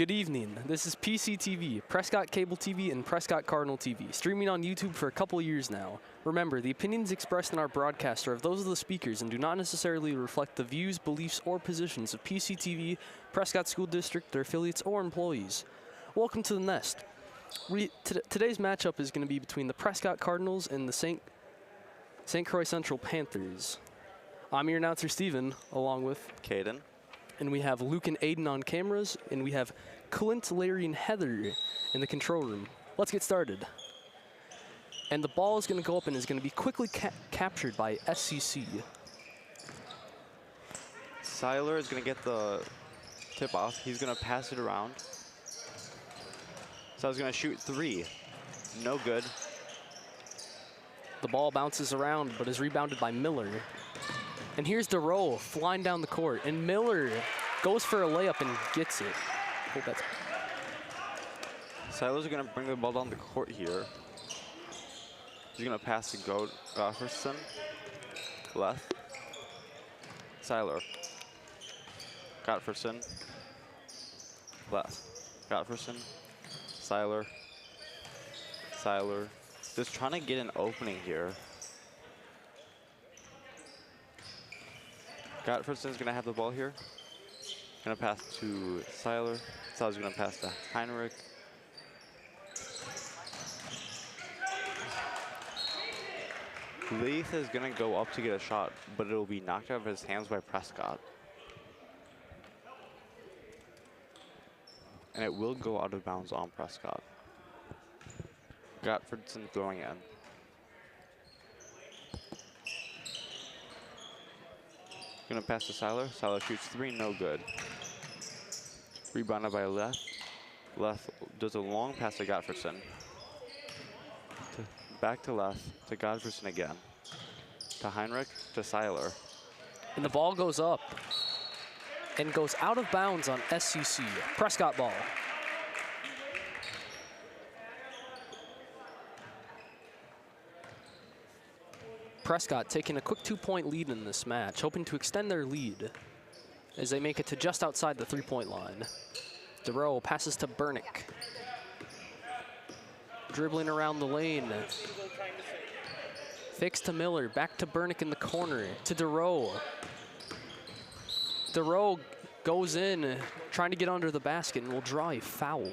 Good evening. This is PCTV, Prescott Cable TV and Prescott Cardinal TV, streaming on YouTube for a couple years now. Remember, the opinions expressed in our broadcast are of those of the speakers and do not necessarily reflect the views, beliefs, or positions of PCTV, Prescott School District, their affiliates, or employees. Welcome to the Nest. Today's matchup is going to be between the Prescott Cardinals and the St. Croix Central Panthers. I'm your announcer, Steven, along with Caden. And we have Luke and Aiden on cameras, and we have Clint, Larry, and Heather in the control room. Let's get started. And the ball is going to go up and is going to be quickly captured by SCC. Seiler is going to get the tip off. He's going to pass it around. So I was going to shoot three. No good. The ball bounces around, but is rebounded by Miller. And here's DeRoe flying down the court, and Miller goes for a layup and gets it. Oh, that's... Seiler's going to bring the ball down the court here. He's going to pass to Gofferson. Left. Seiler. Gottfriedson. Left. Gottfriedson. Seiler. Seiler. Just trying to get an opening here. Gottfriedson's going to have the ball here. Going to pass to Seiler. Seiler's going to pass to Heinrich. Leith is going to go up to get a shot, but it'll be knocked out of his hands by Prescott. And it will go out of bounds on Prescott. Gottfriedson throwing in. Gonna pass to Seiler. Seiler shoots three, no good. Rebounded by Leth. Leth does a long pass to Gottfriedson. Back to Leth, to Gottfriedson again. To Heinrich, to Seiler. And the ball goes up and goes out of bounds on SCC. Prescott ball. Prescott taking a quick 2-point lead in this match, hoping to extend their lead as they make it to just outside the 3-point line. DeRoe passes to Bernick. Dribbling around the lane. Fakes to Miller, back to Bernick in the corner, to DeRoe. DeRoe goes in, trying to get under the basket, and will draw a foul.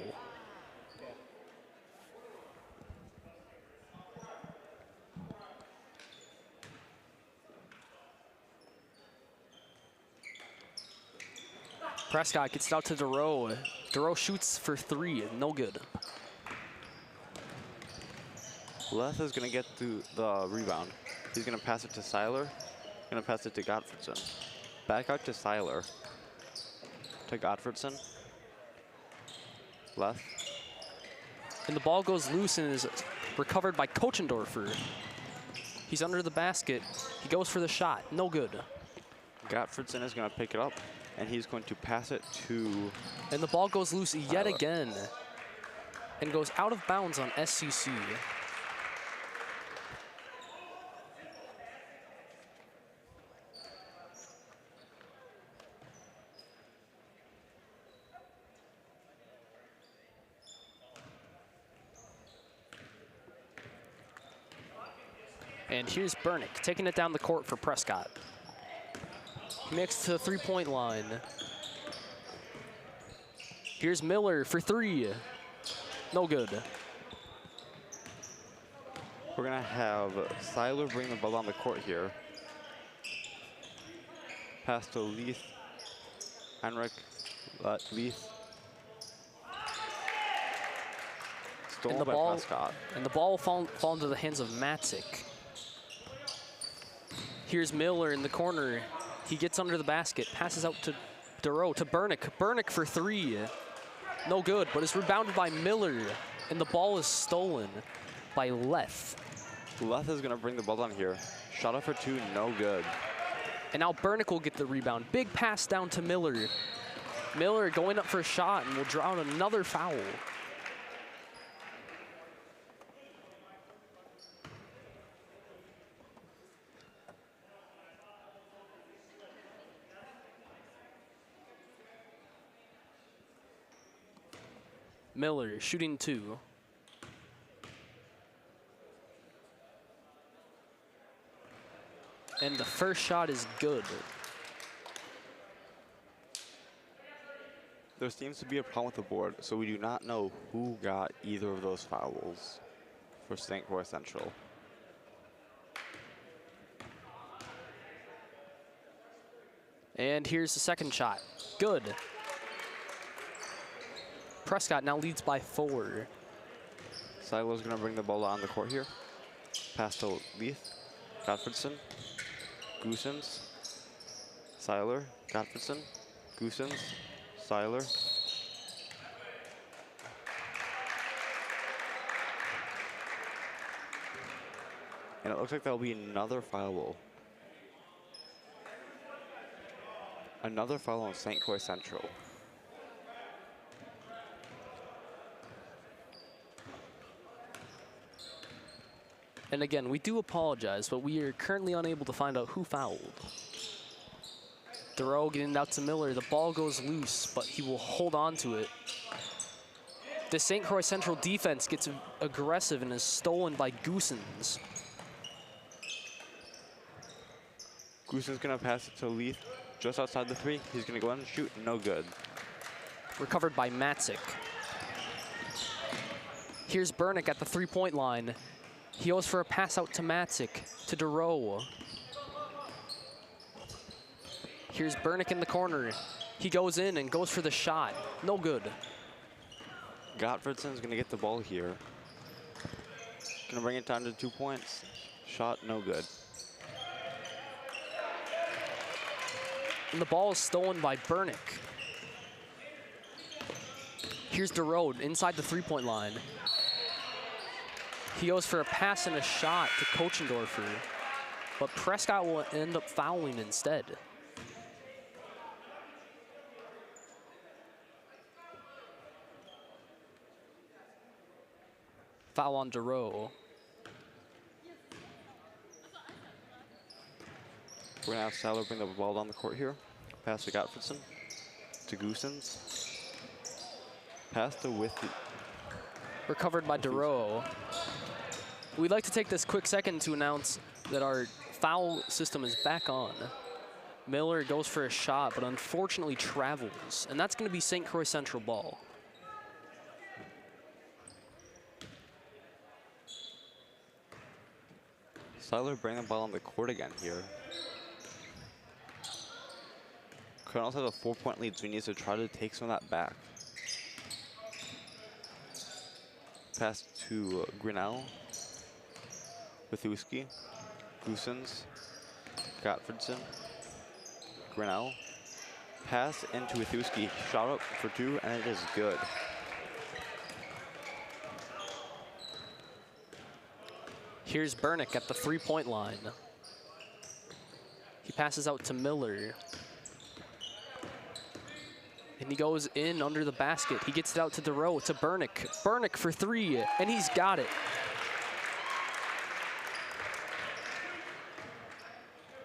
Prescott gets it out to DeRoe. DeRoe shoots for three, no good. Leth is going to get to the rebound. He's going to pass it to Seiler. Going to pass it to Gottfriedson. Back out to Seiler. To Gottfriedson. Leth. And the ball goes loose and is recovered by Kochendorfer. He's under the basket. He goes for the shot, no good. Gottfriedson is going to pick it up, and he's going to pass it to... And the ball goes loose yet again and goes out of bounds on SCC. And here's Bernick taking it down the court for Prescott. Next to the 3-point line. Here's Miller for three. No good. We're going to have Seiler bring the ball on the court here. Pass to Leith. Heinrich. Leith. Stolen by Prescott. And the ball will fall into the hands of Matzik. Here's Miller in the corner. He gets under the basket, passes out to DeRoe, to Bernick. Bernick for three. No good, but it's rebounded by Miller. And the ball is stolen by Leth. Leth is going to bring the ball down here. Shot up for two, no good. And now Bernick will get the rebound. Big pass down to Miller. Miller going up for a shot and will draw out another foul. Miller shooting 2. And the first shot is good. There seems to be a problem with the board, so we do not know who got either of those fouls for St. Croix Central. And here's the second shot. Good. Prescott now leads by 4. Silo's going to bring the ball on the court here. Pass to Leith. Gottfredson. Goosens. Seiler. Gottfredson. Goosens. Seiler. And it looks like there'll be another foul. Another foul on St. Croix Central. And again, we do apologize, but we are currently unable to find out who fouled. Thoreau getting it out to Miller. The ball goes loose, but he will hold on to it. The St. Croix Central defense gets aggressive and is stolen by Goosens. Goosen's going to pass it to Leith just outside the 3. He's going to go in and shoot. No good. Recovered by Matzik. Here's Bernick at the 3-point line. He goes for a pass out to Matzik, to DeRoe. Here's Bernick in the corner. He goes in and goes for the shot. No good. Gottfredson's going to get the ball here. Going to bring it down to 2 points. Shot, no good. And the ball is stolen by Bernick. Here's DeRoe inside the 3-point line. He goes for a pass and a shot to Kochendorfer, but Prescott will end up fouling instead. Foul on DeRoe. We're going to have Seiler bring the ball down the court here. Pass to Gottfredson, to Goosens. Pass to Withy. Recovered by DeRoe. We'd like to take this quick second to announce that our foul system is back on. Miller goes for a shot, but unfortunately travels. And that's going to be St. Croix Central ball. Seiler bring the ball on the court again here. Colonels has a 4-point lead, so he needs to try to take some of that back. Pass to Grinnell. Withuski. Goosens. Gottfredson. Grinnell. Pass into Withuski. Shot up for 2, and it is good. Here's Bernick at the 3-point line. He passes out to Miller. And he goes in under the basket. He gets it out to DeRoe, to Bernick. Bernick for 3, and he's got it.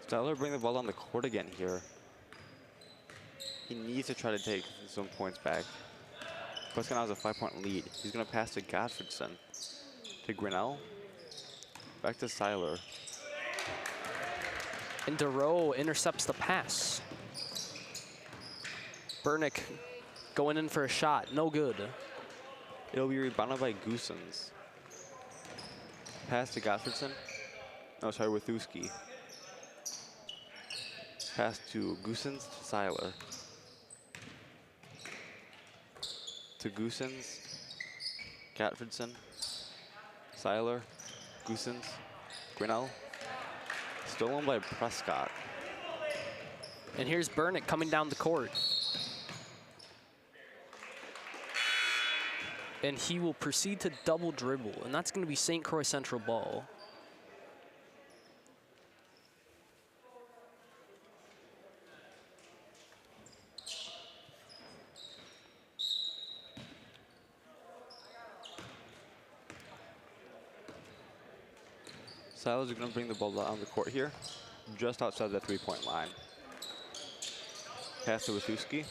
Seiler bring the ball on the court again here. He needs to try to take some points back. Prescott has a 5-point lead. He's going to pass to Gottfredson, to Grinnell, back to Seiler. And DeRoe intercepts the pass. Bernick going in for a shot, no good. It'll be rebounded by Goosens. Pass to Gottfredson. No, sorry, Withuski. Pass to Goosens to Seiler. To Goosens. Gottfredson. Seiler. Goosens. Grinnell. Stolen by Prescott. And here's Bernick coming down the court. And he will proceed to double dribble, and that's going to be St. Croix Central ball. Silas is going to bring the ball down the court here, just outside the 3-point line. Pass to Withuski.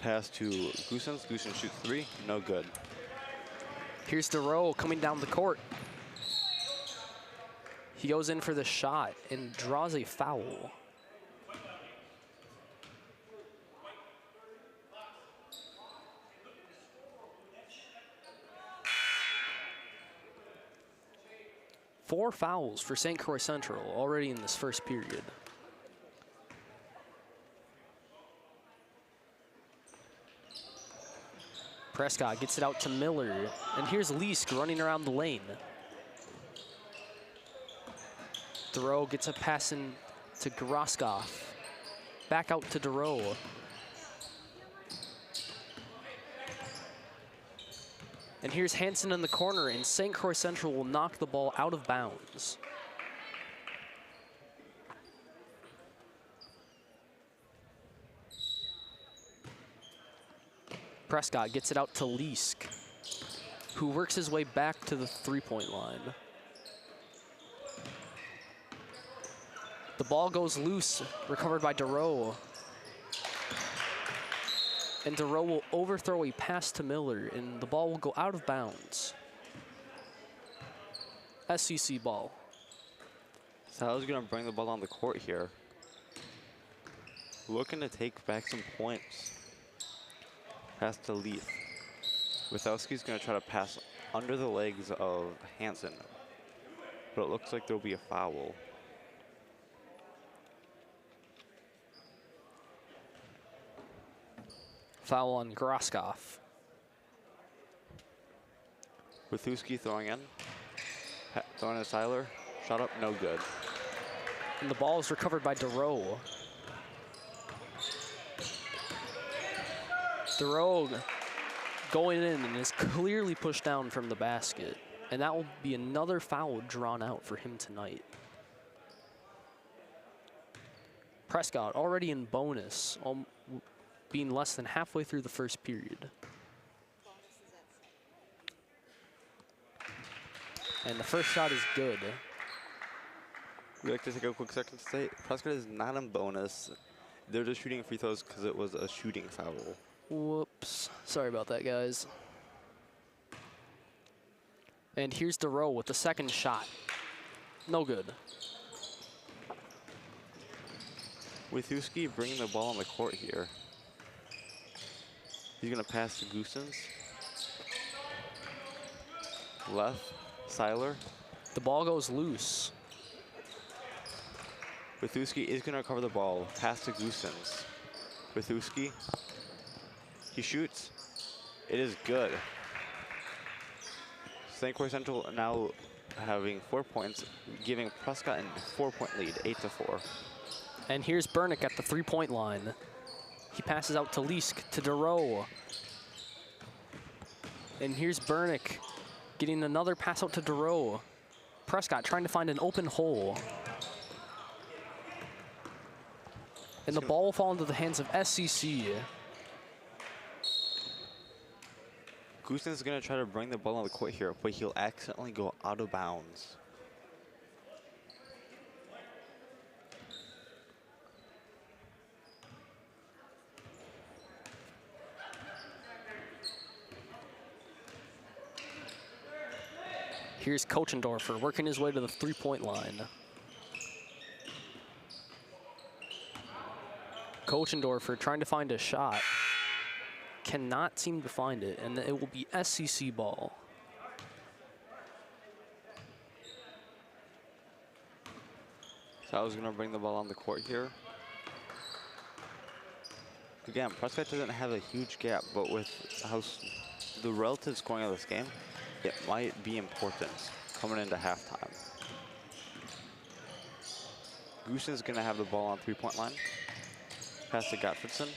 Pass to Goosens. Goosens shoots 3. No good. Here's DeRoe coming down the court. He goes in for the shot and draws a foul. Four fouls for St. Croix Central already in this first period. Prescott gets it out to Miller, and here's Leask running around the lane. DeRoe gets a pass in to Groskoff. Back out to DeRoe. And here's Hansen in the corner, and St. Croix Central will knock the ball out of bounds. Prescott gets it out to Leask, who works his way back to the three-point line. The ball goes loose, recovered by DeRoe. And DeRoe will overthrow a pass to Miller, and the ball will go out of bounds. SEC ball. Sal's going to bring the ball on the court here. Looking to take back some points. Pass to Leaf. Withowski's going to try to pass under the legs of Hansen, but it looks like there'll be a foul. Foul on Groskoff. Withowski throwing in. Throwing to Seiler. Shot up, no good. And the ball is recovered by DeRoe. DeRoe going in and is clearly pushed down from the basket. And that will be another foul drawn out for him tonight. Prescott already in bonus, being less than halfway through the first period. And the first shot is good. We'd like to take a quick second to say Prescott is not in bonus. They're just shooting free throws because it was a shooting foul. Whoops. Sorry about that, guys. And here's DeRoe with the second shot. No good. Withowski bringing the ball on the court here. He's going to pass to Goosens. Left. Seiler. The ball goes loose. Withowski is going to recover the ball. Pass to Goosens. Withowski. He shoots. It is good. St. Croix Central now having 4 points, giving Prescott a 4-point lead, 8-4. And here's Bernick at the three-point line. He passes out to Leask, to DeRoe. And here's Bernick getting another pass out to DeRoe. Prescott trying to find an open hole. And the ball will fall into the hands of SEC. Goosens is going to try to bring the ball on the court here, but he'll accidentally go out of bounds. Here's Kochendorfer working his way to the three-point line. Kochendorfer trying to find a shot. Cannot seem to find it, and it will be SEC ball. Sal's going to bring the ball on the court here. Again, Prescott doesn't have a huge gap, but with how the relative scoring of this game, it might be important coming into halftime. Goosens is going to have the ball on three-point line. Pass to Gottfriedson.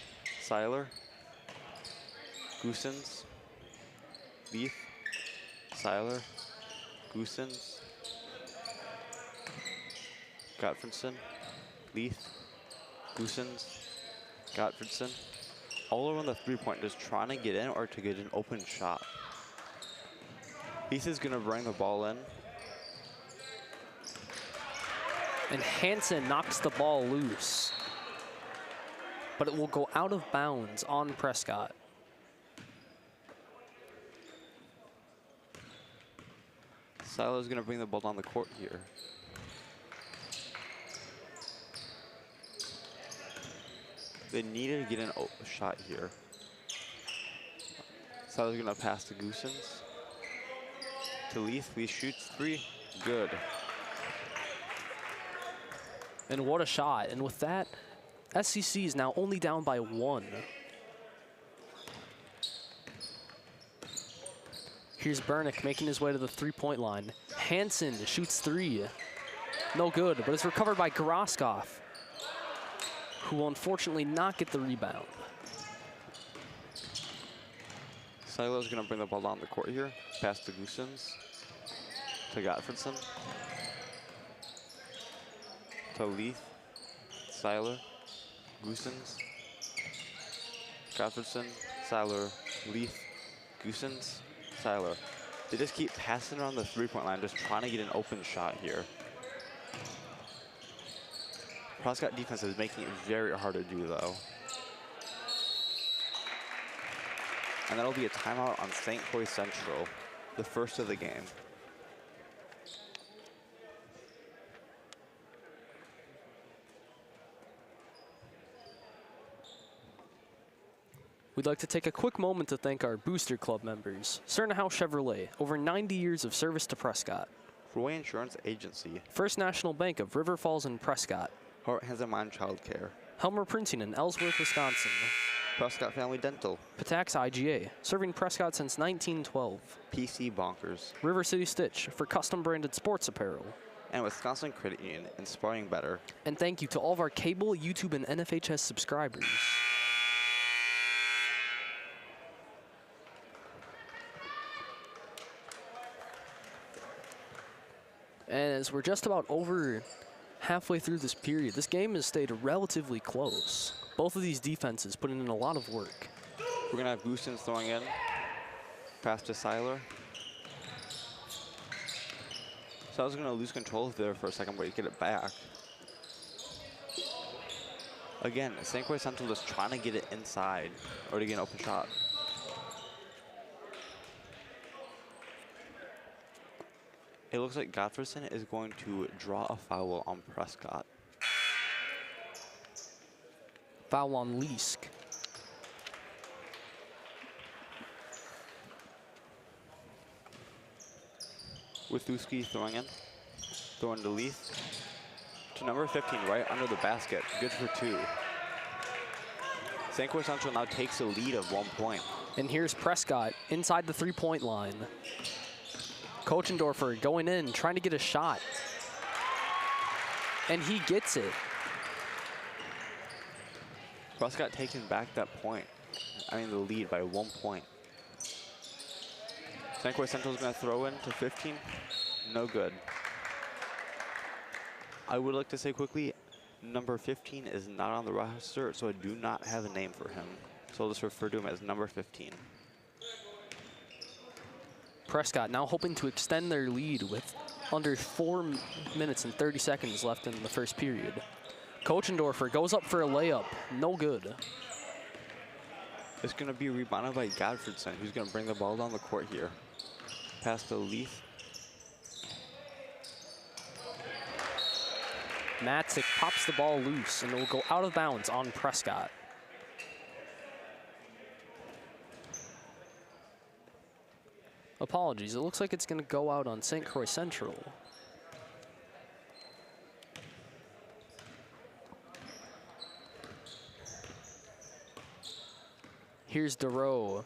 Seiler. Goosens. Leaf. Seiler. Goosens. Gottfriedson. Leaf. Goosens. Gottfriedson. All around the three-point, just trying to get in or to get an open shot. Leaf is going to bring the ball in. And Hansen knocks the ball loose. but it will go out of bounds on Prescott. Silo's going to bring the ball down the court here. They needed to get a shot here. Silo's going to pass to Goosens. To Leith. Leith shoots 3. Good. And what a shot. And with that, SCC is now only down by 1. Here's Bernick making his way to the three-point line. Hansen shoots 3. No good, but it's recovered by Groskopf, who will unfortunately not get the rebound. Silo's going to bring the ball down the court here. Pass to Goosens. To Gottfredson. To Leith. Seiler. Goosens. Gottfredson. Seiler. Leith. Goosens. Seiler. They just keep passing around the three-point line, just trying to get an open shot here. Prescott defense is making it very hard to do, though. And that'll be a timeout on St. Croix Central, the first of the game. We'd like to take a quick moment to thank our Booster Club members. Cernahouse Chevrolet, over 90 years of service to Prescott. Croix Insurance Agency. First National Bank of River Falls and Prescott. Heart, Hands and Mind Child Care. Helmer Printing in Ellsworth, Wisconsin. Prescott Family Dental. Patax IGA, serving Prescott since 1912. PC Bonkers. River City Stitch, for custom branded sports apparel. And Wisconsin Credit Union, inspiring better. And thank you to all of our cable, YouTube, and NFHS subscribers. And as we're just about over halfway through this period, this game has stayed relatively close. Both of these defenses putting in a lot of work. We're going to have Goosens throwing in. Pass to Seiler. So I was going to lose control there for a second, but you get it back. Again, St. Croix Central just trying to get it inside or to get an open shot. It looks like Gottfredson is going to draw a foul on Prescott. Foul on Leask. Withuski throwing in. Throwing to Leith. To number 15, right under the basket. Good for 2. St. Croix Central now takes a lead of 1 point. And here's Prescott inside the three-point line. Kochendorfer going in, trying to get a shot. And he gets it. Prescott taking back that point. The lead by 1 point. St. Croix Central is going to throw in to 15. No good. I would like to say quickly, number 15 is not on the roster, so I do not have a name for him. So I'll just refer to him as number 15. Prescott now hoping to extend their lead with under 4 minutes and 30 seconds left in the first period. Kochendorfer goes up for a layup. No good. It's going to be rebounded by Gottfredson, who's going to bring the ball down the court here. Pass to Leith. Matzik pops the ball loose, and it will go out of bounds on Prescott. Apologies, it looks like it's going to go out on St. Croix Central. Here's DeRoe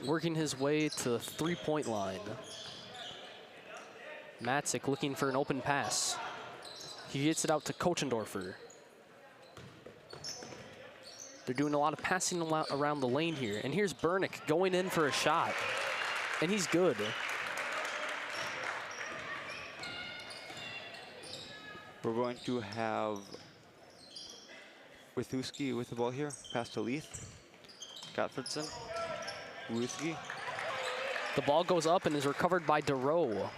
working his way to the three-point line. Matzik looking for an open pass. He gets it out to Kochendorfer. They're doing a lot of passing around the lane here. And here's Bernick going in for a shot. And he's good. We're going to have Withuski with the ball here. Pass to Leith. Gottfredson. Withuski. The ball goes up and is recovered by DeRoe.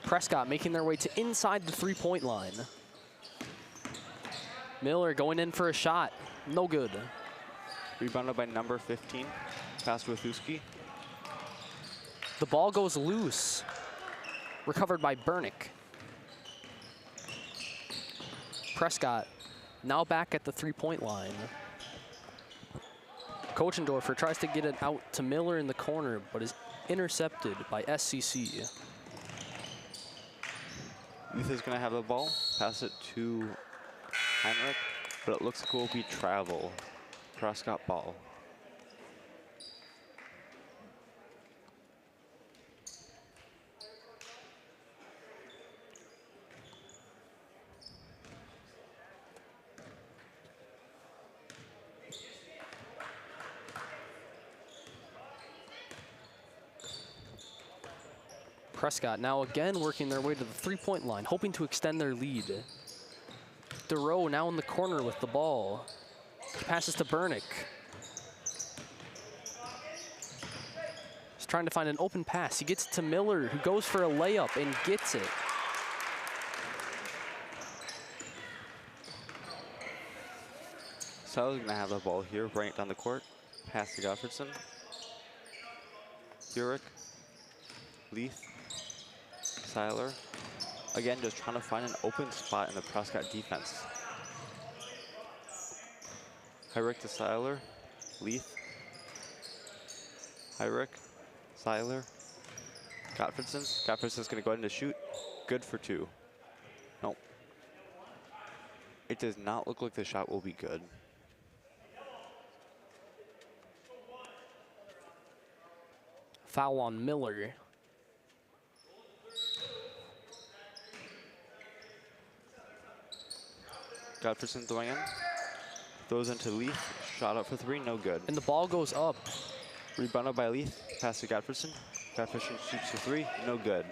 Prescott making their way to inside the three-point line. Miller going in for a shot. No good. Rebounded by number 15, pass to Watuski. The ball goes loose. Recovered by Bernick. Prescott now back at the three-point line. Kochendorfer tries to get it out to Miller in the corner, but is intercepted by SCC. Youth is going to have the ball, pass it to Heinrich, but it looks like it will be travel. Prescott ball. Prescott now again working their way to the three-point line, hoping to extend their lead. DeRoe now in the corner with the ball. He passes to Bernick. He's trying to find an open pass. He gets it to Miller, who goes for a layup and gets it. Siler's going to have the ball here, bring it down the court. Pass to Gottfriedson. Burek. Leith. Siler. Again, just trying to find an open spot in the Prescott defense. Heinrich to Siler. Leith. Heinrich. Siler. Gottfriedson. Gottfriedson's going to go ahead and shoot. Good for two. Nope. It does not look like the shot will be good. Foul on Miller. Gottfriedson throwing in. Throws into Leith. Shot up for three, no good. And the ball goes up. Rebounded by Leith. Pass to Gottfriedson. Gottfriedson shoots for three, no good.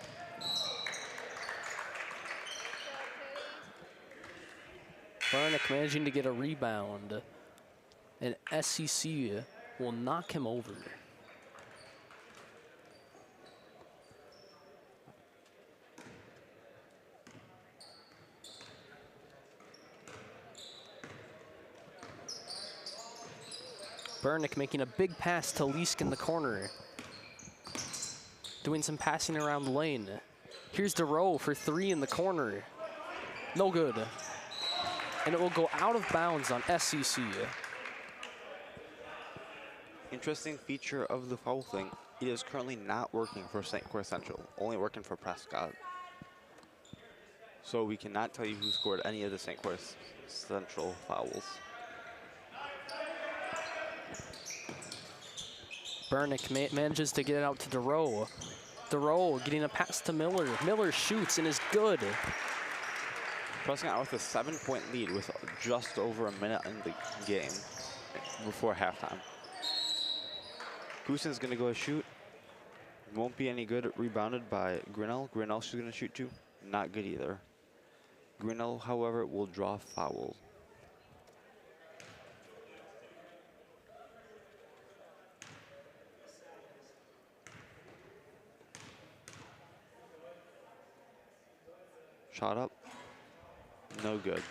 Bernick managing to get a rebound. And SCC will knock him over. Bernick making a big pass to Leask in the corner. Doing some passing around the lane. Here's DeRoe for three in the corner. No good. And it will go out of bounds on SCC. Interesting feature of the foul thing. It is currently not working for St. Croix Central, only working for Prescott. So we cannot tell you who scored any of the St. Croix Central fouls. Bernick manages to get it out to DeRoe. DeRoe getting a pass to Miller. Miller shoots and is good. Prescott with a 7-point lead with just over a minute in the game before halftime. Goosen's gonna go shoot. Won't be any good. Rebounded by Grinnell. Grinnell's gonna shoot too. Not good either. Grinnell, however, will draw foul. Shot up. No good.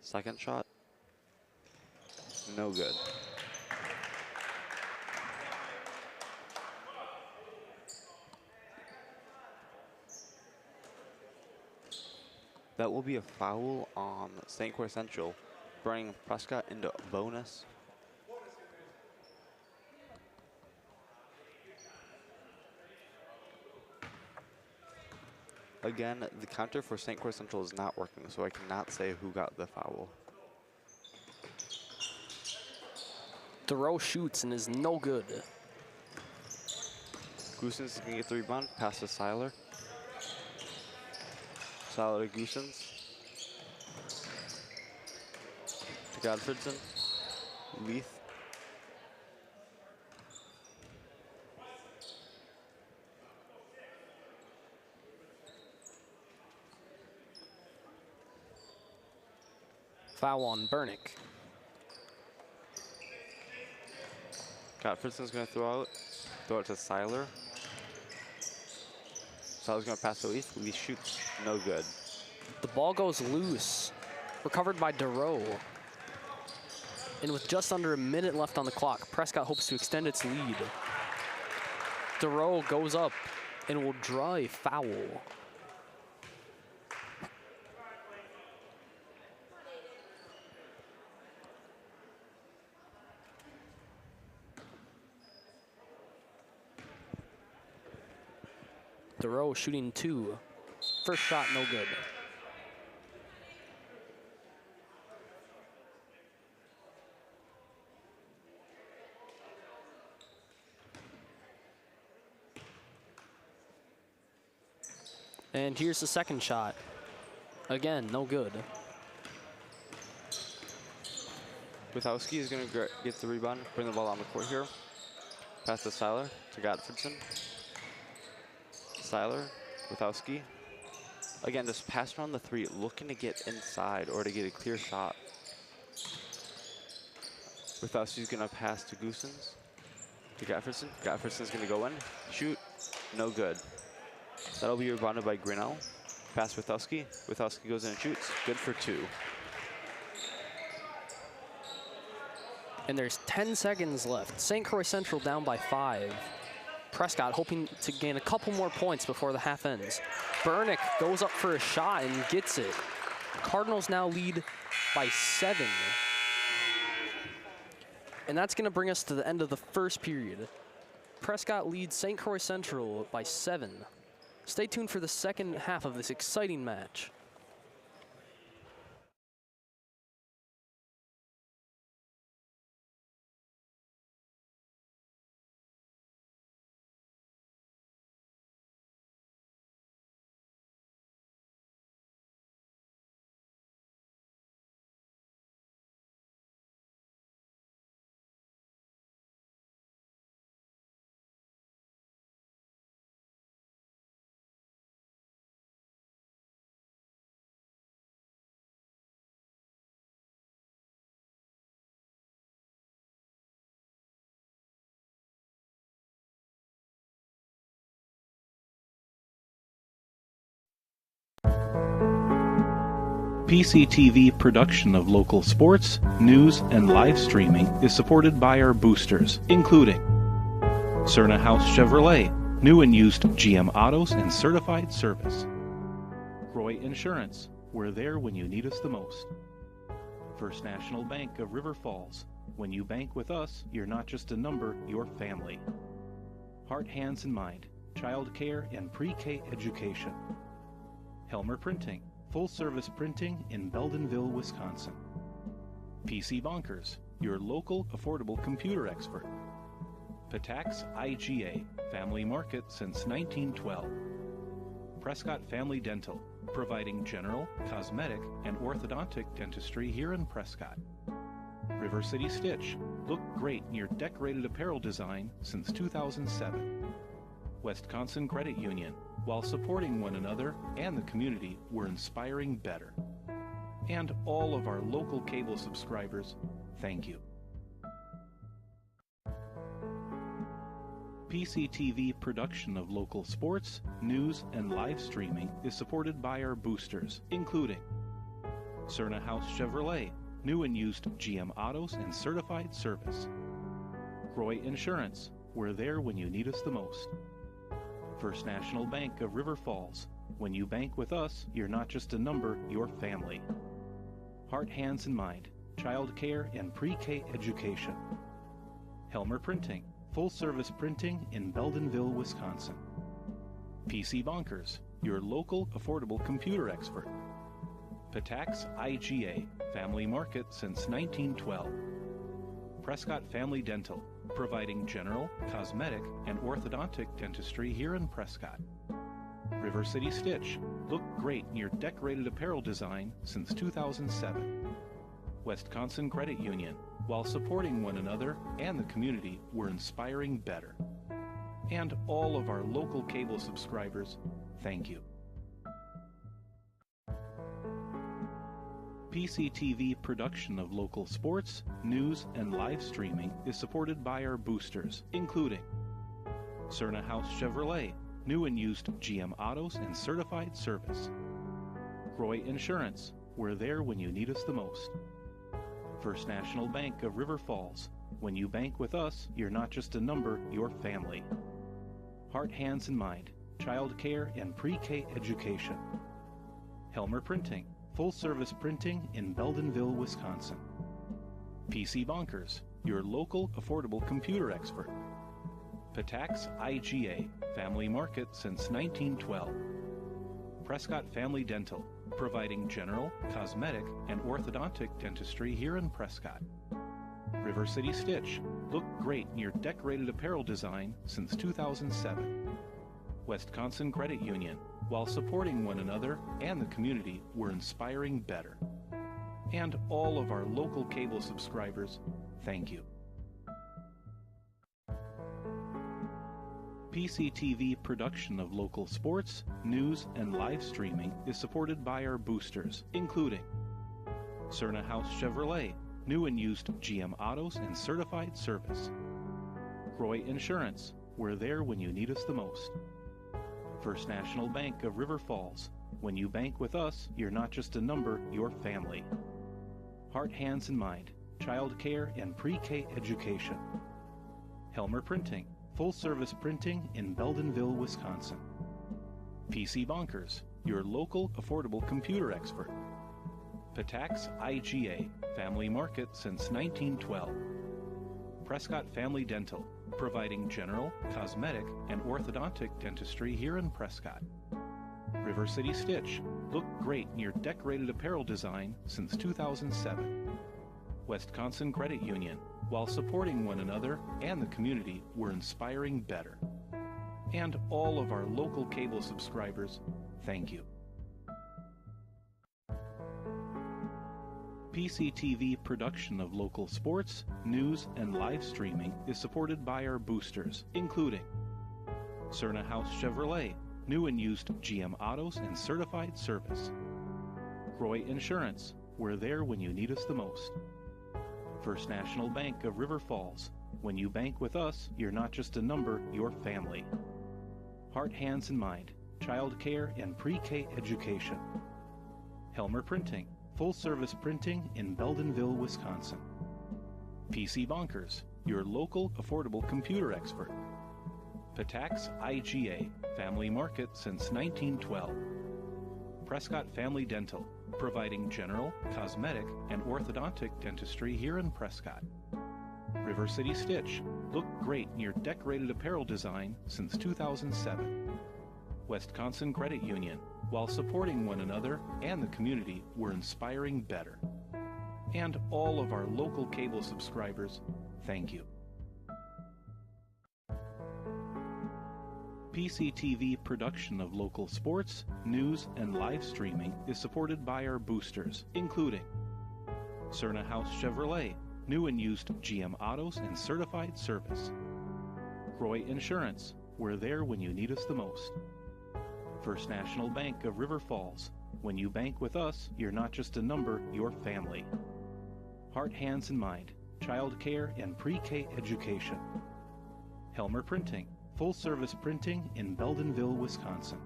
Second shot. No good. That will be a foul on St. Croix Central, bringing Prescott into bonus. Again, the counter for St. Croix Central is not working, so I cannot say who got the foul. DeRoe shoots and is no good. Goosens can get the rebound, pass to Siler. Siler to Goosens. To Gottfriedson. Leith. Foul on Bernick. Gottfriedson's going to throw out. Throw it to Seiler. Seiler's going to pass to Leaf. Leaf shoots. No good. The ball goes loose. Recovered by DeRoe. And with just under a minute left on the clock, Prescott hopes to extend its lead. DeRoe goes up and will draw a foul. DeRoe shooting 2. First shot, no good. And here's the second shot. Again, no good. Witowski is going to get the rebound, bring the ball on the court here. Pass to Seiler, to Gottfriedson. Seiler, Witowski. Again, just pass around the 3, looking to get inside or to get a clear shot. Witowski's going to pass to Goossens, to Gottfriedson. Gottfriedson's going to go in, shoot, no good. That'll be rebounded by Grinnell. Pass Witowski. Witowski goes in and shoots. Good for 2. And there's 10 seconds left. St. Croix Central down by 5. Prescott hoping to gain a couple more points before the half ends. Burnick goes up for a shot and gets it. Cardinals now lead by 7. And that's going to bring us to the end of the first period. Prescott leads St. Croix Central by 7. Stay tuned for the second half of this exciting match. PCTV production of local sports, news, and live streaming is supported by our boosters, including Cerna House Chevrolet, new and used GM autos and certified service. Croix Insurance, we're there when you need us the most. First National Bank of River Falls, when you bank with us, you're not just a number, you're family. Heart, Hands, and Mind, child care and pre-K education. Helmer Printing, full-service printing in Beldenville, Wisconsin. PC Bonkers, your local affordable computer expert. Patax IGA, family market since 1912. Prescott Family Dental, providing general, cosmetic, and orthodontic dentistry here in Prescott. River City Stitch, look great in your decorated apparel design since 2007. Wisconsin Credit Union, while supporting one another and the community, we're inspiring better. And all of our local cable subscribers, thank you. PCTV production of local sports, news, and live streaming is supported by our boosters, including Cerna House Chevrolet, new and used GM autos and certified service. Croix Insurance, we're there when you need us the most. First National Bank of River Falls, when you bank with us, you're not just a number, you're family. Heart, Hands, and Mind, child care and pre-K education. Helmer Printing, full-service printing in Beldenville, Wisconsin. PC Bonkers, your local affordable computer expert. Patax IGA, family market since 1912. Prescott Family Dental, providing general, cosmetic, and orthodontic dentistry here in Prescott. River City Stitch, look great in your decorated apparel design since 2007. Wisconsin Credit Union, while supporting one another and the community, we're inspiring better. And all of our local cable subscribers, thank you. PCTV production of local sports, news, and live streaming is supported by our boosters, including Cerna House Chevrolet, new and used GM autos and certified service. Croix Insurance, we're there when you need us the most. First National Bank of River Falls, when you bank with us, you're not just a number, you're family. Heart, Hands, and Mind, child care and pre-K education. Helmer Printing, full-service printing in Beldenville, Wisconsin. PC Bonkers, your local affordable computer expert. Patax IGA, family market since 1912. Prescott Family Dental, providing general, cosmetic, and orthodontic dentistry here in Prescott. River City Stitch, look great in your decorated apparel design since 2007. Wisconsin Credit Union, while supporting one another and the community, we're inspiring better. And all of our local cable subscribers, thank you. PCTV production of local sports, news, and live streaming is supported by our boosters, including Cerna House Chevrolet, new and used GM autos and certified service. Croix Insurance, we're there when you need us the most. First National Bank of River Falls, when you bank with us, you're not just a number, you're family. Heart, Hands, and Mind, child care and pre-K education. Helmer Printing, full-service printing in Beldenville, Wisconsin. PC Bonkers, your local affordable computer expert. Patax IGA, family market since 1912. Prescott Family Dental, providing general, cosmetic, and orthodontic dentistry here in Prescott. River City Stitch, look great in your decorated apparel design since 2007. Wisconsin Credit Union, while supporting one another and the community, we're inspiring better. And all of our local cable subscribers, thank you. PCTV production of local sports, news, and live streaming is supported by our boosters, including Cerna House Chevrolet, new and used GM autos and certified service. Croix Insurance, we're there when you need us the most. First National Bank of River Falls, when you bank with us, you're not just a number, you're family. Heart, Hands, and Mind, child care and pre-K education. Helmer Printing, full-service printing in Beldenville, Wisconsin. PC Bonkers, your local affordable computer expert. Patax IGA, family market since 1912. Prescott Family Dental, providing general, cosmetic, and orthodontic dentistry here in Prescott. River City Stitch, look great in your decorated apparel design since 2007. Wisconsin Credit Union, while supporting one another and the community, we're inspiring better. And all of our local cable subscribers, thank you. PCTV production of local sports, news, and live streaming is supported by our boosters, including Cerna House Chevrolet, new and used GM autos and certified service. Croix Insurance, we're there when you need us the most. First National Bank of River Falls, when you bank with us, you're not just a number, you're family. Heart, Hands, and Mind, child care and pre-K education. Helmer Printing, full-service printing in Beldenville, Wisconsin.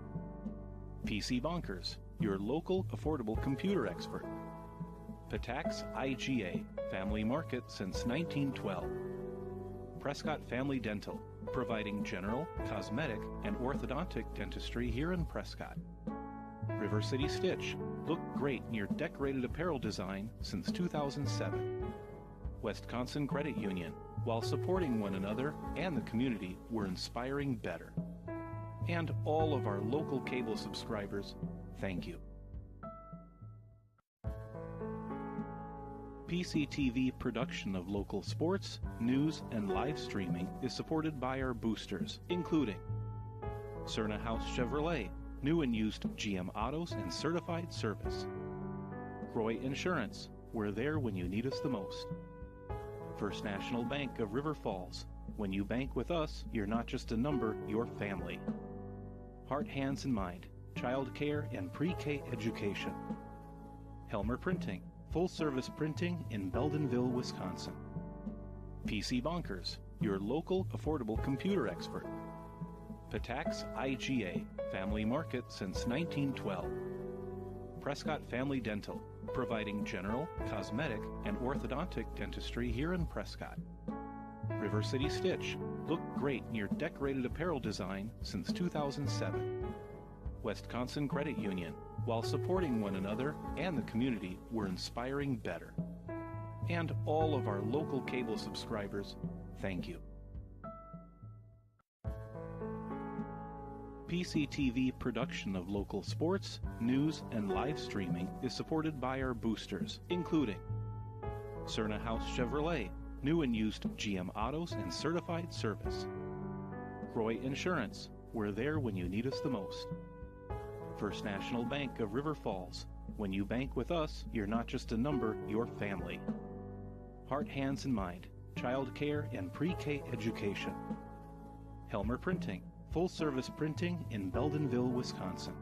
PC Bonkers, your local affordable computer expert. Patax IGA, family market since 1912. Prescott Family Dental, providing general, cosmetic, and orthodontic dentistry here in Prescott. River City Stitch, look great in your decorated apparel design since 2007. Wisconsin Credit Union, while supporting one another and the community, we're inspiring better. And all of our local cable subscribers, thank you. PCTV production of local sports, news, and live streaming is supported by our boosters, including Cerna House Chevrolet, new and used GM autos and certified service. Croix Insurance, we're there when you need us the most. First National Bank of River Falls, when you bank with us, you're not just a number, you're family. Heart, Hands, and Mind, child care and pre-K education. Helmer Printing, full-service printing in Beldenville, Wisconsin. PC Bonkers, your local affordable computer expert. Patax IGA, family market since 1912. Prescott Family Dental, providing general, cosmetic, and orthodontic dentistry here in Prescott. River City Stitch, look great in your decorated apparel design since 2007. Wisconsin Credit Union, while supporting one another and the community, we're inspiring better. And all of our local cable subscribers, thank you. PCTV production of local sports, news, and live streaming is supported by our boosters, including Cerna House Chevrolet, new and used GM autos and certified service. Croix Insurance, we're there when you need us the most. First National Bank of River Falls, when you bank with us, you're not just a number, you're family. Heart, Hands, and Mind, child care and pre-K education. Helmer Printing, full-service printing in Beldenville, Wisconsin.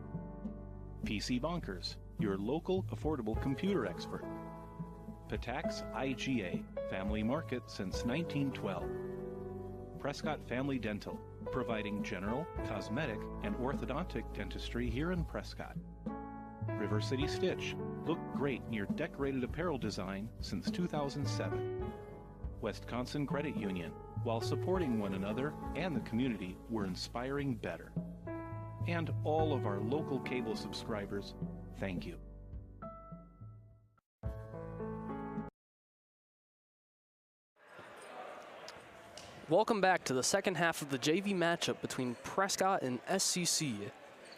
PC Bonkers, your local affordable computer expert. Patax IGA, family market since 1912. Prescott Family Dental, providing general, cosmetic, and orthodontic dentistry here in Prescott. River City Stitch, look great in your decorated apparel design since 2007. Wisconsin Credit Union, while supporting one another and the community, we're inspiring better. And all of our local cable subscribers, thank you. Welcome back to the second half of the JV matchup between Prescott and SCC.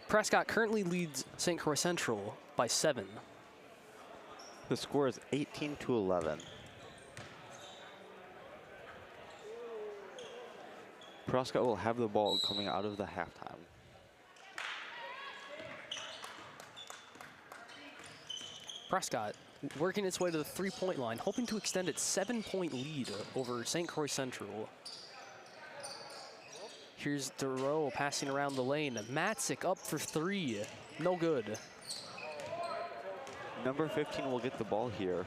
Prescott currently leads St. Croix Central by 7. The score is 18-11. Prescott will have the ball coming out of the halftime. Prescott working its way to the three-point line, hoping to extend its 7-point lead over St. Croix Central. Here's Durow passing around the lane. Matzik up for 3. No good. Number 15 will get the ball here.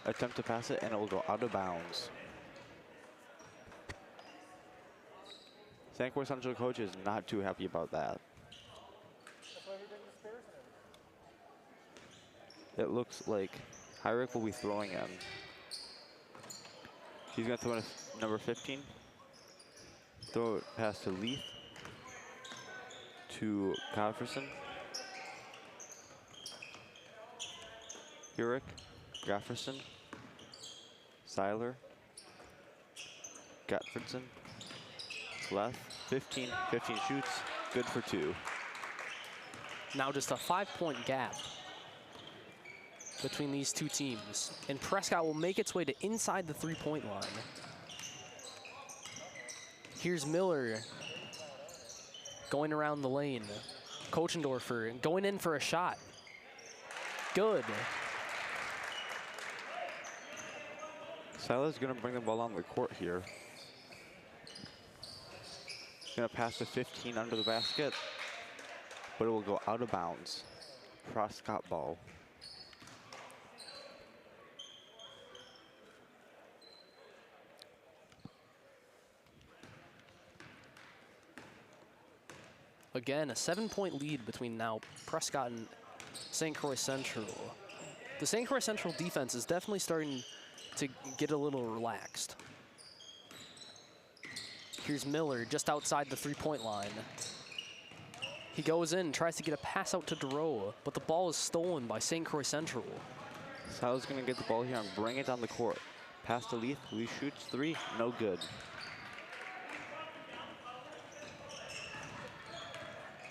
Attempt to pass it, and it will go out of bounds. St. Croix Central coach is not too happy about that. It looks like Hyrick will be throwing in. He's going to throw in number 15. Throw it pass to Leith. To Godfreyson. Hyrick. Godfreyson. Seiler. Gottfredson. Left. 15 shoots. Good for 2. Now just a 5-point gap between these two teams. And Prescott will make its way to inside the three-point line. Here's Miller going around the lane. Kochendorfer going in for a shot. Good. Silas is going to bring the ball on the court here. Going to pass to 15 under the basket, but it will go out of bounds. Prescott ball. Again, a 7-point lead between now Prescott and St. Croix Central. The St. Croix Central defense is definitely starting to get a little relaxed. Here's Miller just outside the three-point line. He goes in, tries to get a pass out to Durow, but the ball is stolen by St. Croix Central. Silas going to get the ball here and bring it down the court. Pass to Leith. Leith shoots 3. No good.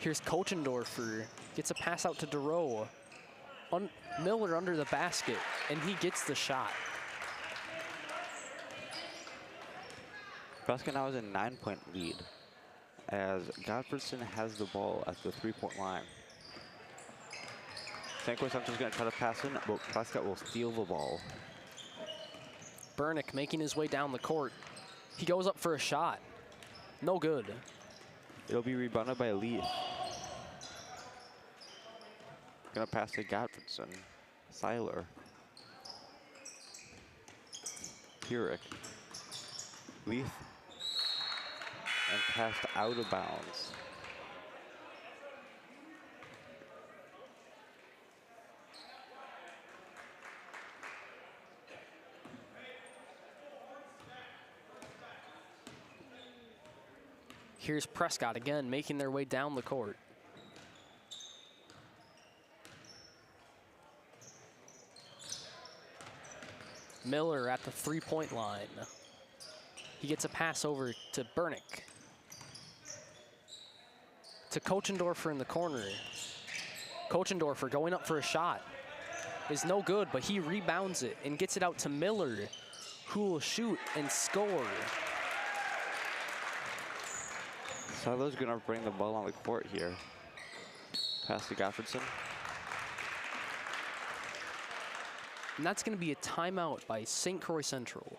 Here's Kochendorfer, gets a pass out to Durow. Miller under the basket, and he gets the shot. Prescott now has a 9-point lead as Godfredson has the ball at the three-point line. St. Croix Central is going to try to pass in, but Prescott will steal the ball. Bernick making his way down the court. He goes up for a shot. No good. It'll be rebounded by Leith. Gonna pass to Gottfredson. Seiler. Hyrick. Leith. and passed out of bounds. Here's Prescott again, making their way down the court. Miller at the three-point line. He gets a pass over to Bernick. To Kochendorfer in the corner. Kochendorfer going up for a shot. Is no good, but he rebounds it and gets it out to Miller, who will shoot and score. Seiler's gonna bring the ball on the court here. Pass to Gottfriedson. And that's gonna be a timeout by St. Croix Central.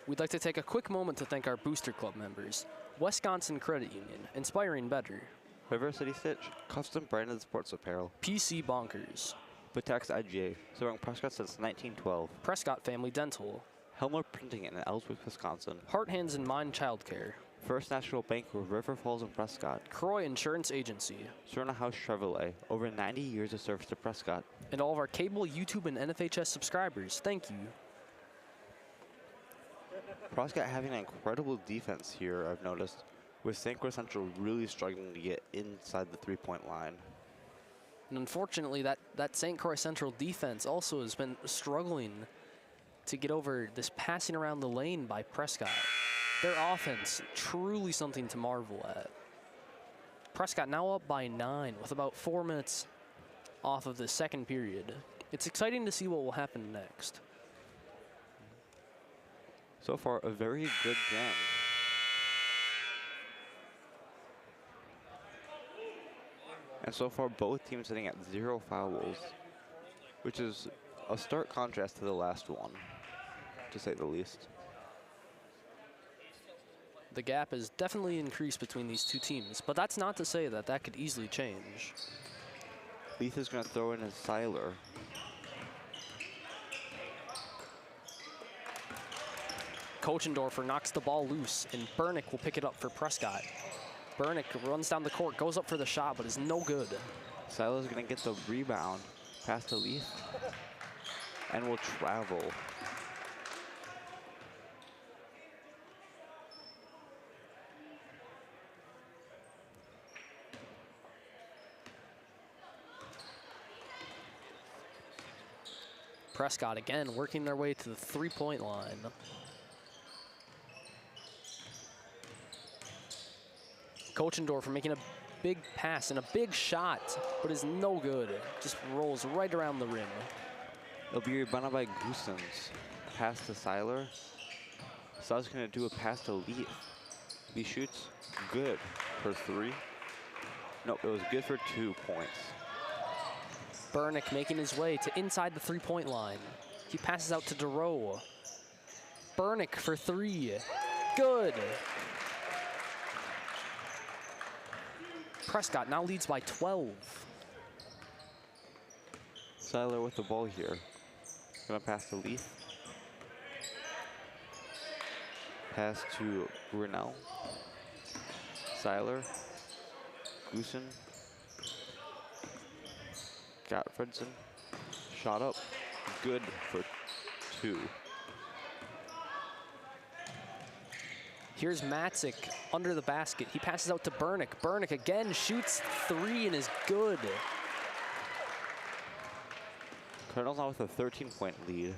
We'd like to take a quick moment to thank our Booster Club members. Wisconsin Credit Union, inspiring better. Varsity Stitch, custom branded sports apparel. PC Bonkers. Patex IGA, serving Prescott since 1912. Prescott Family Dental. Helmer Printing in Ellsworth, Wisconsin. Heart, Hands, and Mind Childcare. First National Bank of River Falls and Prescott. Croix Insurance Agency. Serna House Chevrolet, over 90 years of service to Prescott. And all of our cable, YouTube, and NFHS subscribers, thank you. Prescott having an incredible defense here, I've noticed, with St. Croix Central really struggling to get inside the three-point line. And unfortunately, that St. Croix Central defense also has been struggling to get over this passing around the lane by Prescott. Their offense, truly something to marvel at. Prescott now up by 9 with about 4 minutes off of the second period. It's exciting to see what will happen next. So far, a very good game. And so far, both teams sitting at 0 fouls, which is a stark contrast to the last one, to say the least. The gap has definitely increased between these two teams, but that's not to say that that could easily change. Leith is going to throw in his Seiler. Kochendorfer knocks the ball loose, and Bernick will pick it up for Prescott. Bernick runs down the court, goes up for the shot, but is no good. Seiler's going to get the rebound, pass to Leith, and will travel. Prescott again working their way to the three-point line. Kochendorfer making a big pass and a big shot, but is no good. Just rolls right around the rim. It'll be rebounded by Goossens. Pass to Seiler. Seiler's going to do a pass to Leith. He shoots good for 3. Nope, it was good for 2 points. Bernick making his way to inside the three-point line. He passes out to DeRoe. Bernick for 3. Good. Prescott now leads by 12. Seiler with the ball here. Gonna pass to Leith. Pass to Grinnell. Seiler. Goosen. Gottfriedson. Shot up. Good for 2. Here's Matzik under the basket. He passes out to Bernick. Bernick again shoots 3 and is good. Cardinals now with a 13-point lead.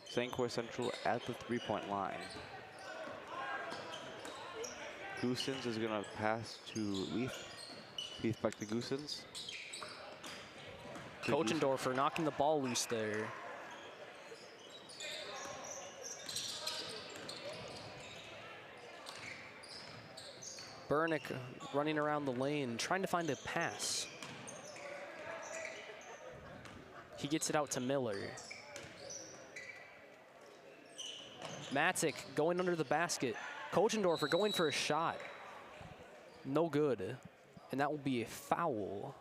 St. Croix Central at the 3-point line. Goossens is gonna pass to Leith. Leith back to Goossens. Kochendorfer knocking the ball loose there. Bernick running around the lane, trying to find a pass. He gets it out to Miller. Matzik going under the basket. Kochendorfer going for a shot. No good. And that will be a foul.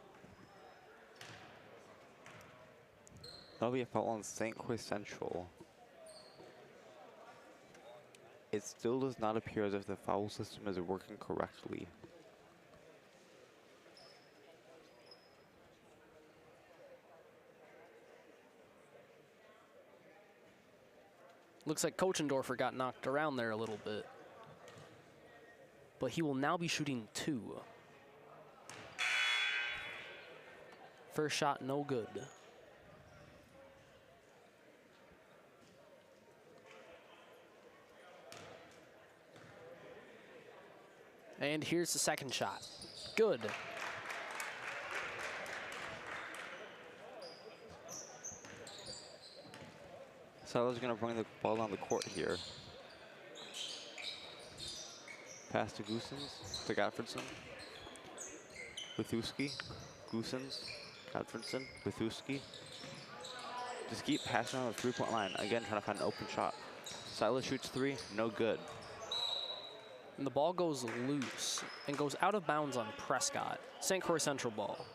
That'll be a foul on St. Croix Central. it still does not appear as if the foul system is working correctly. Looks like Kochendorfer got knocked around there a little bit. But he will now be shooting 2. First shot, no good. And here's the second shot. Good. Seiler's going to bring the ball on the court here. Pass to Goosens, to Gottfriedson. Withuski, Goosens, Gottfriedson, Withuski. Just keep passing on the three-point line. Again, trying to find an open shot. Seiler shoots 3, no good. And the ball goes loose and goes out of bounds on Prescott. St. Croix Central ball.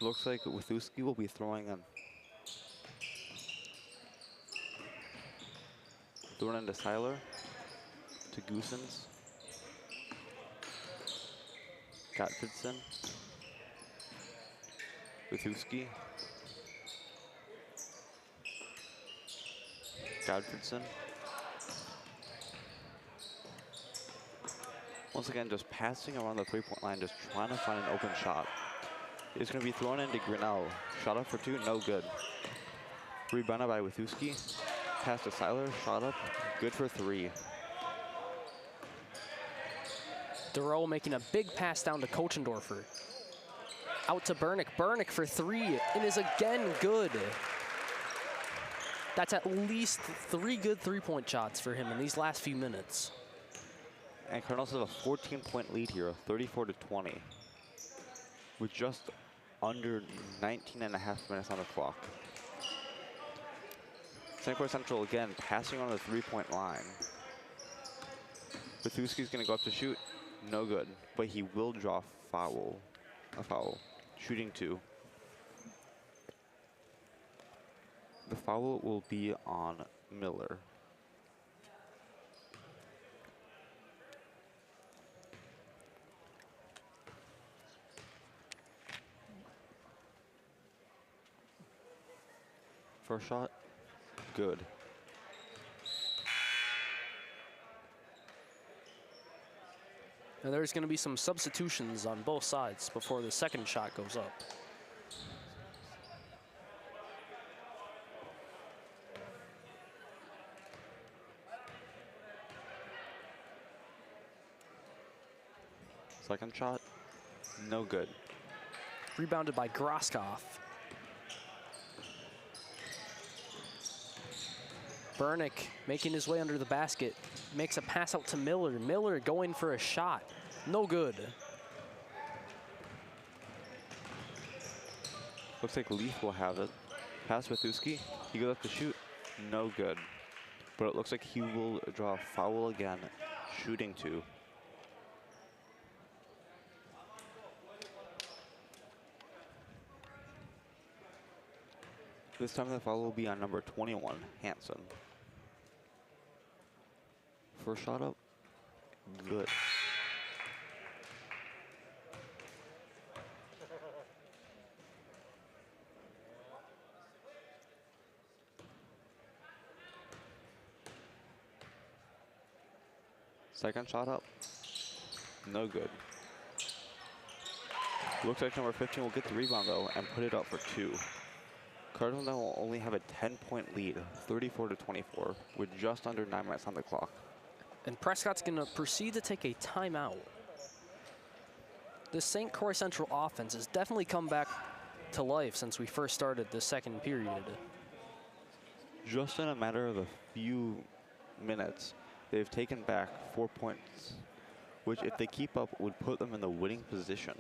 Looks like Withuski will be throwing him. Throwing into Seiler. To Goosens. Gottfriedson. Withuski. Gottfriedson. Once again, just passing around the three-point line, just trying to find an open shot. It's going to be thrown into Grinnell. Shot up for 2, no good. Rebounded by Withuski. Pass to Seiler, shot up, good for 3. Duro making a big pass down to Kochendorfer. Out to Bernick. Bernick for 3 and is again good. That's at least 3 good three-point shots for him in these last few minutes. And Cardinals have a 14-point lead here, 34-20. With just under 19 and a half minutes on the clock. St. Croix Central again passing on the three-point line. Withuski's going to go up to shoot. No good, but he will draw a foul. Shooting 2. The foul will be on Miller. First shot, good. And there's going to be some substitutions on both sides before the second shot goes up. Second shot, no good. Rebounded by Groskopf. Bernick making his way under the basket. Makes a pass out to Miller. Miller going for a shot. No good. Looks like Leaf will have it. Pass Withuski. He goes up to shoot. No good. But it looks like he will draw a foul again. Shooting 2. This time the foul will be on number 21, Hansen. First shot up, good. Second shot up, no good. Looks like number 15 will get the rebound though and put it up for 2. Cardinals now will only have a 10-point lead, 34-24, with just under 9 minutes on the clock. And Prescott's going to proceed to take a timeout. The St. Croix Central offense has definitely come back to life since we first started the second period. Just in a matter of a few minutes, they've taken back 4 points, which if they keep up would put them in the winning position.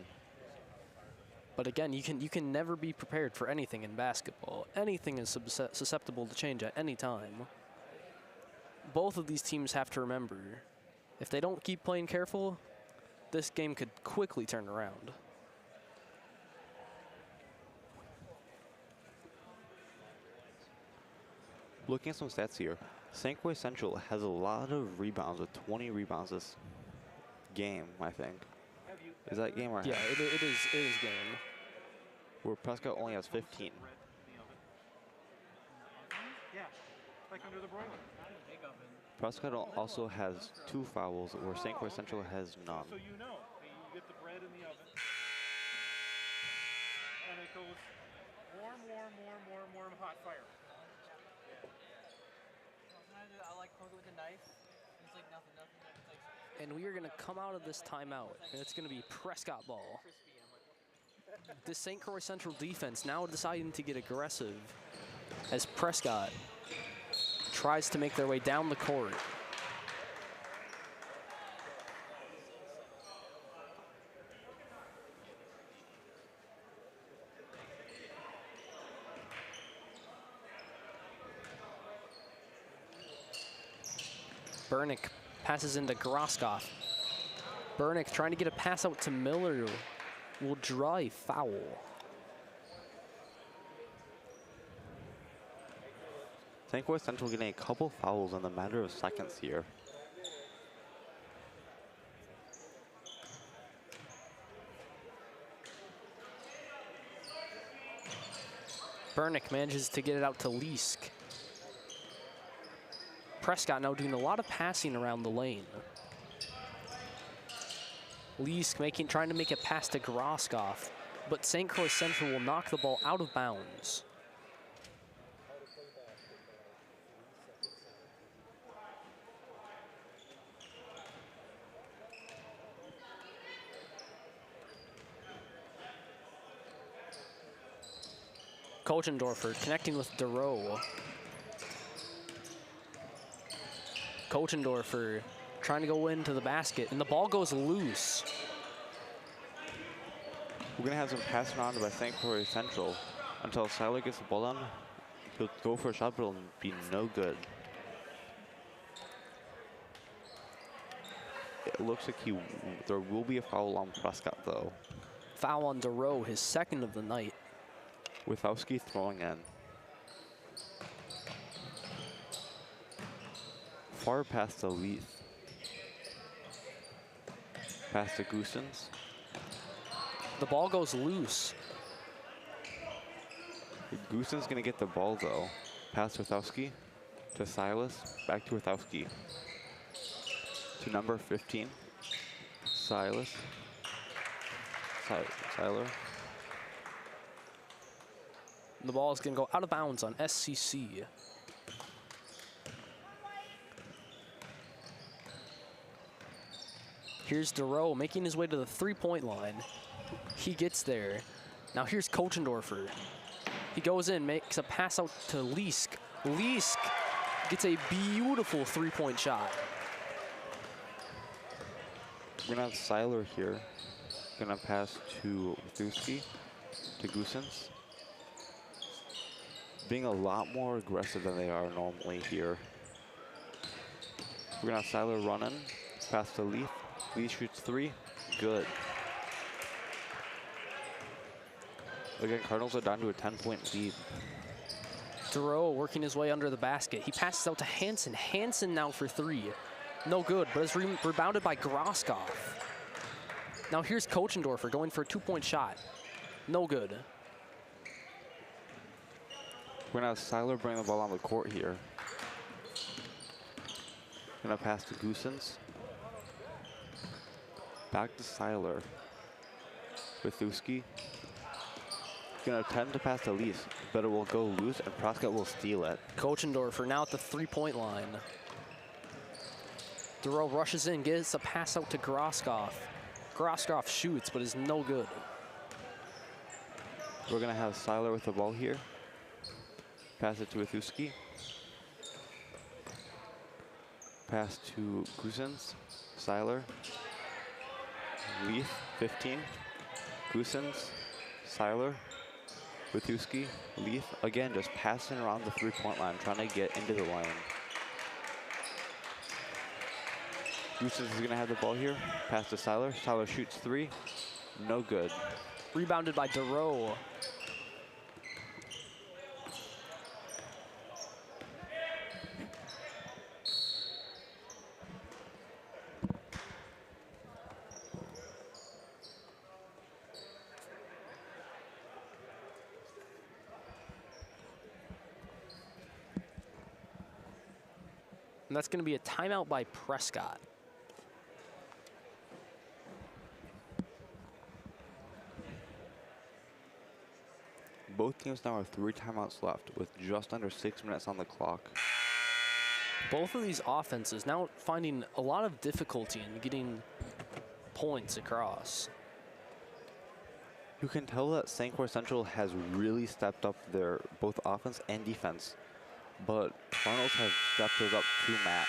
But again, you can never be prepared for anything in basketball. Anything is susceptible to change at any time. Both of these teams have to remember, if they don't keep playing careful, this game could quickly turn around. Looking at some stats here, St. Croix Central has a lot of rebounds with 20 rebounds this game, I think. Is that game or Yeah, half? it is game. Where Prescott only has 15. Yeah, like under the broiler. Prescott also has 2 fouls, where St. Croix Central has none. So you know, you get the bread in the oven, and it goes warm, hot fire. I like poking with a knife. It's like nothing. And we are going to come out of this timeout, and it's going to be Prescott ball. This St. Croix Central defense now deciding to get aggressive as Prescott tries to make their way down the court. Bernick passes into Groskoff. Bernick trying to get a pass out to Miller. Will draw a foul. St. Croix Central getting a couple fouls in the matter of seconds here. Bernick manages to get it out to Leask. Prescott now doing a lot of passing around the lane. Leask trying to make a pass to Groskoff, but St. Croix Central will knock the ball out of bounds. Kochendorfer connecting with DeRoe. Kochendorfer trying to go into the basket, and the ball goes loose. We're going to have some passing around by St. Croix Central until Seiler gets the ball on. He'll go for a shot, but it'll be no good. It looks like there will be a foul on Prescott, though. Foul on DeRoe, his second of the night. Withowski throwing in. Far past the Leith. Pass to Goosens. The ball goes loose. Goosens gonna get the ball though. Pass to Withowski. To Silas. Back to Withowski. To number 15. Silas. Seiler. The ball is going to go out of bounds on SCC. Here's DeRoe making his way to the three-point line. He gets there. Now here's Kochendorfer. He goes in, makes a pass out to Leask. Leask gets a beautiful three-point shot. We're gonna have Seiler here. Gonna pass to Withowski. To Goosens. Being a lot more aggressive than they are normally here. We're gonna have Seiler running, pass to Leith. Leith shoots 3, good. Again, Cardinals are down to a 10-point lead. DeRoe working his way under the basket. He passes out to Hansen. Hansen now for 3. No good, but it's rebounded by Groskoff. Now here's Kochendorfer going for a 2-point shot. No good. We're gonna have Seiler bring the ball on the court here. Gonna pass to Goosens. Back to Seiler. Withowski. Gonna attempt to pass to Leith, but it will go loose and Prescott will steal it. Kochendorfer now at the three-point line. DeRoe rushes in, gets a pass out to Groskoff. Groskoff shoots, but is no good. We're gonna have Seiler with the ball here. Pass it to Withowski. Pass to Goosens. Seiler. Leith, 15. Goosens. Seiler. Withowski. Leith. Again, just passing around the three-point line, trying to get into the lane. Goosens is gonna have the ball here. Pass to Seiler. Seiler shoots 3. No good. Rebounded by DeRoe. And that's going to be a timeout by Prescott. Both teams now have 3 timeouts left with just under 6 minutes on the clock. Both of these offenses now finding a lot of difficulty in getting points across. You can tell that St. Croix Central has really stepped up their both offense and defense, but Cardinals have stepped theirs up to match.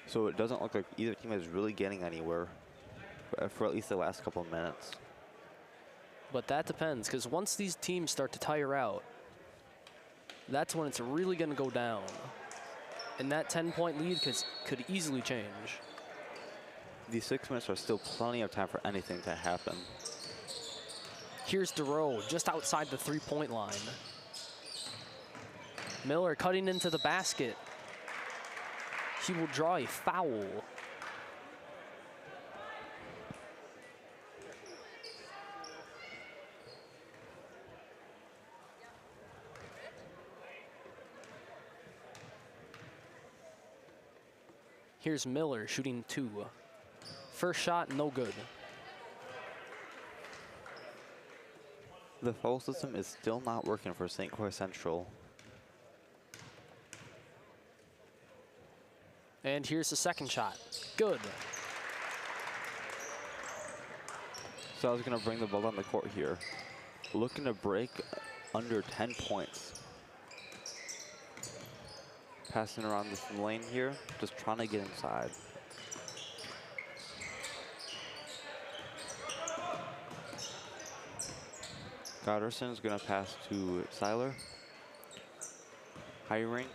So it doesn't look like either team is really getting anywhere for at least the last couple of minutes. But that depends, because once these teams start to tire out, that's when it's really going to go down. And that 10-point lead could easily change. These 6 minutes are still plenty of time for anything to happen. Here's DeRoe just outside the 3-point line. Miller cutting into the basket. He will draw a foul. Here's Miller shooting 2. First shot, no good. The foul system is still not working for St. Croix Central. And here's the second shot. Good. So I was going to bring the ball on the court here. Looking to break under 10 points. Passing around this lane here, just trying to get inside. Gotterson's going to pass to Seiler. Hiring.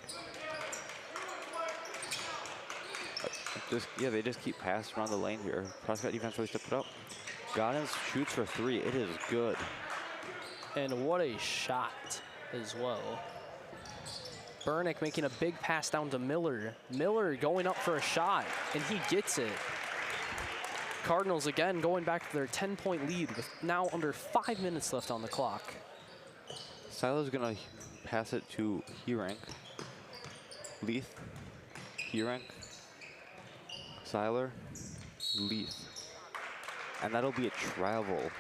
They just keep passing around the lane here. Prescott defense really stepped it up. Goddins shoots for 3. It is good. And what a shot as well. Burnick making a big pass down to Miller. Miller going up for a shot, and he gets it. Cardinals again going back to their 10-point lead with now under 5 minutes left on the clock. Seiler's going to pass it to Hierank. Leith. Hierank. Seiler. Leith. And that'll be a travel.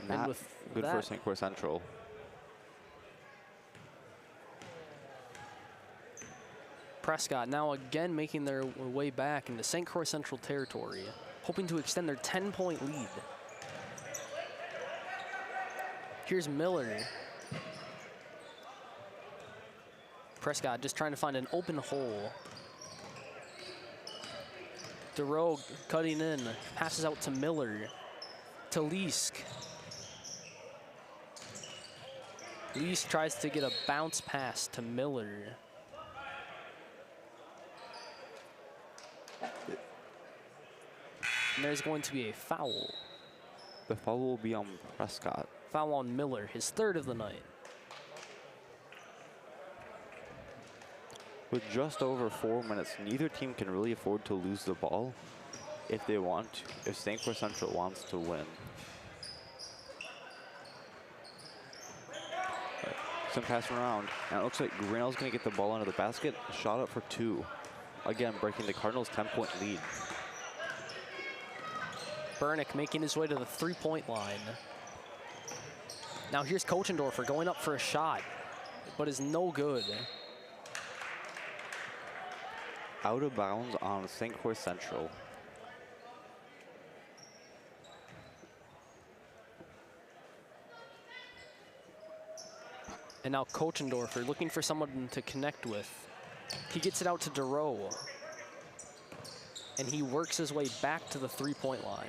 Not good for St. Croix Central. Prescott now again making their way back into St. Croix Central territory, hoping to extend their 10-point lead. Here's Miller. Prescott just trying to find an open hole. DeRoe cutting in, passes out to Miller. To Leask. Leask tries to get a bounce pass to Miller. And there's going to be a foul. The foul will be on Prescott. Foul on Miller, his 3rd of the night. With just over 4 minutes, neither team can really afford to lose the ball if they want to, if St. Croix Central wants to win. Some passing around, and it looks like Grinnell's going to get the ball under the basket. Shot up for 2. Again, breaking the Cardinals' 10-point lead. Burnick making his way to the 3-point line. Now here's Kochendorfer going up for a shot, but is no good. Out of bounds on St. Croix Central. And now Kochendorfer looking for someone to connect with. He gets it out to DeRoe. And he works his way back to the 3-point line.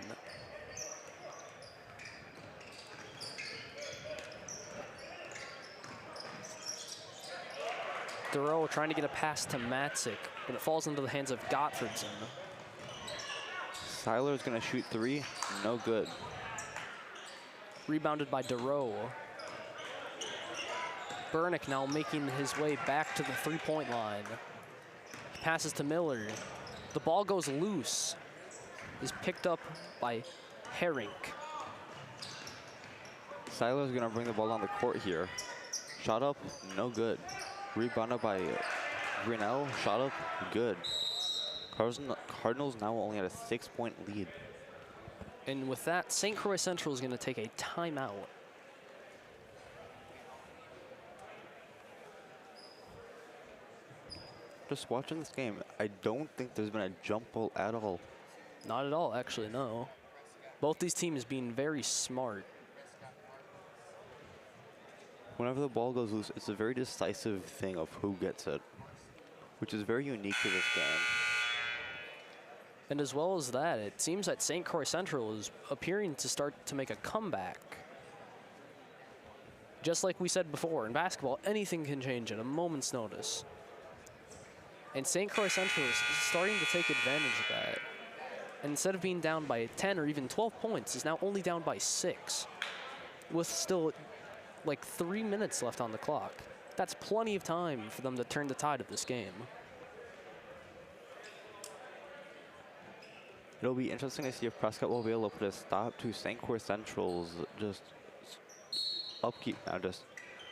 DeRoe trying to get a pass to Matzik, but it falls into the hands of Gottfriedson. Seiler's going to shoot 3. No good. Rebounded by DeRoe. Burnick now making his way back to the 3-point line. Passes to Miller. The ball goes loose. Is picked up by Herink. Seiler's going to bring the ball on the court here. Shot up, no good. Rebounded by Grinnell. Shot up. Good. Cardinals now only at a 6-point lead. And with that, St. Croix Central is going to take a timeout. Just watching this game, I don't think there's been a jump ball at all. Not at all, actually, no. Both these teams being very smart. Whenever the ball goes loose, it's a very decisive thing of who gets it, which is very unique to this game. And as well as that, it seems that St. Croix Central is appearing to start to make a comeback. Just like we said before, in basketball, anything can change at a moment's notice. And St. Croix Central is starting to take advantage of that. And instead of being down by 10 or even 12 points, is now only down by 6, with still like 3 minutes left on the clock. That's plenty of time for them to turn the tide of this game. It'll be interesting to see if Prescott will be able to put a stop to St. Croix Central's just upkeep now, just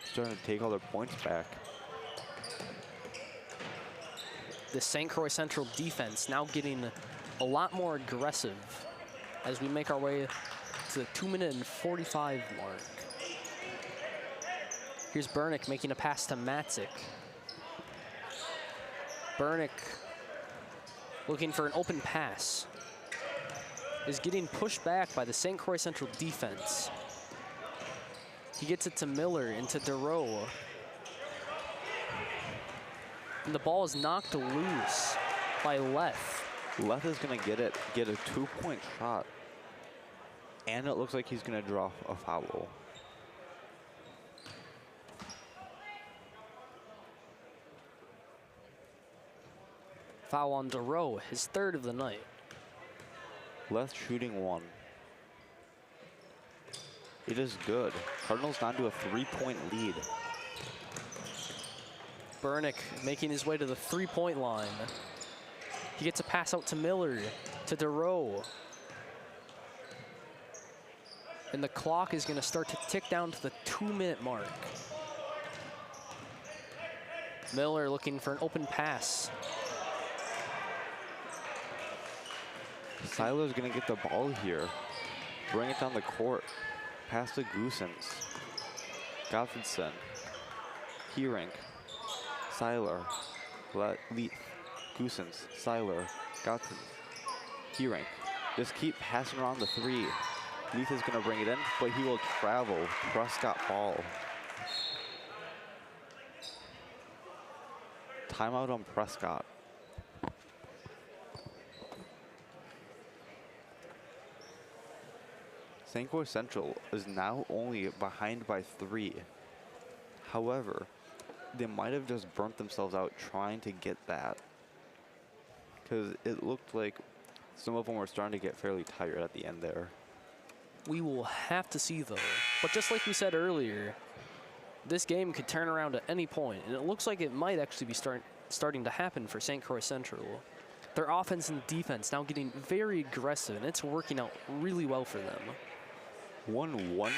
starting to take all their points back. The St. Croix Central defense now getting a lot more aggressive as we make our way to the 2-minute and 45 mark. Here's Bernick making a pass to Matzik. Bernick looking for an open pass. Is getting pushed back by the St. Croix Central defense. He gets it to Miller and to DeRoe. And the ball is knocked loose by Leth. Leth is going to get a 2-point shot. And it looks like he's going to draw a foul. Foul on DeRoe, his 3rd of the night. Leth shooting 1. It is good. Cardinals down to a 3-point lead. Bernick making his way to the 3-point line. He gets a pass out to Miller, to DeRoe. And the clock is going to start to tick down to the 2-minute mark. Miller looking for an open pass. Seiler's going to get the ball here. Bring it down the court. Pass to Goosens. Gottfriedson. Heerink. Seiler. Leith. Goosens. Seiler. Gottfriedson. Heerink. Just keep passing around the 3. Leith is going to bring it in, but he will travel. Prescott ball. Timeout on Prescott. St. Croix Central is now only behind by 3. However, they might have just burnt themselves out trying to get that, because it looked like some of them were starting to get fairly tired at the end there. We will have to see, though. But just like we said earlier, this game could turn around at any point, and it looks like it might actually be starting to happen for St. Croix Central. Their offense and defense now getting very aggressive, and it's working out really well for them. One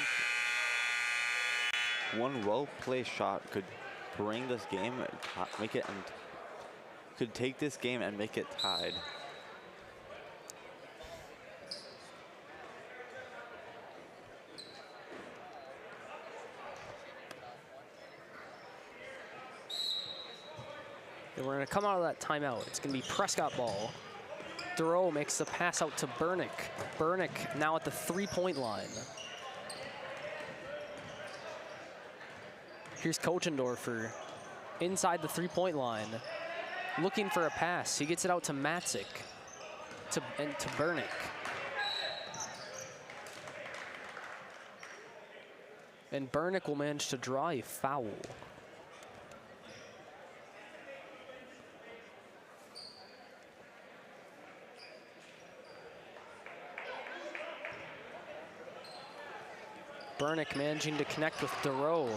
well-placed shot could bring this game, make it, and could take this game and make it tied. And we're going to come out of that timeout. It's going to be Prescott ball. DeRoe makes the pass out to Bernick. Bernick now at the 3-point line. Here's Kochendorfer inside the 3-point line, looking for a pass. He gets it out to Matzik and to Bernick. And Bernick will manage to draw a foul. Bernick managing to connect with DeRoe.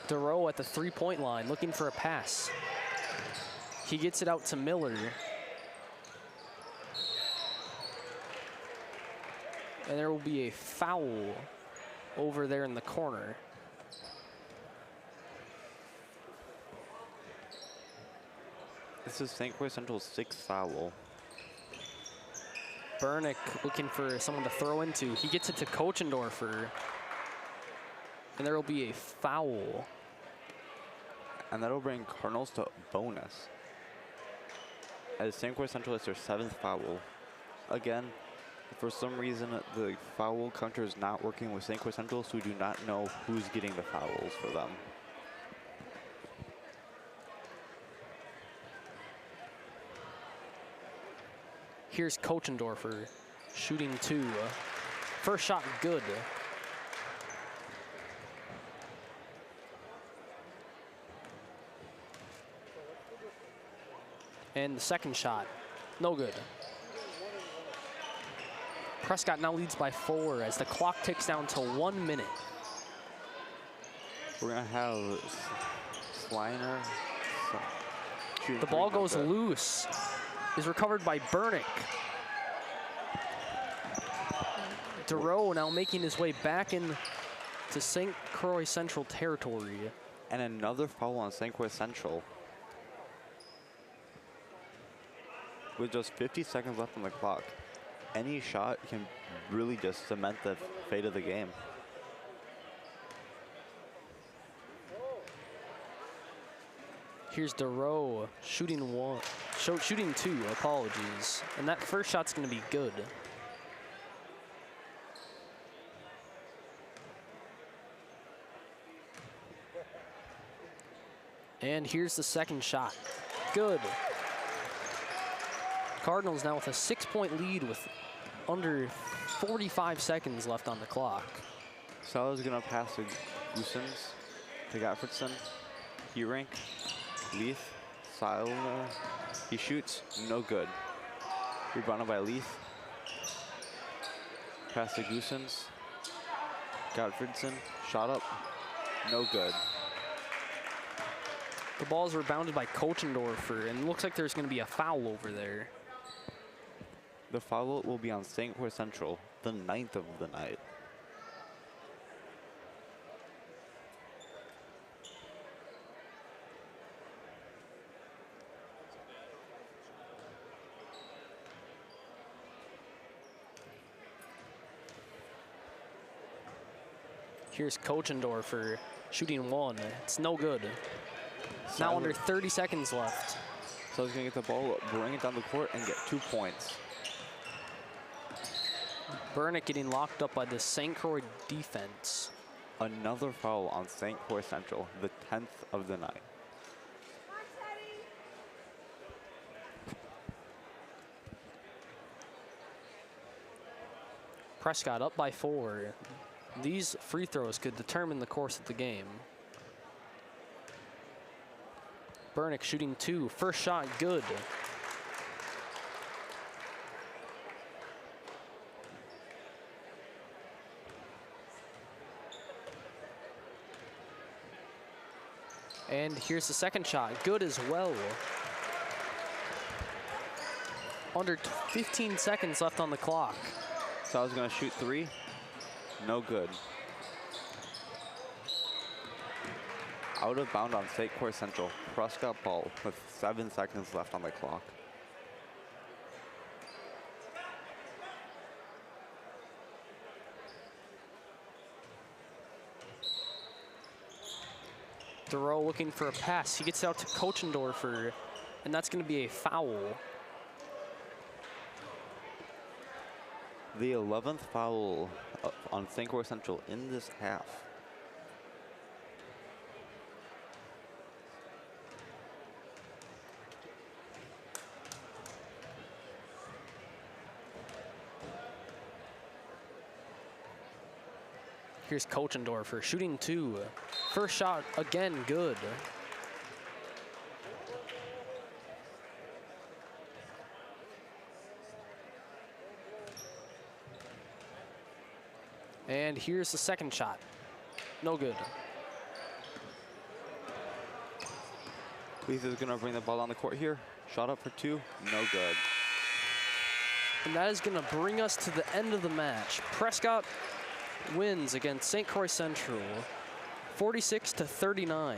DeRoe at the 3-point line, looking for a pass. He gets it out to Miller. And there will be a foul over there in the corner. This is St. Croix Central's 6th foul. Bernick looking for someone to throw into. He gets it to Kochendorfer. And there will be a foul. And that'll bring Cardinals to bonus. As St. Croix Central is their 7th foul. Again, for some reason, the foul counter is not working with St. Croix Central, so we do not know who's getting the fouls for them. Here's Kochendorfer shooting 2. First shot good. And the second shot, no good. Prescott now leads by 4 as the clock ticks down to 1 minute. We're gonna have Sliner. The ball goes loose. Is recovered by Bernick. Duro now making his way back in to St. Croix Central territory. And another foul on St. Croix Central. With just 50 seconds left on the clock, any shot can really just cement the fate of the game. Here's Duro shooting 2, apologies. And that first shot's gonna be good. And here's the second shot, good. Cardinals now with a 6-point lead with under 45 seconds left on the clock. Sala's gonna pass to Goosens, to Gottfriedson, Heurink, Leith, Sala. He shoots, no good. Rebounded by Leith. Pass to Goosens, Gottfriedson, shot up, no good. The ball is rebounded by Kochendorfer, and it looks like there's gonna be a foul over there. The foul will be on St. Croix Central, the 9th of the night. Here's Kochendorfer shooting 1. It's no good. Now under 30 seconds left. So he's gonna get the ball, bring it down the court, and get 2 points. Bernick getting locked up by the St. Croix defense. Another foul on St. Croix Central, the 10th of the night. Prescott up by 4. These free throws could determine the course of the game. Bernick shooting 2. First shot good. And here's the second shot, good as well. Under 15 seconds left on the clock. Sala's gonna shoot 3, no good. Out of bound on St. Croix Central, Prescott ball with 7 seconds left on the clock. Duro looking for a pass. He gets it out to Kochendorfer, and that's going to be a foul. The 11th foul on St. Croix Central in this half. Here's Kochendorfer shooting 2. First shot again, good. And here's the second shot. No good. Leith is gonna bring the ball on the court here. Shot up for 2, no good. And that is gonna bring us to the end of the match. Prescott wins against St. Croix Central, 46-39.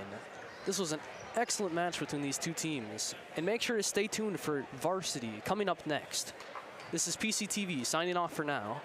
This was an excellent match between these two teams. And make sure to stay tuned for Varsity coming up next. This is PCTV signing off for now.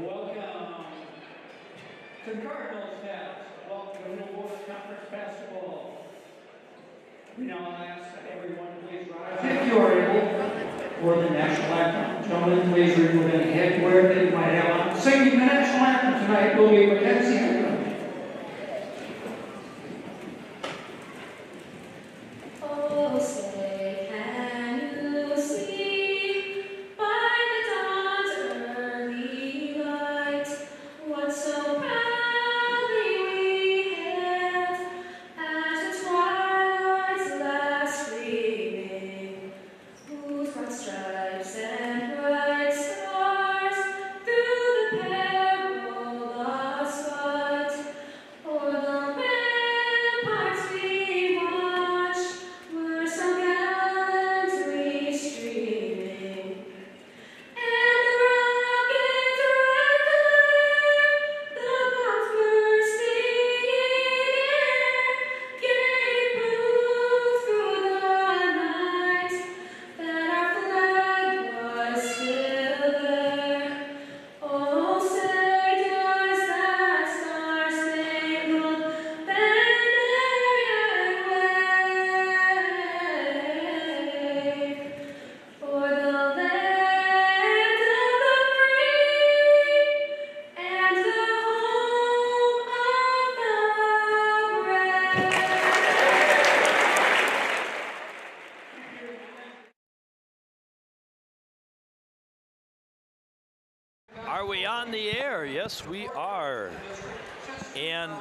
Welcome to Cardinals Cast. Welcome to North Conference Basketball. We now ask everyone to please rise if you are able for the national anthem. Gentlemen, please remove any headwear that you might have on. Singing the national anthem tonight will be Mackenzie. Oh, say, can you see by the dawn's early light what so proudly we hailed as the twilight's last gleaming, whose broad stripes and bright stars through the perilous fight o'er the ramparts we watched were so gallantly streaming, and the rocket's red glare, the bombs bursting in air, gave proof through the night that our flag was still there. Oh, say does that star-spangled banner yet wave for the land of the free and the home of the brave? Are we on the air? Yes, we are. And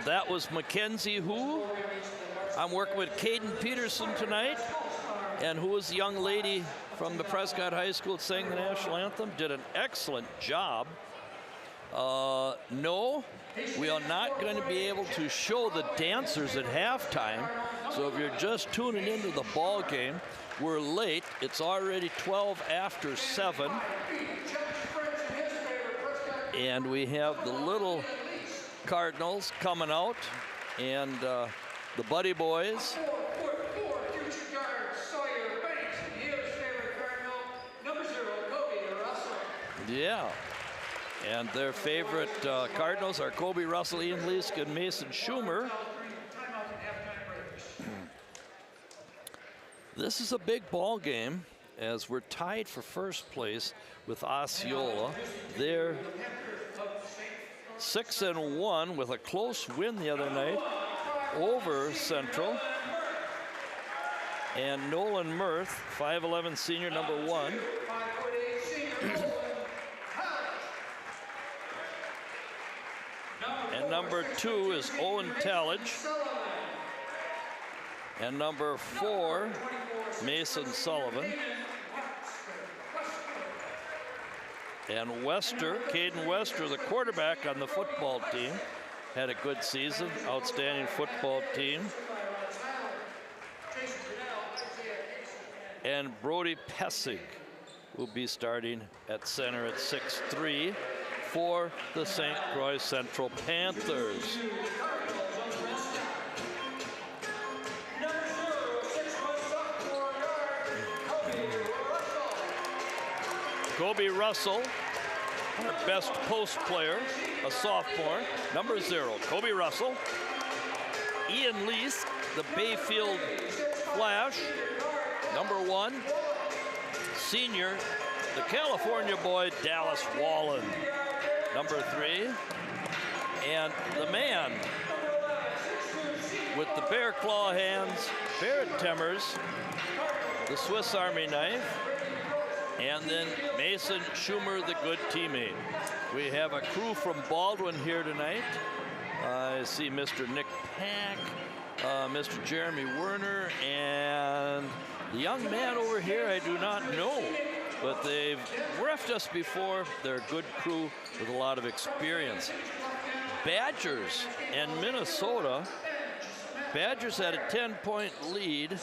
that was Mackenzie who? I'm working with Caden Peterson tonight. And who was the young lady from the Prescott High School that sang the national anthem? Did an excellent job. No, we are not going to be able to show the dancers at halftime. So if you're just tuning into the ball game, we're late. It's already 12 after 7. And we have the little Cardinals coming out, and the Buddy Boys. Yeah, and their favorite Cardinals are Kobe Russell, Ian Leask, and Mason Schumer. This is a big ball game, as we're tied for first place with Osceola. They're 6-1 with a close win the other night over Central. And Nolan Mirth, 5'11" senior, number 1. And number 2 is Owen Tallage. And number 4, Mason Sullivan. And Wester, Caden Wester, the quarterback on the football team, had a good season, outstanding football team. And Brody Pessig will be starting at center at 6'3" for the St. Croix Central Panthers. Kobe Russell, our best post player, a sophomore, number 0, Kobe Russell. Ian Leask, the Bayfield Flash, number 1. Senior, the California boy, Dallas Wallen, number 3. And the man with the bear claw hands, Barrett Temmers, the Swiss Army knife. And then Mason Schumer, the good teammate. We have a crew from Baldwin here tonight. I see Mr. Nick Pack, Mr. Jeremy Werner, and the young man over here I do not know, but they've reffed us before. They're a good crew with a lot of experience. Badgers and Minnesota. Badgers had a 10-point lead.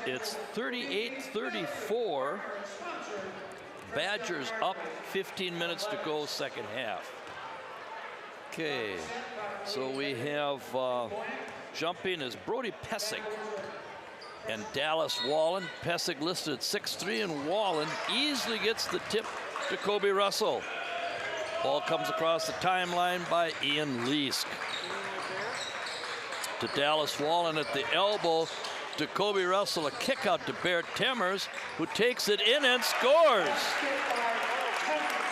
It's 38-34. Badgers up, 15 minutes to go, second half. Okay, so we have jumping is Brody Pessig and Dallas Wallen. Pessig listed at 6'3", and Wallen easily gets the tip Jacoby Russell. Ball comes across the timeline by Ian Leask. To Dallas Wallen at the elbow. Jacoby Russell, a kick out to Barrett Temmers, who takes it in and scores.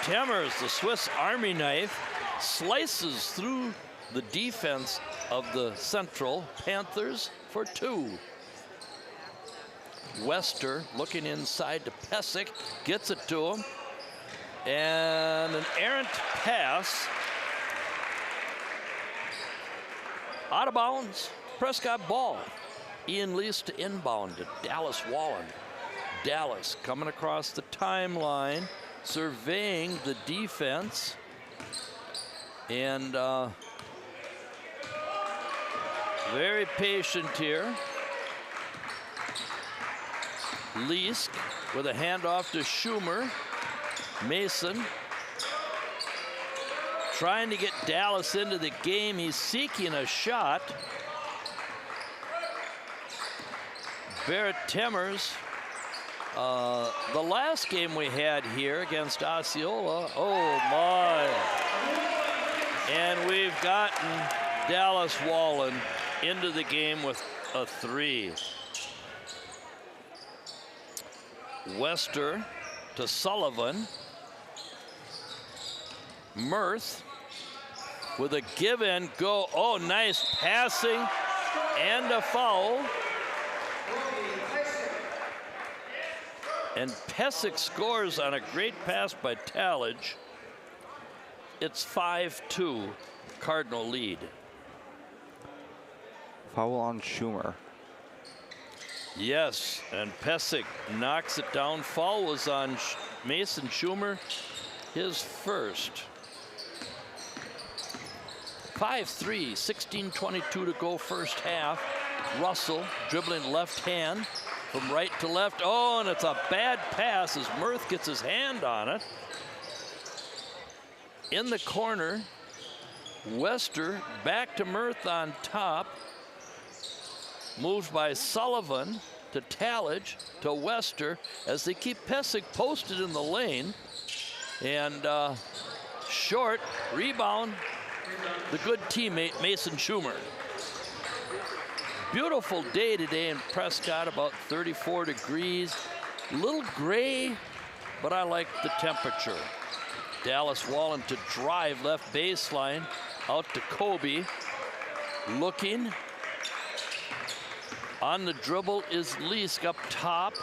Temmers, the Swiss Army knife, slices through the defense of the Central Panthers for 2. Wester looking inside to Pesic, gets it to him. And an errant pass. Out of bounds, Prescott ball. Ian Leask to inbound to Dallas Wallen. Dallas coming across the timeline, surveying the defense. And very patient here. Leask with a handoff to Schumer. Mason trying to get Dallas into the game. He's seeking a shot. Barrett Temmers, the last game we had here against Osceola, oh my. And we've gotten Dallas Wallen into the game with a 3. Wester to Sullivan. Mirth with a give and go. Oh, nice passing and a foul. And Pesic scores on a great pass by Talmadge. It's 5-2, Cardinal lead. Foul on Schumer. Yes, and Pesic knocks it down. Foul was on Mason Schumer, his first. 5-3, 16:22 to go first half. Russell dribbling left hand from right to left. Oh, and it's a bad pass as Mirth gets his hand on it. In the corner, Wester back to Mirth on top. Moves by Sullivan to Talmadge to Wester as they keep Pesic posted in the lane. And short rebound, the good teammate Mason Schumer. Beautiful day today in Prescott, about 34 degrees. A little gray, but I like the temperature. Dallas Wallen to drive left baseline out to Kobe. Looking. On the dribble is Leask up top.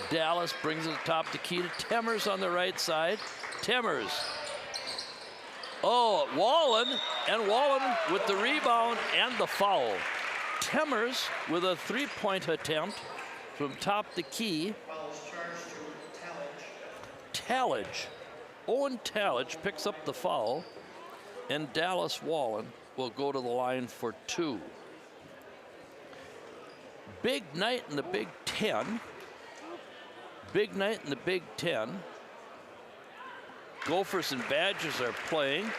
Dallas brings it top to key to Temmers on the right side. Temmers. Oh, Wallen, and Wallen with the rebound and the foul. Temmers with a three-point attempt from top to key. Talmadge. Owen Talmadge picks up the foul, and Dallas Wallen will go to the line for 2. Big night in the Big Ten. Big night in the Big Ten. Gophers and Badgers are playing.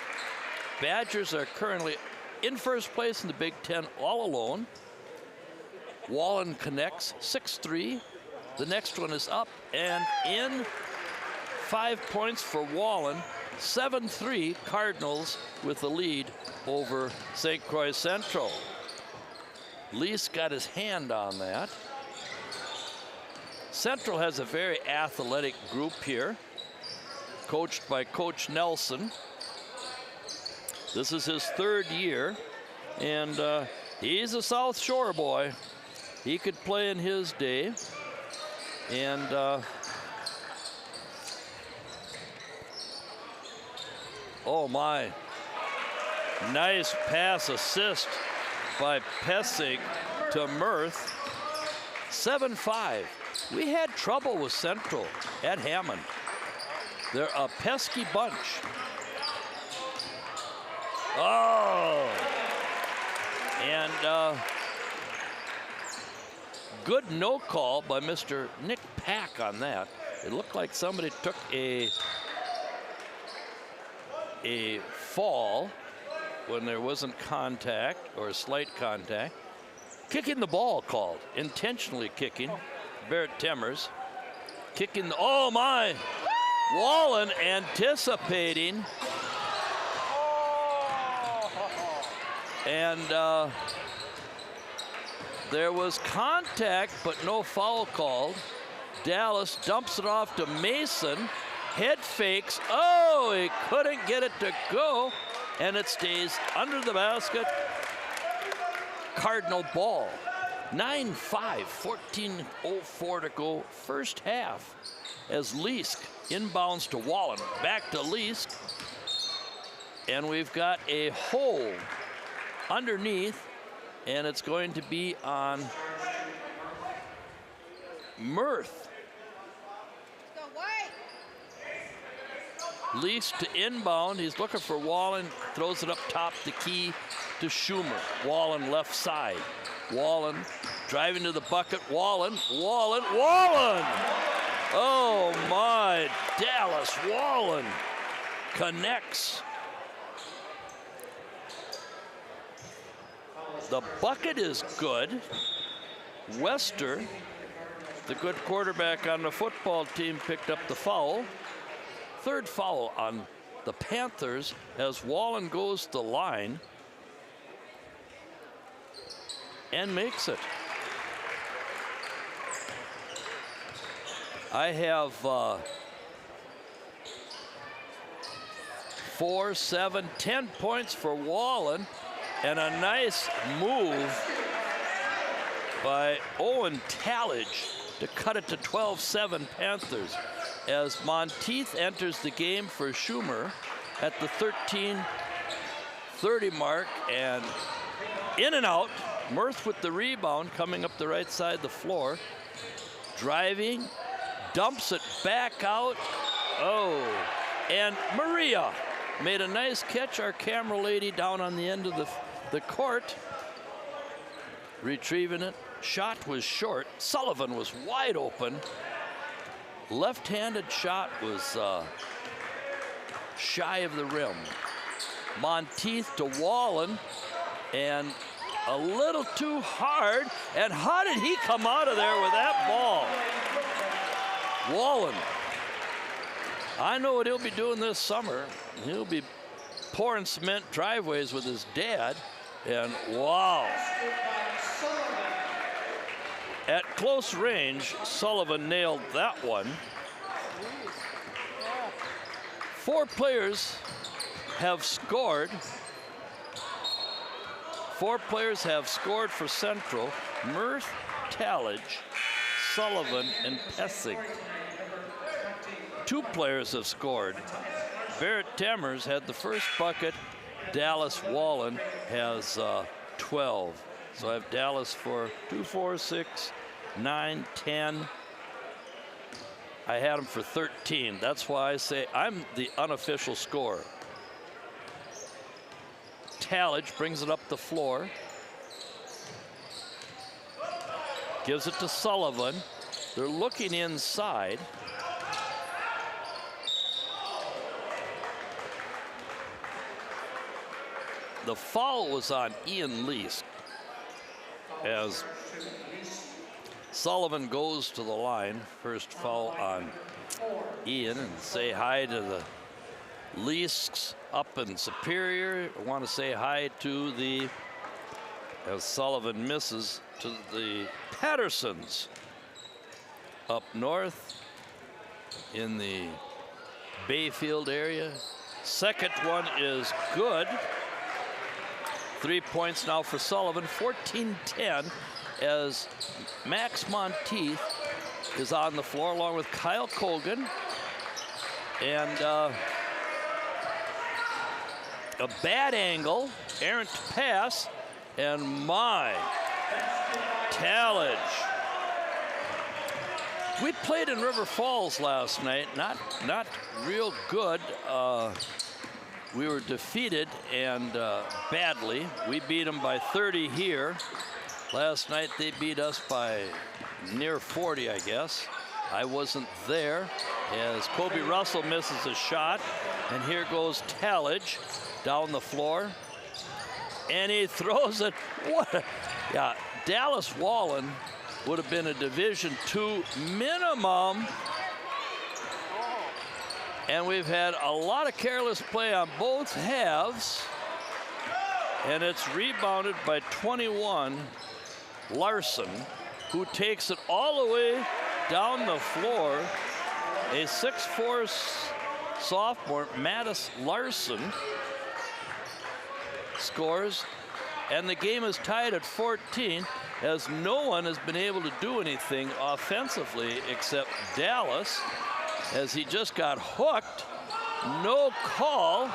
Badgers are currently in first place in the Big Ten all alone. Wallen connects 6-3. The next one is up and in. 5 points for Wallen. 7-3 Cardinals with the lead over St. Croix Central. Leask got his hand on that. Central has a very athletic group here, coached by Coach Nelson. This is his 3rd year, and he's a South Shore boy. He could play in his day. And oh my, nice pass assist by Pesic to Mirth. 7-5. We had trouble with Central at Hammond. They're a pesky bunch. Oh! And good no call by Mr. Nick Pack on that. It looked like somebody took a fall when there wasn't contact or slight contact. Kicking the ball called, intentionally kicking. Barrett Temmers kicking, oh my! Wallen anticipating. And there was contact, but no foul called. Dallas dumps it off to Mason. Head fakes. Oh, he couldn't get it to go. And it stays under the basket. Cardinal ball. 9-5, 14:04 to go, first half. As Leask inbounds to Wallen. Back to Leask. And we've got a hole underneath, and it's going to be on Mirth. Leask to inbound. He's looking for Wallen. Throws it up top the key to Schumer. Wallen left side. Wallen driving to the bucket. Wallen. Oh my, Dallas Wallen connects. The bucket is good. Wester, the good quarterback on the football team, picked up the foul. Third foul on the Panthers as Wallen goes to the line and makes it. I have 4, 7, 10 points for Wallen, and a nice move by Owen Tallage to cut it to 12-7 Panthers as Monteith enters the game for Schumer at the 13:30 mark, and in and out. Mirth with the rebound, coming up the right side of the floor, driving, dumps it back out. Oh, and Maria made a nice catch, our camera lady down on the end of the court, retrieving it. Shot was short. Sullivan was wide open. Left-handed shot was shy of the rim. Monteith to Wallen, and a little too hard. And how did he come out of there with that ball? Wallen. I know what he'll be doing this summer. He'll be pouring cement driveways with his dad. And wow. At close range, Sullivan nailed that one. 4 players have scored. 4 players have scored for Central: Mirth, Tallage, Sullivan, and Pessig. 2 players have scored. Barrett Temmers had the first bucket. Dallas Wallen has 12. So I have Dallas for 2, 4, 6, 9, 10. I had him for 13. That's why I say I'm the unofficial scorer. Tallage brings it up the floor. Gives it to Sullivan. They're looking inside. The foul was on Ian Leask as Sullivan goes to the line. First foul on Ian, and say hi to the Leasks up in Superior. I want to say hi to the, as Sullivan misses, to the Pattersons up north in the Bayfield area. Second one is good. 3 points now for Sullivan, 14-10, as Max Monteith is on the floor along with Kyle Colgan. And a bad angle, errant pass, and my, Tallage. We played in River Falls last night, not real good. We were defeated, and badly. We beat them by 30 here. Last night they beat us by near 40, I guess. I wasn't there, as Kobe Russell misses a shot, and here goes Tallage down the floor, and he throws it. What? Yeah, Dallas Wallen would have been a Division II minimum. And we've had a lot of careless play on both halves. And it's rebounded by 21, Larson, who takes it all the way down the floor. A 6'4" sophomore, Mattis Larson, scores. And the game is tied at 14, as no one has been able to do anything offensively except Dallas, as he just got hooked. No call.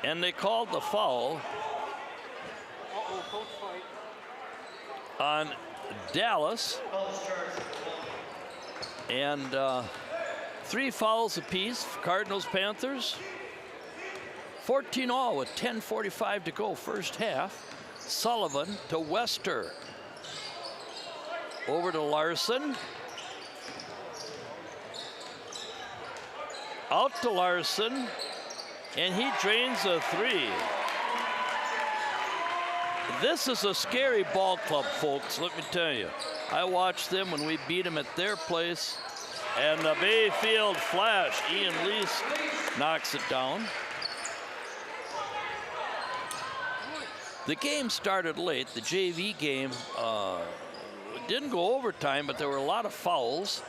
And they called the foul on Dallas. And 3 fouls apiece for Cardinals Panthers. 14 all with 10:45 to go first half. Sullivan to Wester. Over to Larson. Out to Larson. And he drains a 3. This is a scary ball club, folks, let me tell you. I watched them when we beat them at their place. And the Bayfield Flash, Ian Lease knocks it down. The game started late. The JV game didn't go overtime, but there were a lot of fouls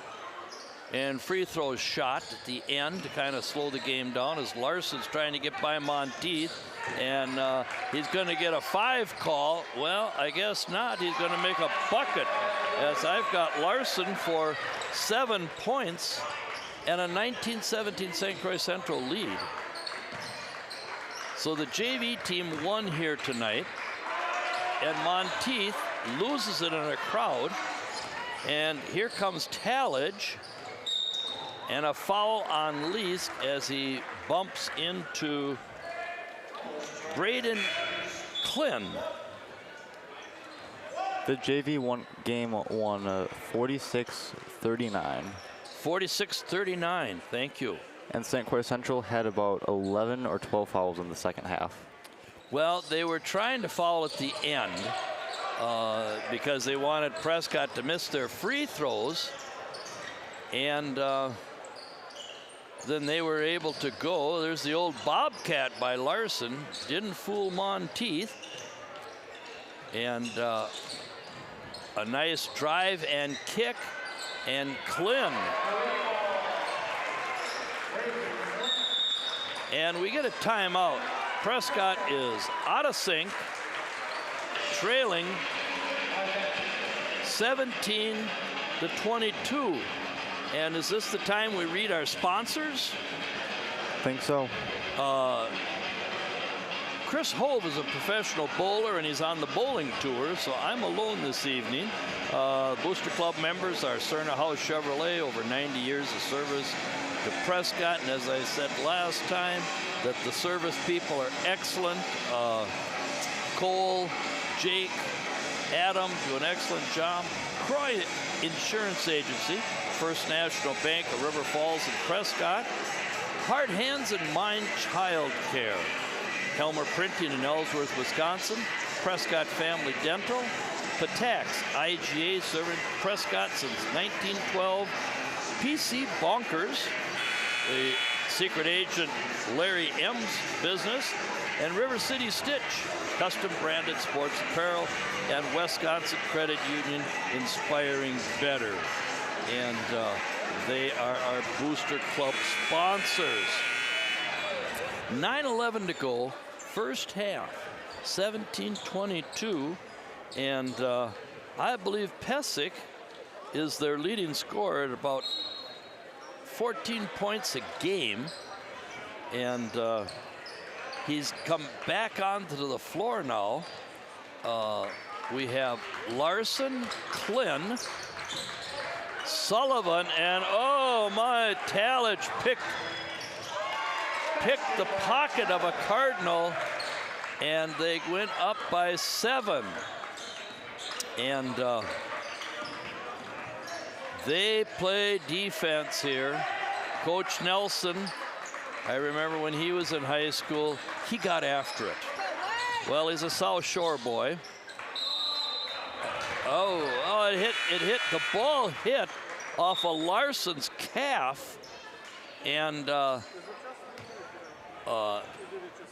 and free throws shot at the end to kind of slow the game down, as Larson's trying to get by Monteith, and he's going to get a 5 call. Well, I guess not. He's going to make a bucket, as I've got Larson for 7 points and a 19-17 St. Croix Central lead. So the JV team won here tonight, and Monteith loses it in a crowd. And here comes Tallage, and a foul on Least as he bumps into Braden Klin. The JV game won 46-39. 46-39, thank you. And St. Croix Central had about 11 or 12 fouls in the second half. Well, they were trying to foul at the end because they wanted Prescott to miss their free throws. And then they were able to go. There's the old Bobcat by Larson. Didn't fool Monteith. And a nice drive and kick. And Klin. And we get a timeout. Prescott is out of sync, trailing 17-22. And is this the time we read our sponsors? I think so. Chris Hove is a professional bowler, and he's on the bowling tour, so I'm alone this evening. Booster Club members are Cerna House Chevrolet, over 90 years of service to Prescott, and as I said last time, that the service people are excellent. Cole, Jake, Adam do an excellent job. Croix Insurance Agency, First National Bank of River Falls and Prescott. Heart, Hands, and Mind Child Care. Helmer Printing in Ellsworth, Wisconsin. Prescott Family Dental. Patax, IGA, serving Prescott since 1912. PC Bonkers, the secret agent Larry M's business. And River City Stitch, custom branded sports apparel. And Wisconsin Credit Union, inspiring better. And they are our Booster Club sponsors. 9:11 to go, first half, 17-22, and I believe Pesic is their leading scorer at about 14 points a game, and he's come back onto the floor now. We have Larson, Klin, Sullivan, and oh my, Tallage picked the pocket of a Cardinal, and they went up by 7. And they play defense here. Coach Nelson, I remember when he was in high school, he got after it. Well, he's a South Shore boy. Oh, it hit, the ball hit off of Larson's calf. And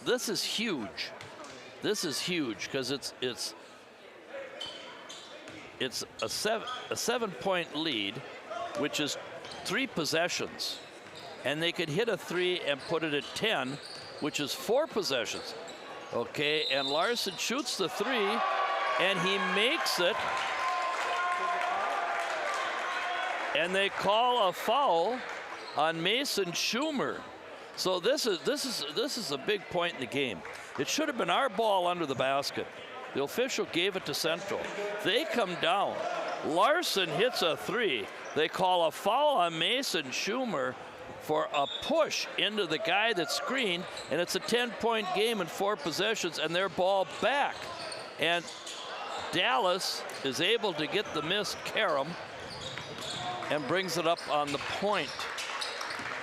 this is huge. This is huge because it's a 7-point lead, which is 3 possessions. And they could hit a 3 and put it at 10, which is 4 possessions. Okay, and Larson shoots the 3, and he makes it. And they call a foul on Mason Schumer. So this is a big point in the game. It should have been our ball under the basket. The official gave it to Central. They come down. Larson hits a 3. They call a foul on Mason Schumer for a push into the guy that screened, and it's a 10-point game in 4 possessions, and their ball back. And Dallas is able to get the miss Karam and brings it up on the point.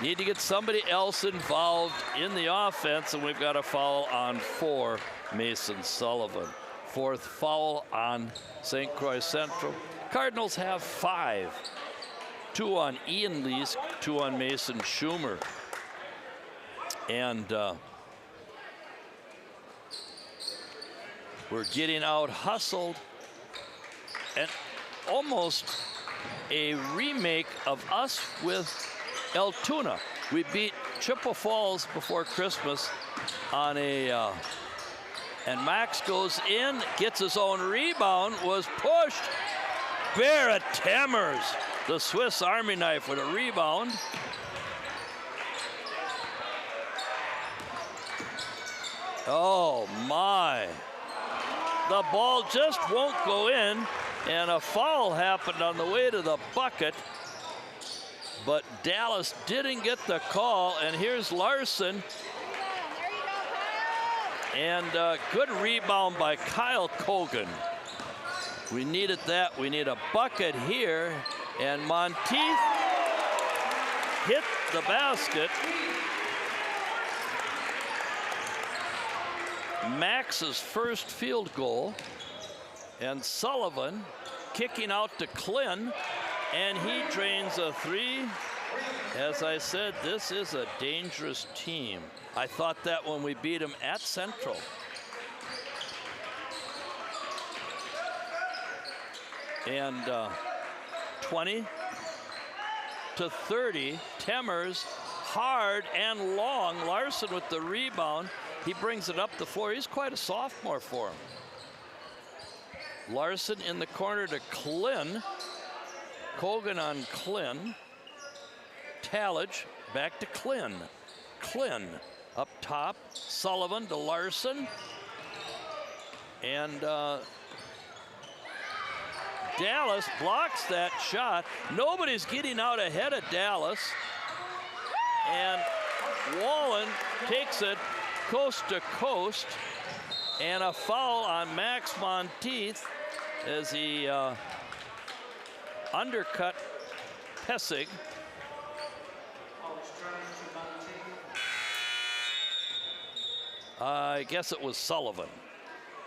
Need to get somebody else involved in the offense, and we've got a foul on 4, Mason Sullivan. 4th foul on St. Croix Central. Cardinals have 5. 2 on Ian Leask, 2 on Mason Schumer. And we're getting out hustled, and almost a remake of us with Altoona. We beat Chippewa Falls before Christmas on a, and Max goes in, gets his own rebound, was pushed. Barrett Temmers, the Swiss Army knife with a rebound. Oh my. The ball just won't go in, and a foul happened on the way to the bucket. But Dallas didn't get the call, and here's Larson. And good rebound by Kyle Kogan. We needed that. We need a bucket here. And Monteith hit the basket. Max's first field goal. And Sullivan kicking out to Klin. And he drains a 3. As I said, this is a dangerous team. I thought that when we beat them at Central. And 20 to 30, Temmers hard and long. Larson with the rebound. He brings it up the floor. He's quite a sophomore for him. Larson in the corner to Klin. Kogan on Klin. Talmadge back to Klin. Klin up top. Sullivan to Larson. And Dallas blocks that shot. Nobody's getting out ahead of Dallas. And Wallen takes it coast to coast. And a foul on Max Monteith as he undercut Pessig. I guess it was Sullivan.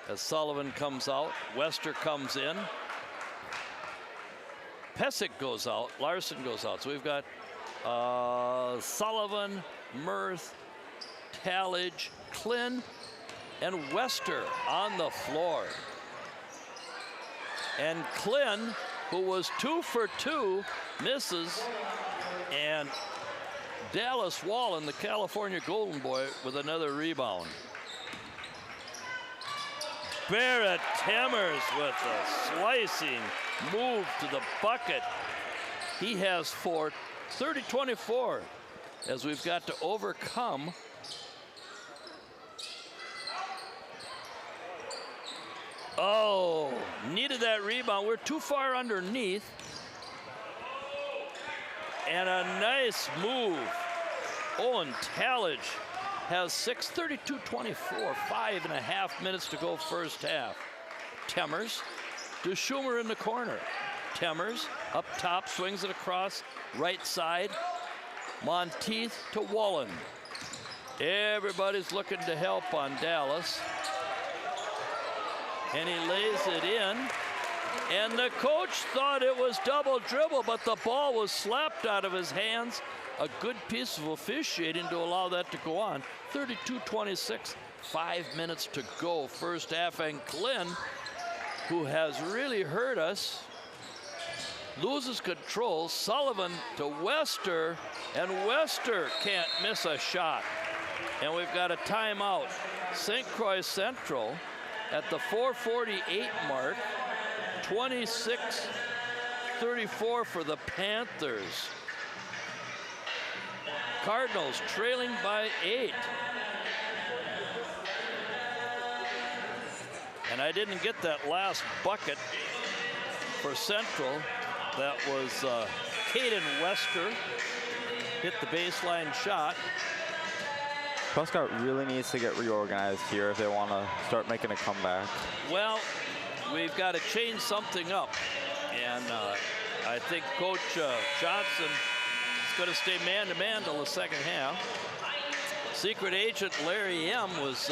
As Sullivan comes out, Wester comes in. Pessig goes out, Larson goes out. So we've got Sullivan, Mirth, Talmadge, Klin, and Wester on the floor. And Klin, who was 2 for 2, misses. And Dallas Wallen, the California Golden Boy, with another rebound. Barrett Temmers with a slicing move to the bucket. He has 4, 30-24, as we've got to overcome needed that rebound. We're too far underneath. And a nice move. Owen Talmadge has 6, 32-24, 5.5 minutes to go first half. Temmers to Schumer in the corner. Temmers up top, swings it across, right side. Monteith to Wallen. Everybody's looking to help on Dallas. and he lays it in. And the coach thought it was double dribble, but the ball was slapped out of his hands. A good piece of officiating to allow that to go on. 32-26, 5 minutes to go, first half, and Glenn, who has really hurt us, loses control. Sullivan to Wester, and Wester can't miss a shot. And we've got a timeout. St. Croix Central at the 4:48 mark, 26-34 for the Panthers. Cardinals trailing by 8. And I didn't get that last bucket for Central. That was Caden Wester hit the baseline shot. Prescott really needs to get reorganized here if they want to start making a comeback. Well, we've got to change something up. And I think Coach Johnson is going to stay man-to-man till the second half. Secret agent Larry M. was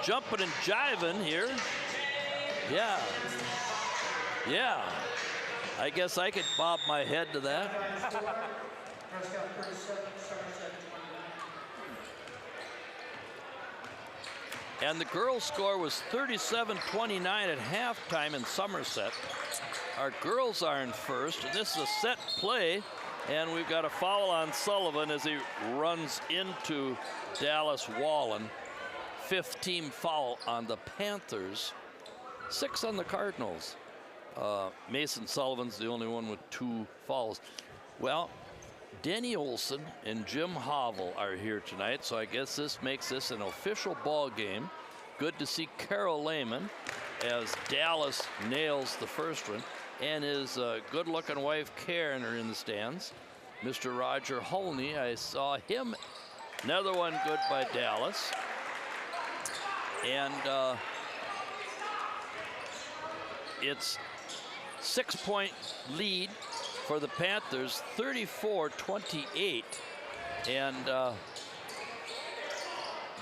jumping and jiving here. Yeah. Yeah. I guess I could bob my head to that. And the girls' score was 37-29 at halftime in Somerset. Our girls are in first, and this is a set play, and we've got a foul on Sullivan as he runs into Dallas Wallen. 5th team foul on the Panthers, 6 on the Cardinals. Mason Sullivan's the only one with 2 fouls. Well, Denny Olson and Jim Hovel are here tonight, so I guess this makes this an official ball game. Good to see Carol Lehman as Dallas nails the first one, and his good-looking wife Karen are in the stands. Mr. Roger Holney, I saw him. Another one good by Dallas. And it's 6-point lead for the Panthers, 34-28. And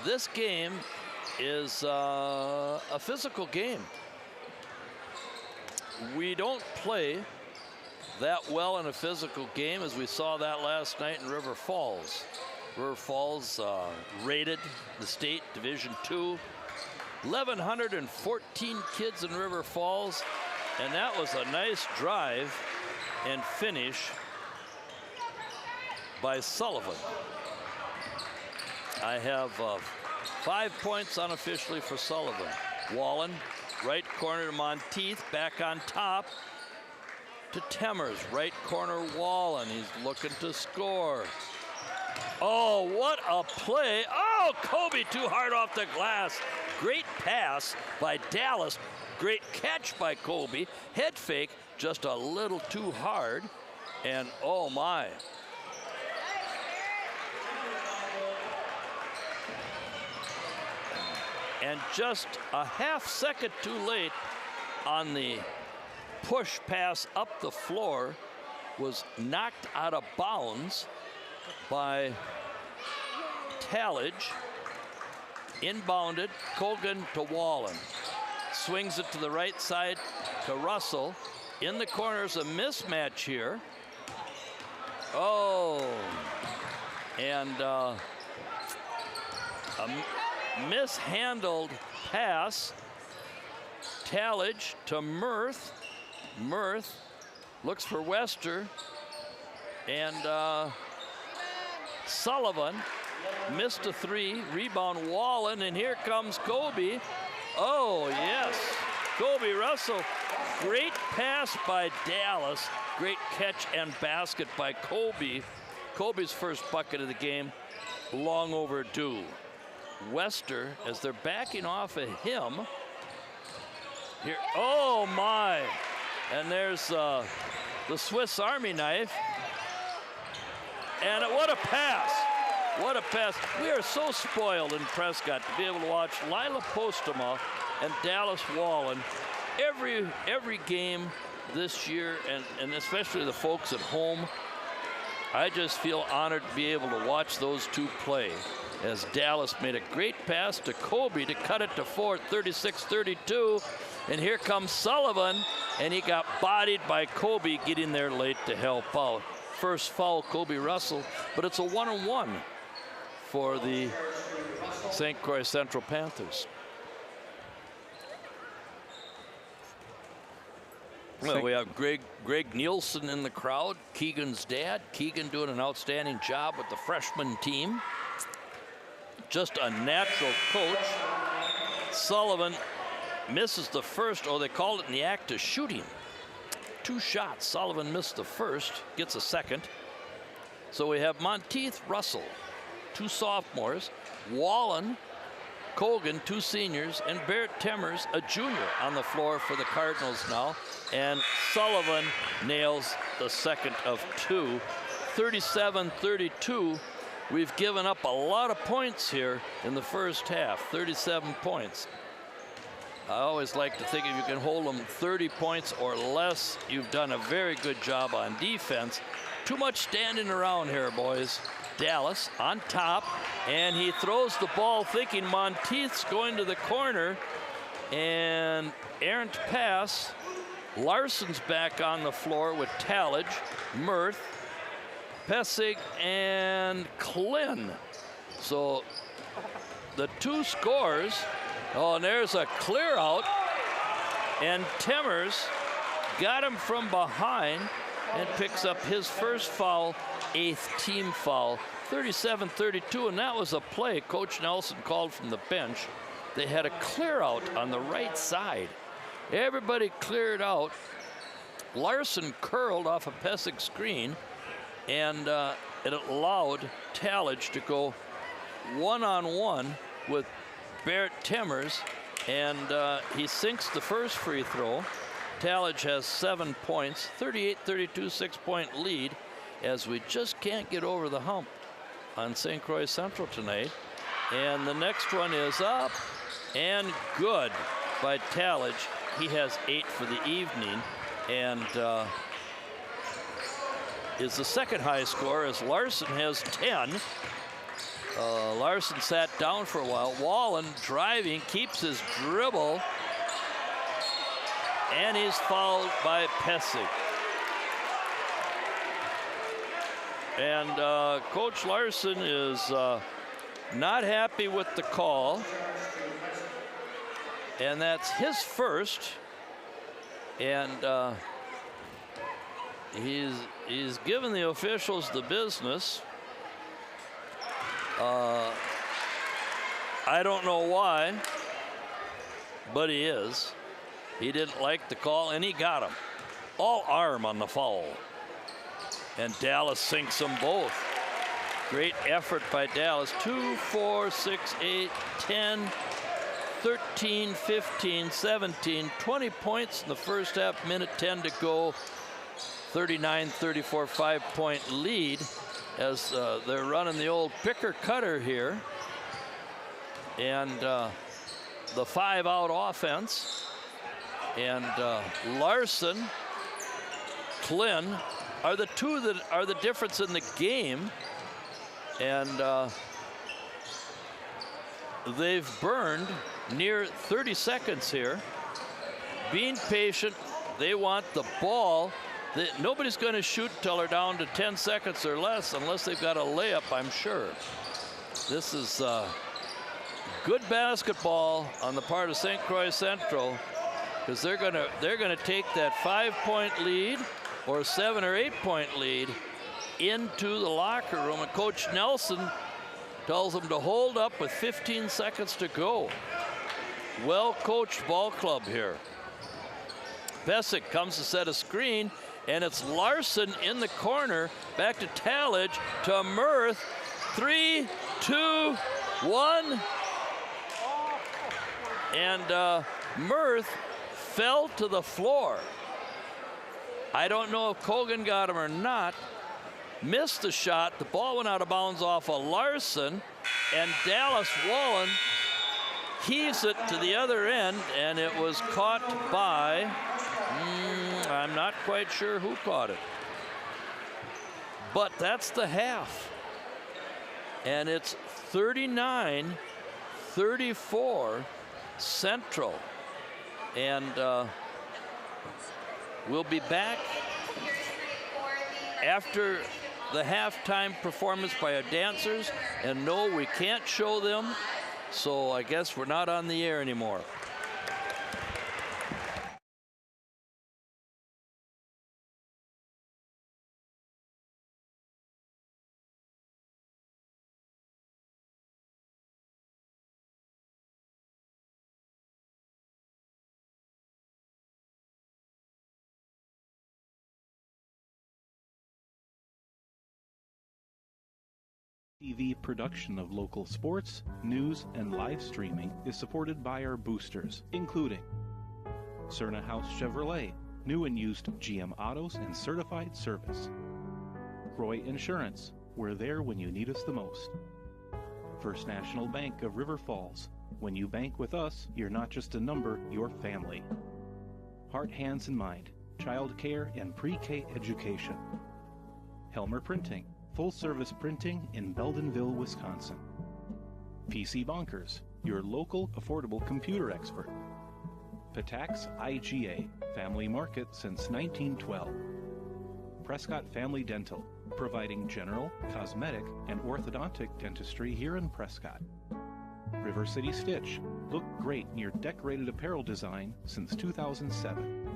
this game is a physical game. We don't play that well in a physical game, as we saw that last night in River Falls. River Falls rated the state Division II. 1,114 kids in River Falls, and that was a nice drive and finish by Sullivan. I have 5 points unofficially for Sullivan. Wallen, right corner to Monteith, back on top to Temmers, right corner Wallen. He's looking to score. Oh, what a play. Oh, Kobe too hard off the glass. Great pass by Dallas. Great catch by Kobe. Head fake just a little too hard. And oh my. And just a half second too late on the push pass up the floor, was knocked out of bounds by Tallage. Inbounded, Colgan to Wallen. Swings it to the right side to Russell. In the corners, a mismatch here. Oh, and a mishandled pass. Tallage to Mirth. Mirth looks for Wester. And Sullivan missed a 3. Rebound Wallen, and here comes Kobe. Oh, yes. Kobe Russell. Great pass by Dallas. Great catch and basket by Kobe. Kobe's first bucket of the game, long overdue. Wester, as they're backing off of him. Here, oh my. And there's the Swiss Army knife. And what a pass. What a pass. We are so spoiled in Prescott to be able to watch Lila Postema and Dallas Wallen every game this year, and especially the folks at home. I just feel honored to be able to watch those two play. as Dallas made a great pass to Kobe to cut it to 4, 36-32. And here comes Sullivan, and he got bodied by Kobe getting there late to help out. First foul, Kobe Russell, but it's a 1-on-1 for the St. Croix Central Panthers. Well, we have Greg Nielsen in the crowd, Keegan's dad. Keegan doing an outstanding job with the freshman team. Just a natural coach. Sullivan misses the first, or they called it in the act of shooting. 2 shots. Sullivan missed the first, gets a second. So we have Monteith, Russell, 2 sophomores, Wallen, Colgan, 2 seniors, and Barrett Temmers, a junior, on the floor for the Cardinals now. And Sullivan nails the second of 2. 37-32. We've given up a lot of points here in the first half, 37 points. I always like to think if you can hold them 30 points or less, you've done a very good job on defense. Too much standing around here, boys. Dallas on top, and he throws the ball thinking Monteith's going to the corner, and errant pass. Larson's back on the floor with Talladge, Mirth, Pessig, and Klin. So the 2 scores. Oh, and there's a clear out, and Temmers got him from behind and picks up his first foul, 8th team foul. 37-32, and that was a play Coach Nelson called from the bench. They had a clear out on the right side. Everybody cleared out. Larson curled off a Pessig screen, and it allowed Talladge to go one-on-one with Barrett Temmers, and he sinks the first free throw. Talladge has 7 points, 38-32, 6-point lead, as we just can't get over the hump on St. Croix Central tonight. And the next one is up and good by Talladge. He has 8 for the evening, and is the second high scorer, as Larson has 10. Larson sat down for a while. Wallen driving, keeps his dribble, and he's fouled by Pessig. And Coach Larson is not happy with the call, and that's his first. And he's given the officials the business. I don't know why, but he is. He didn't like the call, and he got him. All arm on the foul. And Dallas sinks them both. Great effort by Dallas. 2, 4, 6, 8, 10, 13, 15, 17, 20 points in the first half, minute 10 to go. 39-34, 5-point lead as they're running the old picker-cutter here. And the 5-out offense. And Larson, Klin are the 2 that are the difference in the game. And they've burned near 30 seconds here. Being patient, they want the ball. Nobody's going to shoot till they're down to 10 seconds or less, unless they've got a layup, I'm sure. This is good basketball on the part of St. Croix Central, because they're gonna take that 5-point lead or 7 or 8-point lead into the locker room, and Coach Nelson tells them to hold up with 15 seconds to go. Well-coached ball club here. Pessig comes to set a screen, and it's Larson in the corner, back to Talladge, to Mirth. 3, 2, 1. And Mirth fell to the floor. I don't know if Colgan got him or not. Missed the shot. The ball went out of bounds off of Larson, and Dallas Wallen heaves it to the other end, and it was caught by, I'm not quite sure who caught it. But that's the half. and it's 39-34 Central. And we'll be back after the halftime performance by our dancers. And no, we can't show them, so I guess we're not on the air anymore. TV production of local sports, news, and live streaming is supported by our boosters, including Cerna House Chevrolet, new and used GM autos and certified service. Croix Insurance, we're there when you need us the most. First National Bank of River Falls, when you bank with us, you're not just a number, you're family. Heart, Hands, and Mind, child care and pre-K education. Helmer Printing, full-service printing in Beldenville, Wisconsin. PC Bonkers, your local affordable computer expert. Patax IGA, family market since 1912. Prescott Family Dental, providing general, cosmetic, and orthodontic dentistry here in Prescott. River City Stitch, look great in your decorated apparel design since 2007.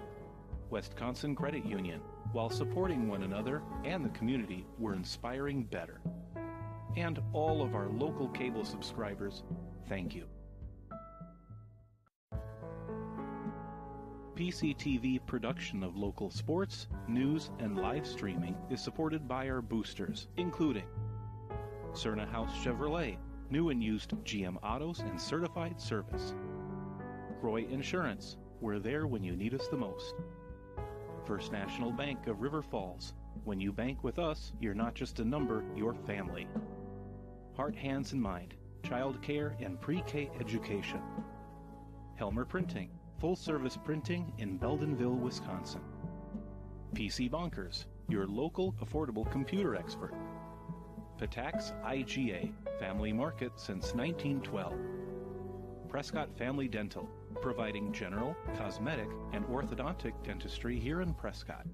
Wisconsin Credit Union, while supporting one another and the community, we're inspiring better. And all of our local cable subscribers, thank you. PCTV production of local sports, news, and live streaming is supported by our boosters, including Cerna House Chevrolet, new and used GM autos and certified service. Croix Insurance, we're there when you need us the most. First National Bank of River Falls, when you bank with us, you're not just a number, you're family. Heart, Hands, and Mind, child care and pre-K education. Helmer Printing, full-service printing in Beldenville, Wisconsin. PC Bonkers, your local affordable computer expert. Patax IGA, family market since 1912. Prescott Family Dental, providing general, cosmetic, and orthodontic dentistry here in Prescott.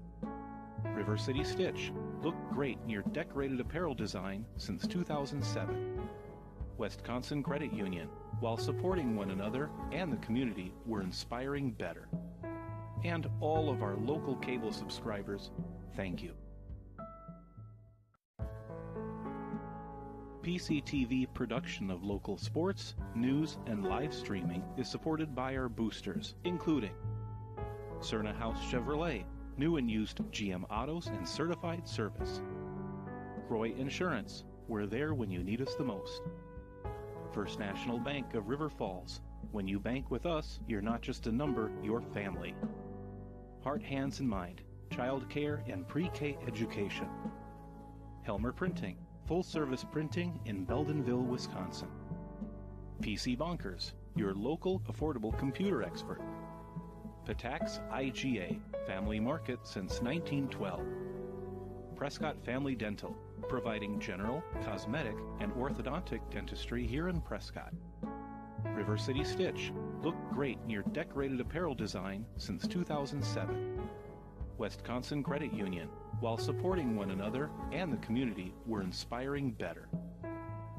River City Stitch, look great in your decorated apparel design since 2007. Wisconsin Credit Union, while supporting one another and the community, we're inspiring better. And all of our local cable subscribers, thank you. PCTV production of local sports, news, and live streaming is supported by our boosters, including Cerna House Chevrolet, new and used GM autos and certified service. Croix Insurance, we're there when you need us the most. First National Bank of River Falls, when you bank with us, you're not just a number, you're family. Heart, Hands, and Mind, child care and pre-K education. Helmer Printing, full-service printing in Beldenville, Wisconsin. PC Bonkers, your local affordable computer expert. Patax IGA, family market since 1912. Prescott Family Dental, providing general, cosmetic, and orthodontic dentistry here in Prescott. River City Stitch, look great in your decorated apparel design since 2007. Wisconsin Credit Union, while supporting one another and the community, we're inspiring better.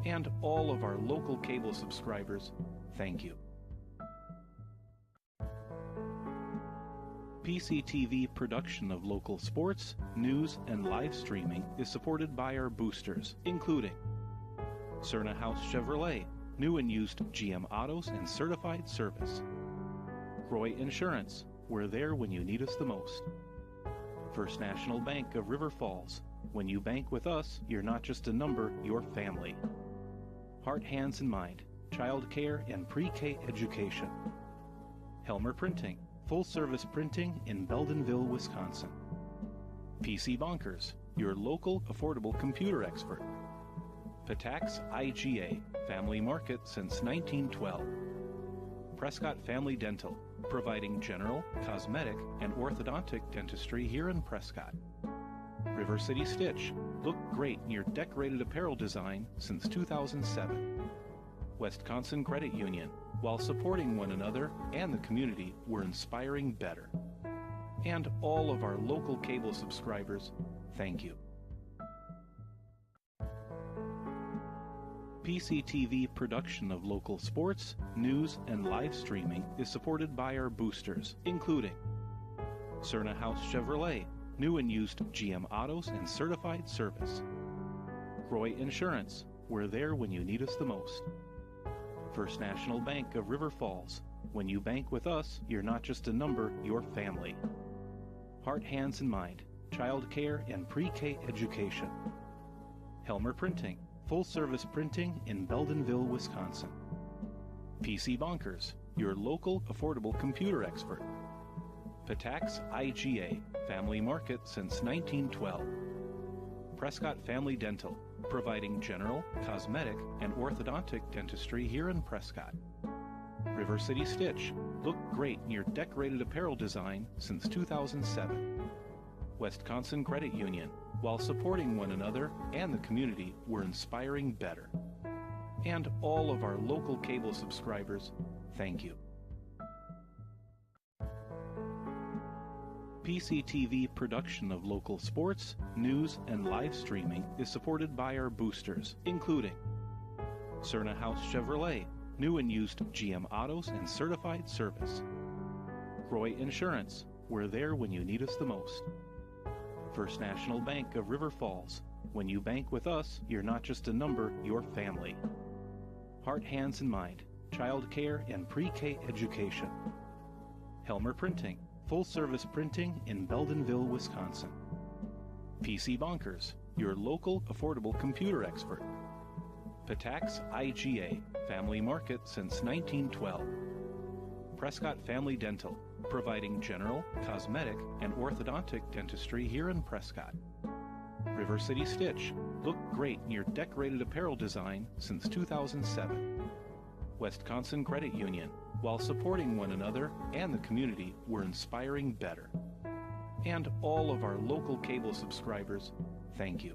And all of our local cable subscribers, thank you. PCTV production of local sports, news, and live streaming is supported by our boosters, including Cerna House Chevrolet, new and used GM autos and certified service. Croix Insurance, we're there when you need us the most. First National Bank of River Falls, when you bank with us, you're not just a number, you're family. Heart, Hands, and Mind, child care and pre-K education. Helmer Printing, full-service printing in Beldenville, Wisconsin. PC Bonkers, your local affordable computer expert. Patax IGA, family market since 1912. Prescott Family Dental, providing general, cosmetic, and orthodontic dentistry here in Prescott. River City Stitch, look great in your decorated apparel design since 2007. Wisconsin Credit Union. While supporting one another and the community, we're inspiring better. And all of our local cable subscribers, thank you. PCTV production of local sports, news, and live streaming is supported by our boosters, including Cerna House Chevrolet, new and used GM autos and certified service. Croix Insurance, we're there when you need us the most. First National Bank of River Falls, when you bank with us, you're not just a number, you're family. Heart, Hands, and Mind, child care and pre-K education. Helmer Printing, full-service printing in Beldenville, Wisconsin. PC Bonkers, your local affordable computer expert. Patax IGA, family market since 1912. Prescott Family Dental, providing general, cosmetic, and orthodontic dentistry here in Prescott. River City Stitch, look great in your decorated apparel design since 2007. Wisconsin Credit Union, while supporting one another and the community, we're inspiring better. And all of our local cable subscribers, thank you. PCTV production of local sports, news, and live streaming is supported by our boosters, including Cerna House Chevrolet, new and used GM autos and certified service. Croix Insurance, we're there when you need us the most. First National Bank of River Falls, when you bank with us, you're not just a number, you're family. Heart, Hands, and Mind, child care and pre-K education. Helmer Printing, full-service printing in Beldenville, Wisconsin. PC Bonkers, your local affordable computer expert. Patax IGA, family market since 1912. Prescott Family Dental, providing general, cosmetic, and orthodontic dentistry here in Prescott. River City Stitch, look great in your decorated apparel design since 2007. Wisconsin Credit Union, while supporting one another and the community, we're inspiring better. And all of our local cable subscribers, thank you.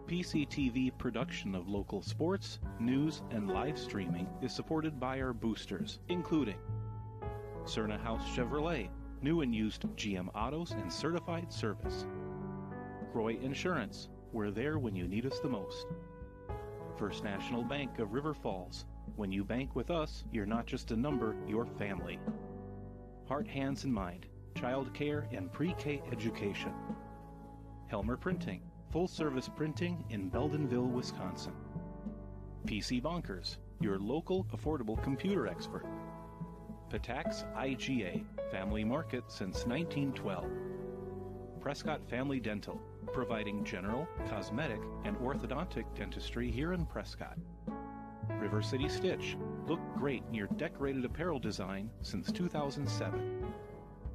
PCTV production of local sports, news, and live streaming is supported by our boosters, including Cerna House Chevrolet, new and used GM autos and certified service. Croix Insurance, we're there when you need us the most. First National Bank of River Falls, when you bank with us, you're not just a number, you're family. Heart, Hands, and Mind, child care and pre-K education. Helmer Printing, full-service printing in Beldenville, Wisconsin. PC Bonkers, your local affordable computer expert. Patax IGA, family market since 1912. Prescott Family Dental, providing general, cosmetic, and orthodontic dentistry here in Prescott. River City Stitch, look great in your decorated apparel design since 2007.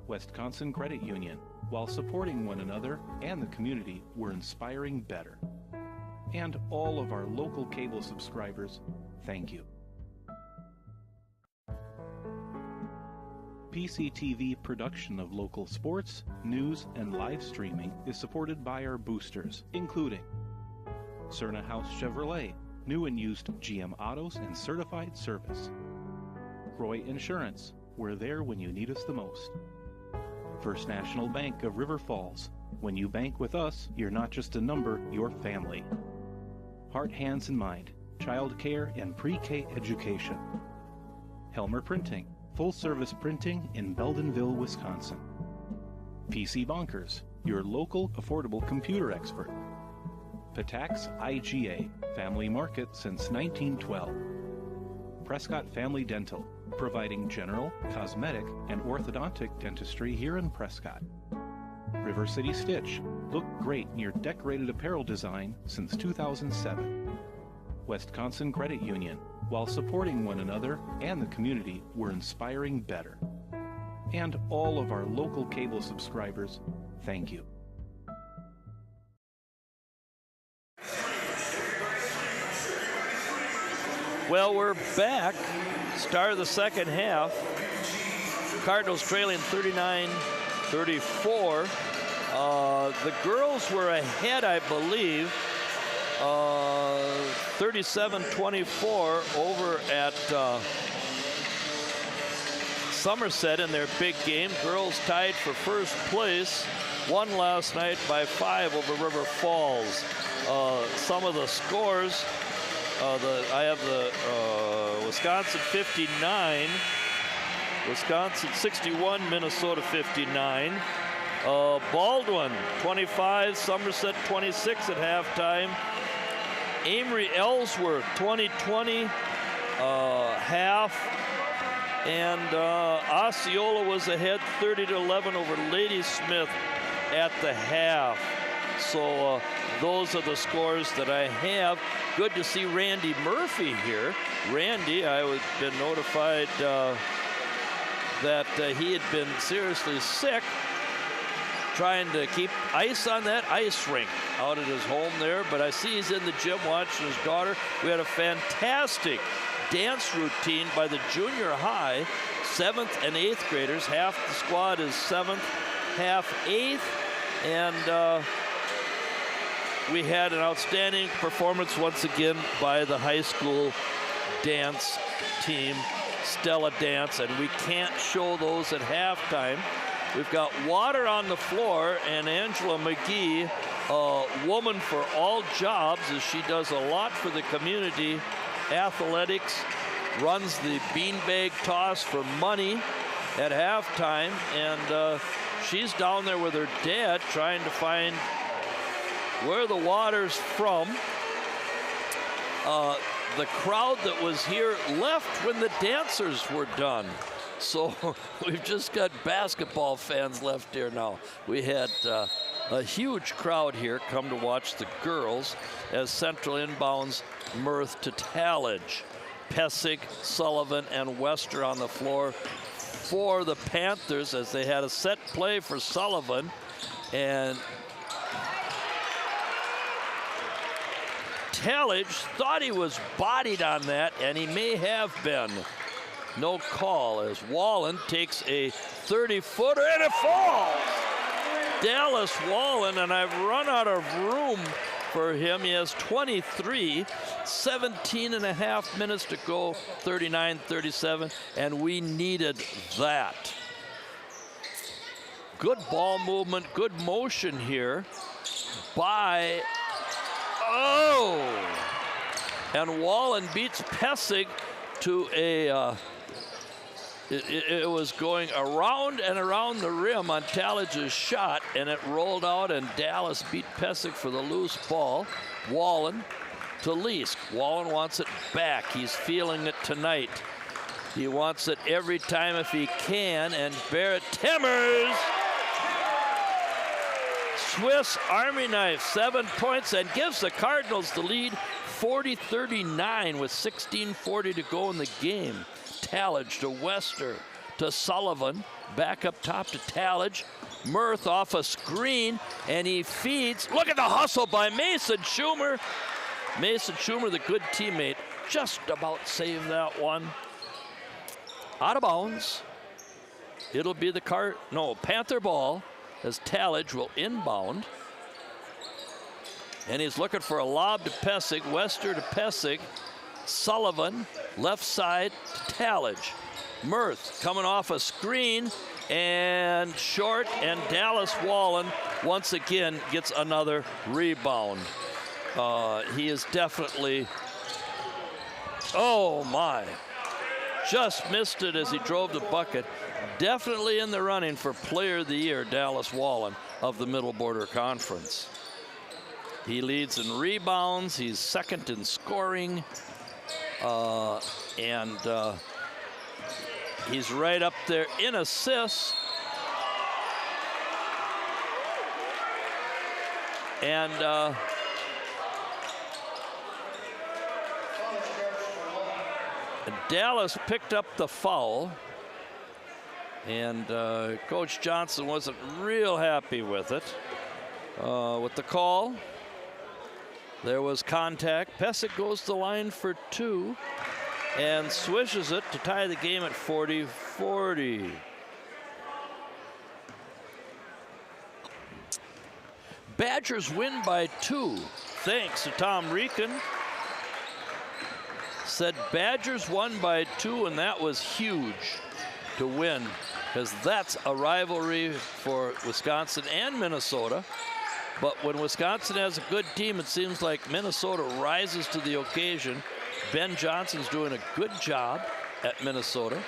Wisconsin Credit Union, while supporting one another and the community, we're inspiring better. And all of our local cable subscribers, thank you. PCTV production of local sports, news, and live streaming is supported by our boosters, including Cerna House Chevrolet, new and used GM autos and certified service. Croix Insurance, we're there when you need us the most. First National Bank of River Falls, when you bank with us, you're not just a number, you're family. Heart, Hands, and Mind, child care and pre-K education. Helmer Printing, full-service printing in Beldenville, Wisconsin. PC Bonkers, your local affordable computer expert. Patax IGA, family market since 1912. Prescott Family Dental, providing general, cosmetic, and orthodontic dentistry here in Prescott. River City Stitch, look great in your decorated apparel design since 2007. Wisconsin Credit Union, while supporting one another and the community, we're inspiring better. And all of our local cable subscribers, thank you. Well, we're back. Start of the second half. Cardinals trailing 39-34. The girls were ahead, I believe, 37-24 over at Somerset in their big game. Girls tied for first place. Won last night by 5 over River Falls. Some of the scores, I have the Wisconsin 59, Wisconsin 61, Minnesota 59. Baldwin 25, Somerset 26 at halftime. Amory Ellsworth 20-20 half. And Osceola was ahead 30-11 over Ladysmith at the half. So those are the scores that I have. Good to see Randy Murphy here. Randy, I was been notified that he had been seriously sick, trying to keep ice on that ice rink out at his home there. But I see he's in the gym watching his daughter. We had a fantastic dance routine by the junior high, 7th and 8th graders. Half the squad is 7th, half 8th. And we had an outstanding performance once again by the high school dance team, Stella Dance, and we can't show those at halftime. We've got water on the floor, and Angela McGee, a woman for all jobs, as she does a lot for the community, athletics, runs the beanbag toss for money at halftime, and she's down there with her dad trying to find where the water's from. The crowd that was here left when the dancers were done. So we've just got basketball fans left here now. We had a huge crowd here come to watch the girls as Central inbounds Mirth to Tallage. Pessig, Sullivan, and Wester on the floor for the Panthers as they had a set play for Sullivan. And Tallage thought he was bodied on that, and he may have been. No call as Wallen takes a 30-footer, and it falls! Dallas Wallen, and I've run out of room for him. He has 23, 17 and a half minutes to go, 39-37, and we needed that. Good ball movement, good motion here by, and Wallen beats Pessig to a, it was going around and around the rim on Tallage's shot, and it rolled out, and Dallas beat Pessig for the loose ball. Wallen to Leask. Wallen wants it back. He's feeling it tonight. He wants it every time if he can, and Barrett Timmers, Swiss Army knife, 7 points, and gives the Cardinals the lead, 40-39 with 16:40 to go in the game. Tallage to Wester to Sullivan, back up top to Tallage. Mirth off a screen, and he feeds. Look at the hustle by Mason Schumer. Mason Schumer, the good teammate, just about saved that one. Out of bounds. It'll be the Panther ball as Tallage will inbound. And he's looking for a lob to Pessig. Wester to Pessig. Sullivan, left side to Tallage. Mirth coming off a screen and short, and Dallas Wallen once again gets another rebound. He is definitely, oh my, just missed it as he drove the bucket. Definitely in the running for Player of the Year, Dallas Wallen of the Middle Border Conference. He leads in rebounds, he's second in scoring, and he's right up there in assists. And Dallas picked up the foul, and Coach Johnson wasn't real happy with it. With the call, there was contact. Pessig goes to the line for 2 and swishes it to tie the game at 40-40. Badgers win by 2, thanks to Tom Rieken. Said Badgers won by 2, and that was huge to win, because that's a rivalry for Wisconsin and Minnesota. But when Wisconsin has a good team, it seems like Minnesota rises to the occasion. Ben Johnson's doing a good job at Minnesota.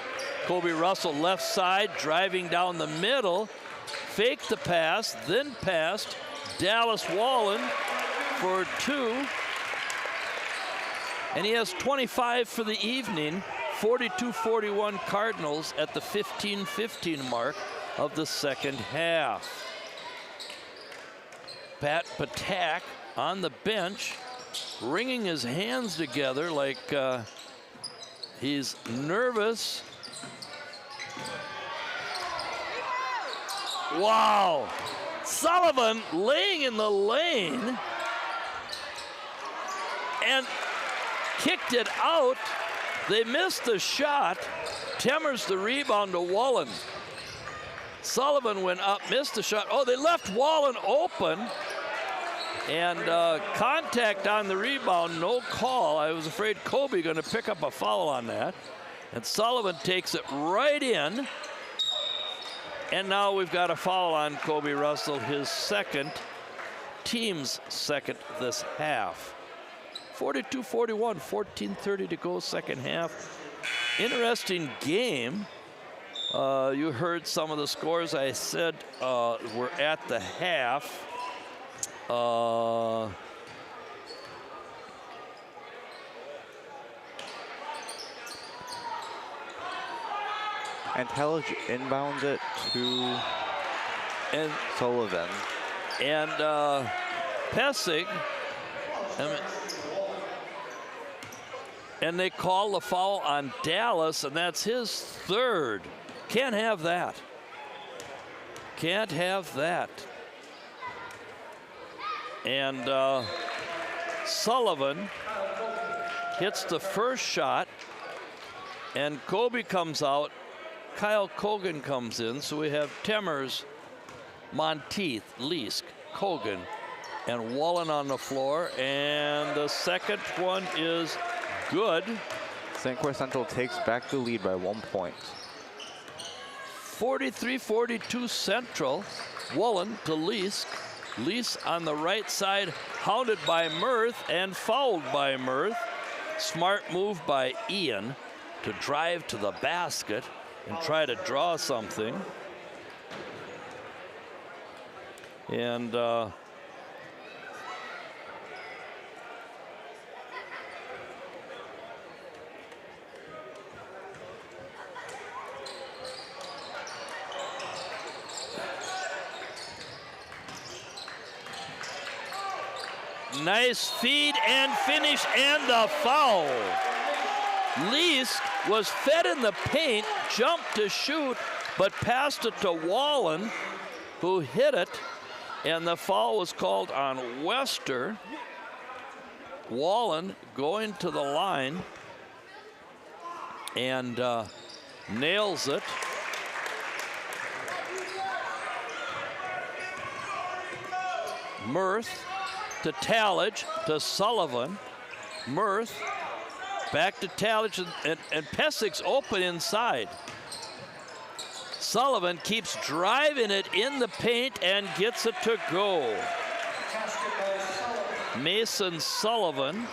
Kobe Russell left side, driving down the middle, faked the pass, then passed Dallas Wallen for 2. And he has 25 for the evening, 42-41 Cardinals at the 15-15 mark of the second half. Pat Patak on the bench, wringing his hands together like he's nervous. Wow, Sullivan laying in the lane and kicked it out. They missed the shot. Temmers the rebound to Wallen. Sullivan went up, missed the shot. Oh, they left Wallen open. And contact on the rebound, no call. I was afraid Kobe going to pick up a foul on that. And Sullivan takes it right in. And now we've got a foul on Kobe Russell, his second, team's second this half. 42-41, 14:30 to go, second half. Interesting game. You heard some of the scores I said were at the half. And Telledge inbounds it to Sullivan. And Pessig, and they call the foul on Dallas, and that's his third. Can't have that. Can't have that. And Sullivan hits the first shot, and Kobe comes out. Kyle Kogan comes in, so we have Temmers, Monteith, Leask, Kogan, and Wallen on the floor. And the second one is good. St. Croix Central takes back the lead by 1 point. 43-42 Central. Wallen to Leask. Leask on the right side, hounded by Mirth and fouled by Mirth. Smart move by Ian to drive to the basket and try to draw something. And nice feed and finish and the foul. Leask was fed in the paint, jumped to shoot, but passed it to Wallen, who hit it, and the foul was called on Wester. Wallen going to the line and nails it. Mirth to Tallage, to Sullivan. Mirth back to Tallage, and Pessig's open inside. Sullivan keeps driving it in the paint and gets it to go. Mason Sullivan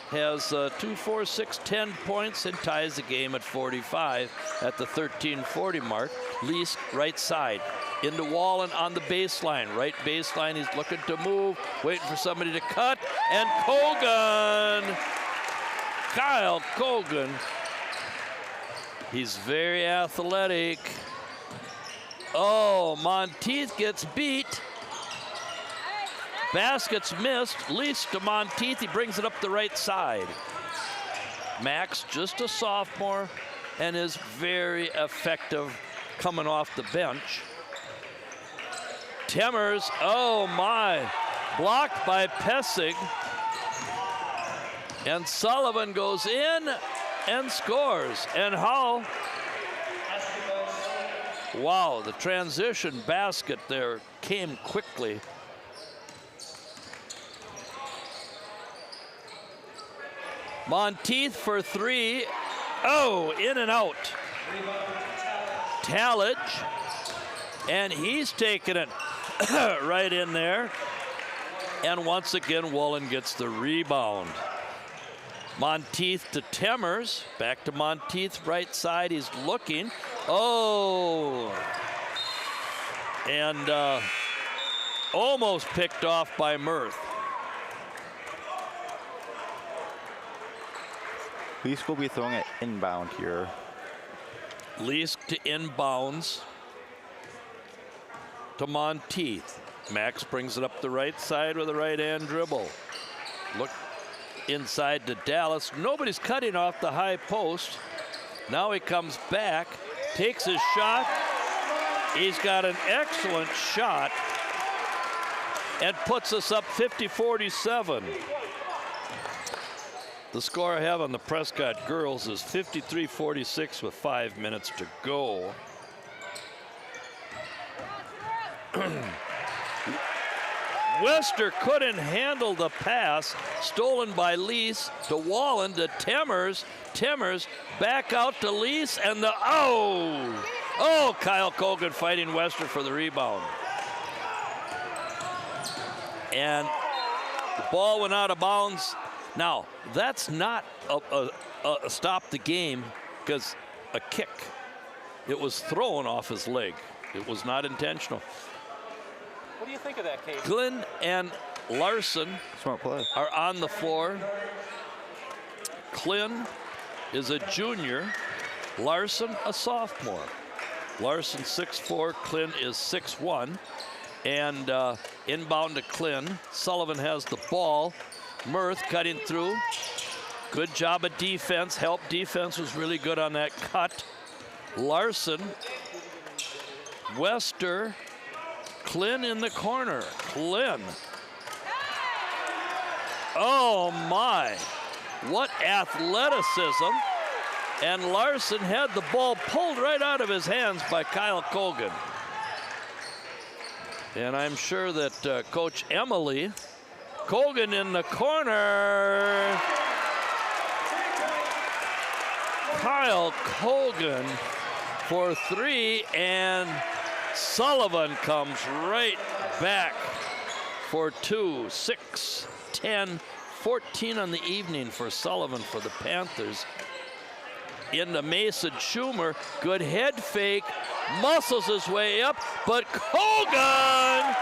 has 2, 4, 6, 10 points and ties the game at 45 at the 13:40 mark. Leask right side. Into Wallen on the baseline. Right baseline, he's looking to move, waiting for somebody to cut, and Kogan! Kyle Kogan. He's very athletic. Oh, Monteith gets beat. Basket's missed. Least to Monteith, he brings it up the right side. Max, just a sophomore, and is very effective coming off the bench. Temmers, oh my, blocked by Pessig. And Sullivan goes in and scores. And how? Wow, the transition basket there came quickly. Monteith for 3. Oh, in and out. Talage, and he's taking it right in there. And once again, Woolen gets the rebound. Monteith to Temmers, back to Monteith, right side, he's looking. Oh! And almost picked off by Mirth. Leask will be throwing it inbound here. Leask to inbounds to Monteith. Max brings it up the right side with a right-hand dribble. Look inside to Dallas. Nobody's cutting off the high post. Now he comes back, takes his shot. He's got an excellent shot and puts us up 50-47. The score I have on the Prescott girls is 53-46 with 5 minutes to go. Wester couldn't handle the pass, stolen by Lease to Wallen to Temmers. Temmers back out to Lease, and the Kyle Colgan fighting Wester for the rebound. And the ball went out of bounds. Now, that's not a stop the game, because a kick. It was thrown off his leg. It was not intentional. What do you think of that, Kate? Glenn and Larson Smart play. are on the floor. Klin is a junior. Larson, a sophomore. Larson 6'4", Klin is 6'1". And inbound to Klin. Sullivan has the ball. Mirth cutting through. Good job of defense. Help defense was really good on that cut. Larson. Wester. Klin in the corner. Klin. Oh my. What athleticism. And Larson had the ball pulled right out of his hands by Kyle Colgan. And I'm sure that Coach Emily, Colgan in the corner. Kyle Colgan for 3, and Sullivan comes right back for 2. 6, 10, 14 on the evening for Sullivan for the Panthers. Into Mason Schumer, good head fake, muscles his way up, but Colgan!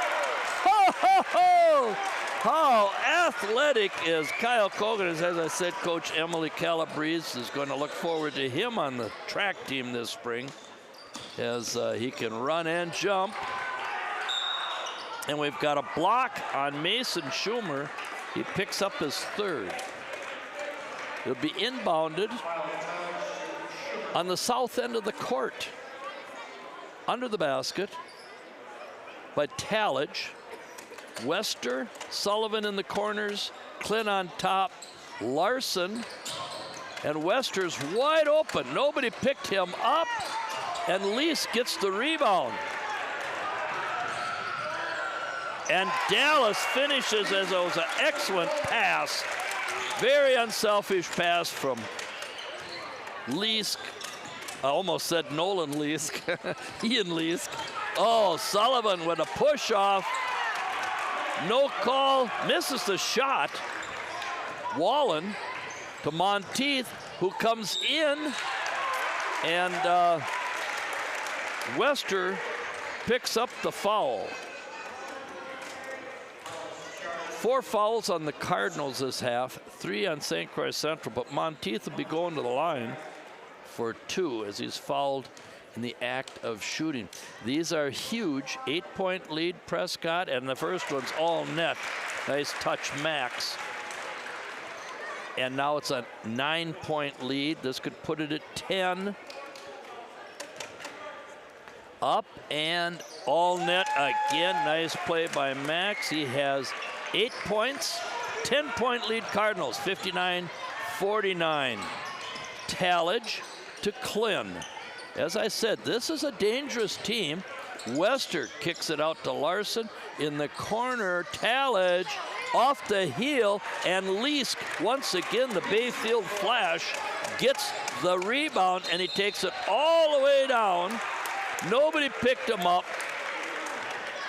Ho, ho, ho! How athletic is Kyle Colgan? As I said, Coach Emily Calabrese is going to look forward to him on the track team this spring, as he can run and jump. And we've got a block on Mason Schumer. He picks up his 3rd. It'll be inbounded on the south end of the court, under the basket, by Talage. Wester, Sullivan in the corners, Klin on top, Larson, and Wester's wide open. Nobody picked him up, and Lease gets the rebound. And Dallas finishes as it was an excellent pass. Very unselfish pass from Leask. I almost said Nolan Leask, Ian Leask. Oh, Sullivan with a push off. No call, misses the shot. Wallen to Monteith, who comes in, and Wester picks up the foul. 4 fouls on the Cardinals this half, 3 on St. Croix Central, but Monteith will be going to the line for 2 as he's fouled in the act of shooting. These are huge. 8-point lead Prescott, and the first one's all net. Nice touch, Max. And now it's a 9-point lead. This could put it at 10. Up and all net again. Nice play by Max. He has 8 points. 10-point lead Cardinals, 59-49. Talage to Klin. As I said, this is a dangerous team. Wester kicks it out to Larson. In the corner, Talage off the heel, and Leask, once again, the Bayfield Flash, gets the rebound, and he takes it all the way down. Nobody picked him up,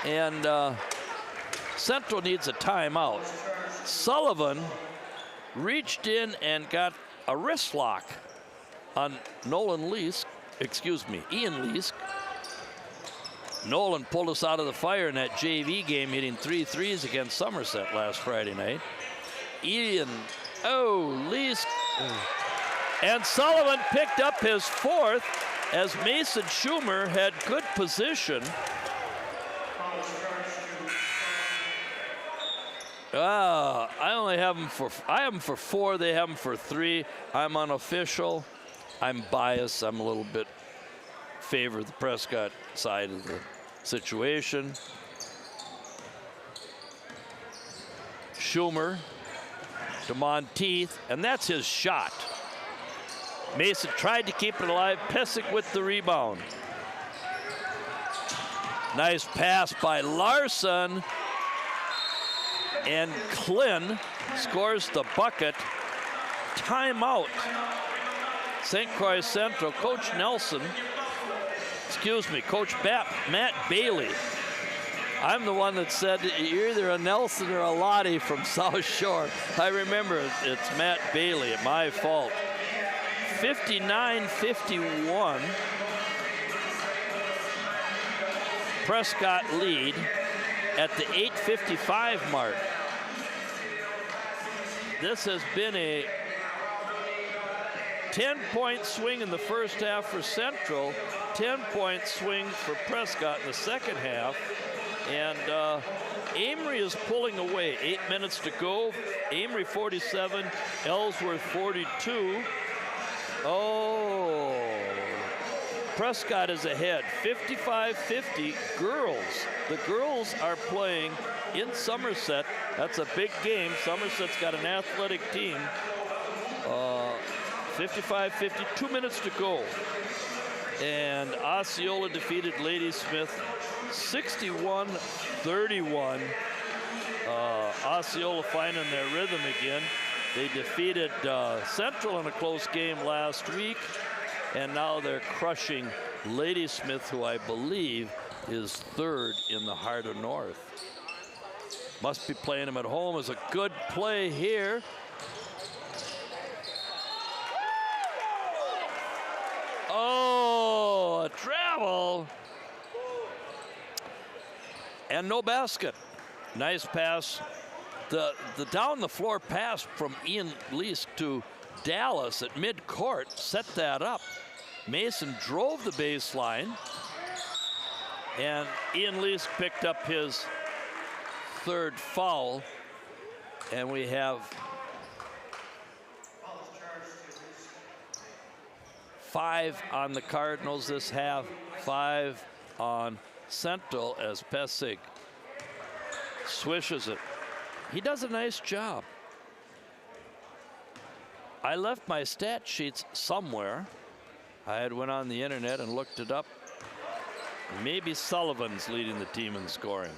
and Central needs a timeout. Sullivan reached in and got a wrist lock on Ian Leask. Nolan pulled us out of the fire in that JV game, hitting 3 threes against Somerset last Friday night. Leask. And Sullivan picked up his 4th as Mason Schumer had good position. I have him for 4, they have him for 3. I'm unofficial. I'm biased. I'm a little bit favor the Prescott side of the situation. Schumer to Monteith, and that's his shot. Mason tried to keep it alive. Pesic with the rebound. Nice pass by Larson. And Klin scores the bucket. Timeout. St. Croix Central. Coach Matt Bailey. I'm the one that said you're either a Nelson or a Lottie from South Shore. I remember it's Matt Bailey, my fault. 59-51. Prescott lead at the 8:55 mark. This has been a 10-point swing in the first half for Central, 10-point swing for Prescott in the second half. And Amory is pulling away. 8 minutes to go. Amory 47, Ellsworth 42. Oh, Prescott is ahead, 55-50. Girls. The girls are playing in Somerset. That's a big game. Somerset's got an athletic team. 55-50, 2 minutes to go. And Osceola defeated Ladysmith 61-31. Osceola finding their rhythm again. They defeated Central in a close game last week, and now they're crushing Ladysmith, who I believe is 3rd in the Heart of North. Must be playing them at home. Is a good play here. Oh, a travel. And no basket. Nice pass. The down the floor pass from Ian Leask to Dallas at midcourt set that up. Mason drove the baseline, and Ian Leask picked up his 3rd foul, and we have 5 on the Cardinals this half, 5 on Central as Pesic swishes it. He does a nice job. I left my stat sheets somewhere. I had went on the internet and looked it up. Maybe Sullivan's leading the team in scoring.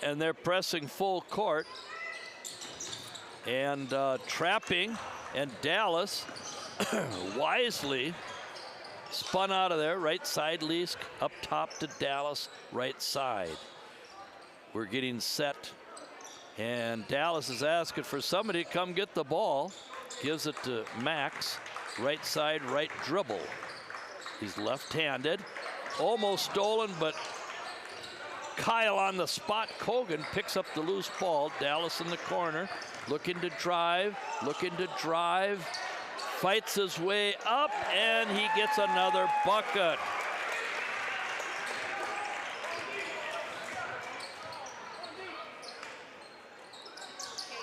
And they're pressing full court and trapping, and Dallas wisely spun out of there. Right side Leask, up top to Dallas, right side. We're getting set, and Dallas is asking for somebody to come get the ball. Gives it to Max, right side, right dribble. He's left-handed, almost stolen, but Kyle on the spot. Kogan picks up the loose ball. Dallas in the corner, looking to drive, fights his way up, and he gets another bucket.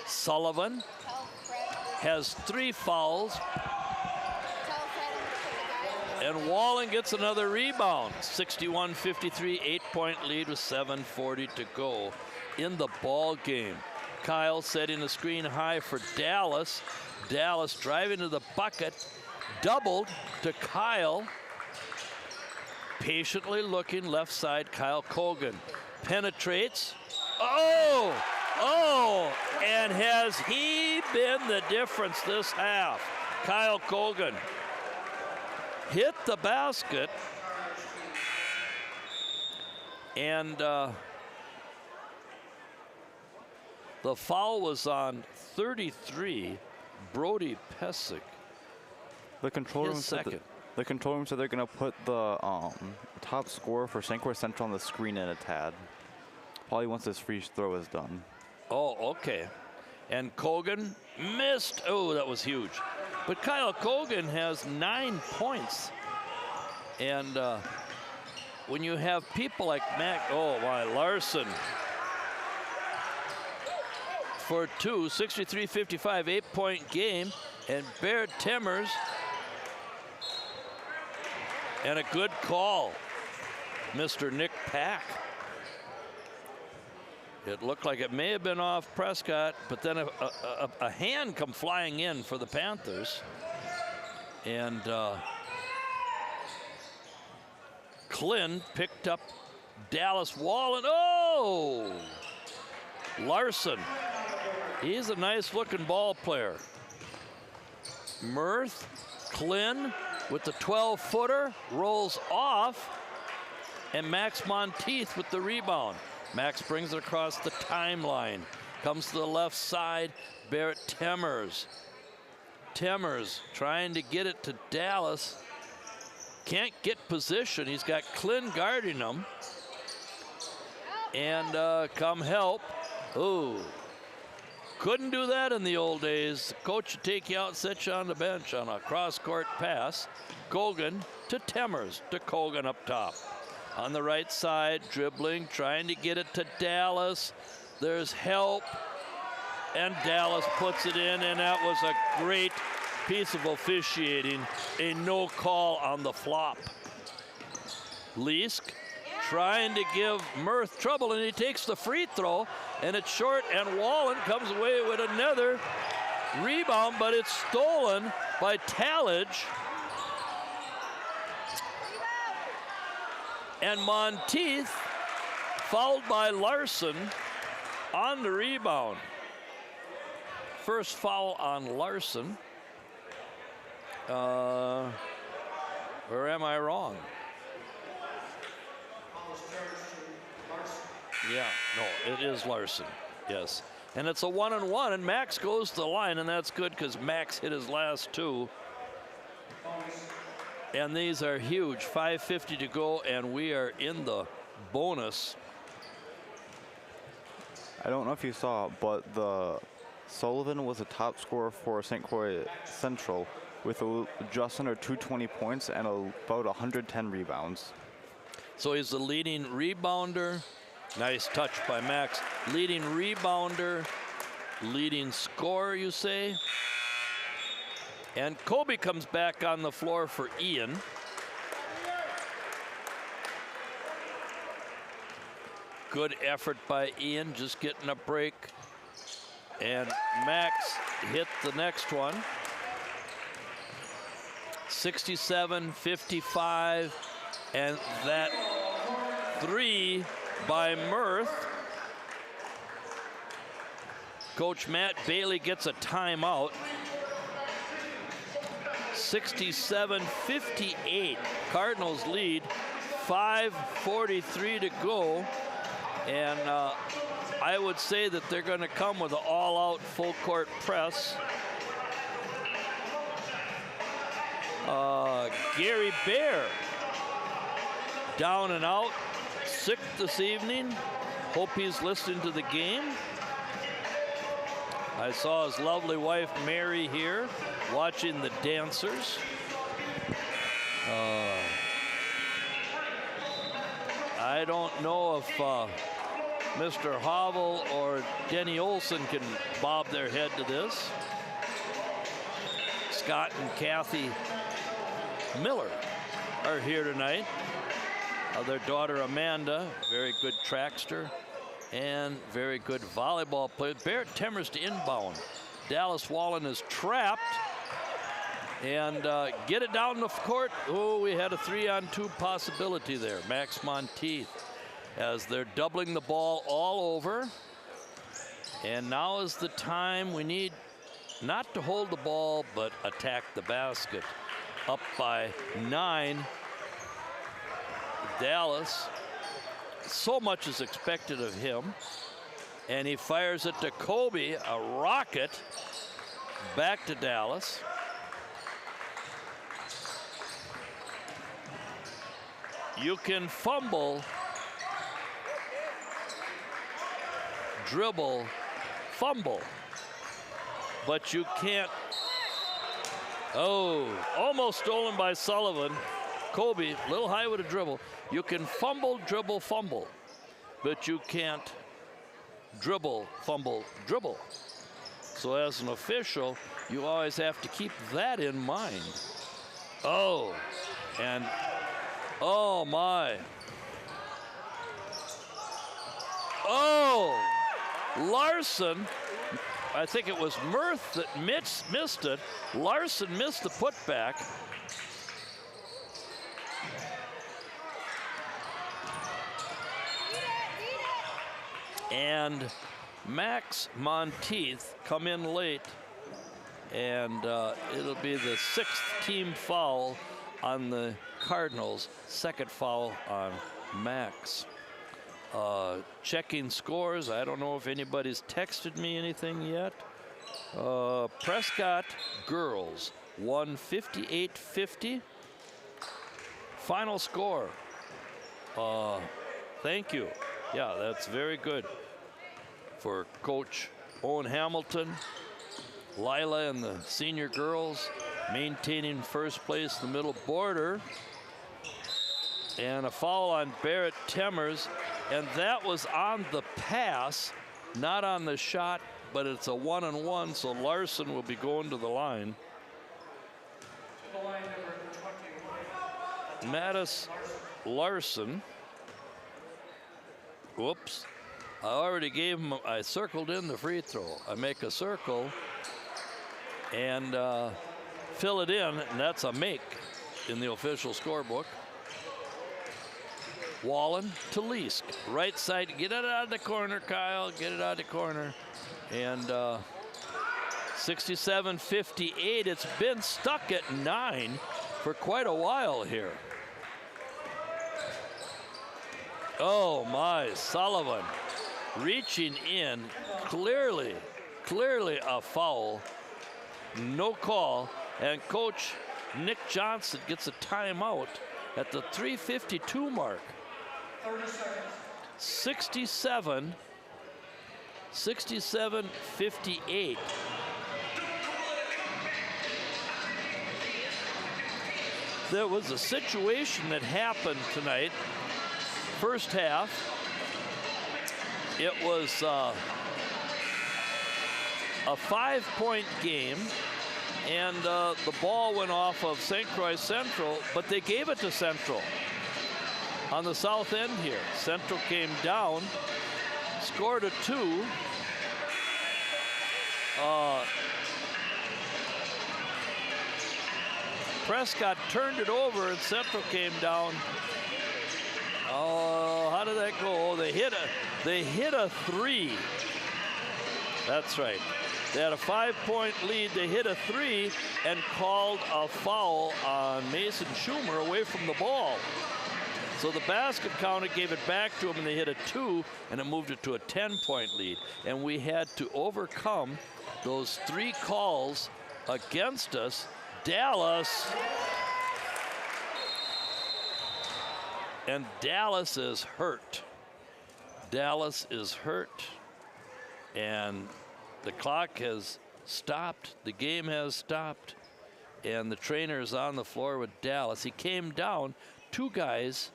Sullivan has 3 fouls. And Wallen gets another rebound. 61-53, 8-point lead with 7:40 to go in the ball game. Kyle setting the screen high for Dallas. Dallas driving to the bucket, doubled to Kyle. Patiently looking left side, Kyle Kogan penetrates. Oh, Oh, and has he been the difference this half? Kyle Kogan hit the basket, and the foul was on 33, Brody Pesic. The control room His said second. the control room said they're gonna put the top scorer for St. Croix Central on the screen in a tad. Probably once this free throw is done. Oh, okay. And Kogan missed. Oh, that was huge. But Kyle Kogan has 9 points. And when you have people like Mac, oh my, Larson for 2, 63-55, 8-point game. And Barrett Timmers, and a good call, Mr. Nick Pack. It looked like it may have been off Prescott, but then a hand come flying in for the Panthers. And Klin picked up Dallas Wallen. Oh! Larson. He's a nice looking ball player. Mirth, Klin with the 12-footer, rolls off, and Max Monteith with the rebound. Max brings it across the timeline, comes to the left side, Barrett Timmers. Timmers trying to get it to Dallas. Can't get position. He's got Klin guarding him. And come help. Ooh. Couldn't do that in the old days. Coach would take you out and set you on the bench on a cross-court pass. Kogan to Timmers, to Kogan up top. On the right side, dribbling, trying to get it to Dallas. There's help, and Dallas puts it in, and that was a great piece of officiating. A no call on the flop. Leask trying to give Mirth trouble, and he takes the free throw, and it's short, and Wallen comes away with another rebound, but it's stolen by Tallage. And Monteith fouled by Larson on the rebound. First foul on Larson. Or am I wrong? Yeah, no, it is Larson, yes. And it's a 1-on-1, and Max goes to the line, and that's good because Max hit his last 2. And these are huge, 5:50 to go, and we are in the bonus. I don't know if you saw, but Sullivan was the top scorer for St. Croix Central with just under 220 points and about 110 rebounds. So he's the leading rebounder. Nice touch by Max. Leading rebounder, leading scorer, you say? And Kobe comes back on the floor for Ian. Good effort by Ian, just getting a break. And Max hit the next one. 67-55, and that 3 by Mirth. Coach Matt Bailey gets a timeout. 67-58, Cardinals lead, 5:43 to go. And I would say that they're going to come with an all-out full-court press. Gary Bear down and out, sick this evening. Hope he's listening to the game. I saw his lovely wife Mary here watching the dancers. I don't know if Mr. Hovel or Denny Olson can bob their head to this. Scott and Kathy Miller are here tonight. Their daughter Amanda, very good trackster and very good volleyball player. Barrett Timmers to inbound. Dallas Wallen is trapped. And get it down the court. Oh, we had a 3-on-2 possibility there. Max Monteith, as they're doubling the ball all over. And now is the time we need not to hold the ball, but attack the basket. Up by 9. Dallas, so much is expected of him. And he fires it to Kobe, a rocket, back to Dallas. You can fumble, dribble, fumble, but you can't. Oh, almost stolen by Sullivan. Kobe, a little high with a dribble. You can fumble, dribble, fumble, but you can't dribble, fumble, dribble. So as an official, you always have to keep that in mind. Oh, and oh my. Oh, Larson, I think it was Mirth that missed it. Larson missed the putback. And Max Monteith come in late, and it'll be the 6th team foul on the Cardinals, 2nd foul on Max. Checking scores, I don't know if anybody's texted me anything yet. Prescott girls won 58-50. Final score. Thank you. Yeah, that's very good for Coach Owen Hamilton. Lila and the senior girls maintaining first place in the middle border. And a foul on Barrett Temmers, and that was on the pass, not on the shot, but it's a 1-on-1, so Larson will be going to the line. Mattis Larson. Whoops. I already gave him, I circled in the free throw. I make a circle and fill it in, and that's a make in the official scorebook. Wallen to Leask, right side, get it out of the corner, Kyle, get it out of the corner. And 67-58, it's been stuck at 9 for quite a while here. Oh my, Sullivan reaching in, clearly a foul, no call, and Coach Nick Johnson gets a timeout at the 3:52 mark. 67-58. There was a situation that happened tonight. First half, it was a 5-point game, and the ball went off of St. Croix Central, but they gave it to Central on the south end here. Central came down, scored a 2. Prescott turned it over, and Central came down. Oh, how did that go? They hit a 3. That's right. They had a 5-point lead. They hit a 3 and called a foul on Mason Schumer away from the ball. So the basket counter gave it back to him, and they hit a 2, and it moved it to a 10-point lead. And we had to overcome those 3 calls against us. Dallas. And Dallas is hurt. Dallas is hurt. And the clock has stopped. The game has stopped. And the trainer is on the floor with Dallas. He came down. 2 guys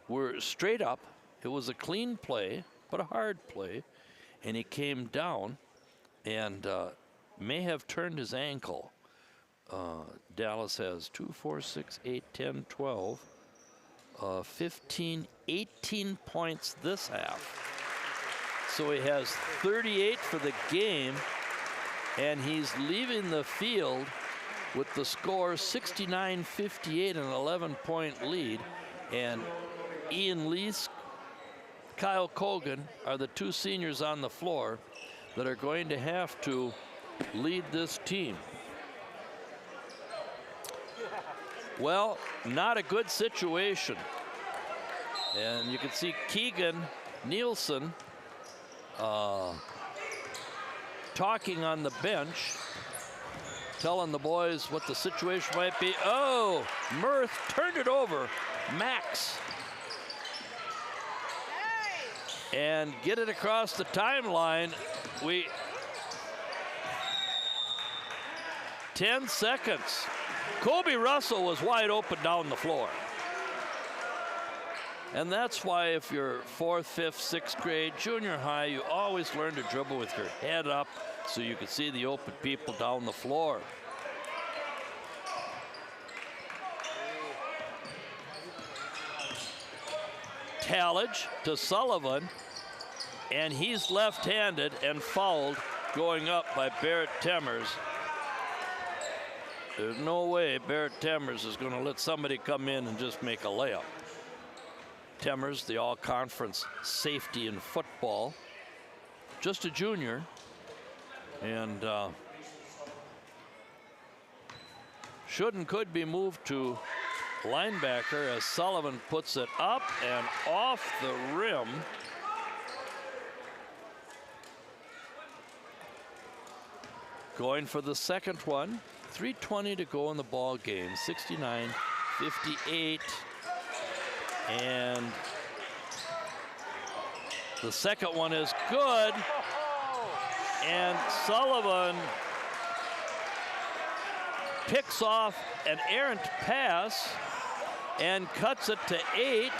were straight up. It was a clean play, but a hard play. And he came down and may have turned his ankle. Dallas has 2, 4, 6, 8, 10, 12, 15, 18 points this half. So he has 38 for the game, and he's leaving the field with the score 69-58, an 11-point lead. And Ian Leask, Kyle Cogan are the 2 seniors on the floor. that are going to have to lead this team. Well, not a good situation. And you can see Keegan Nielsen talking on the bench, telling the boys what the situation might be. Oh, Mirth turned it over. Max. And get it across the timeline. 10 seconds. Kobe Russell was wide open down the floor. And that's why if you're 4th, 5th, 6th grade, junior high, you always learn to dribble with your head up so you can see the open people down the floor. Talladge to Sullivan, and he's left-handed and fouled going up by Barrett Temmers. There's no way Barrett Temmers is going to let somebody come in and just make a layup. Temmers, the all-conference safety in football, just a junior, and should and could be moved to linebacker as Sullivan puts it up and off the rim. Going for the second one. 3:20 to go in the ball game. 69-58. And the second one is good. And Sullivan picks off an errant pass and cuts it to 8.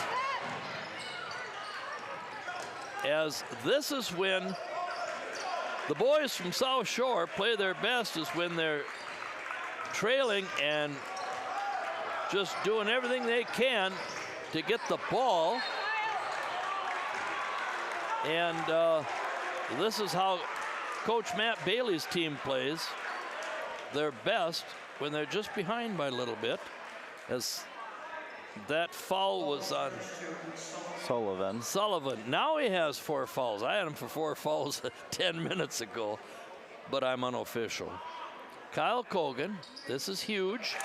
As this is when the boys from South Shore play their best, is when they're trailing and just doing everything they can to get the ball. And this is how Coach Matt Bailey's team plays their best when they're just behind by a little bit, as that foul was on Sullivan. Now he has 4 fouls. I had him for 4 fouls 10 minutes ago, but I'm unofficial. Kyle Kogan, this is huge,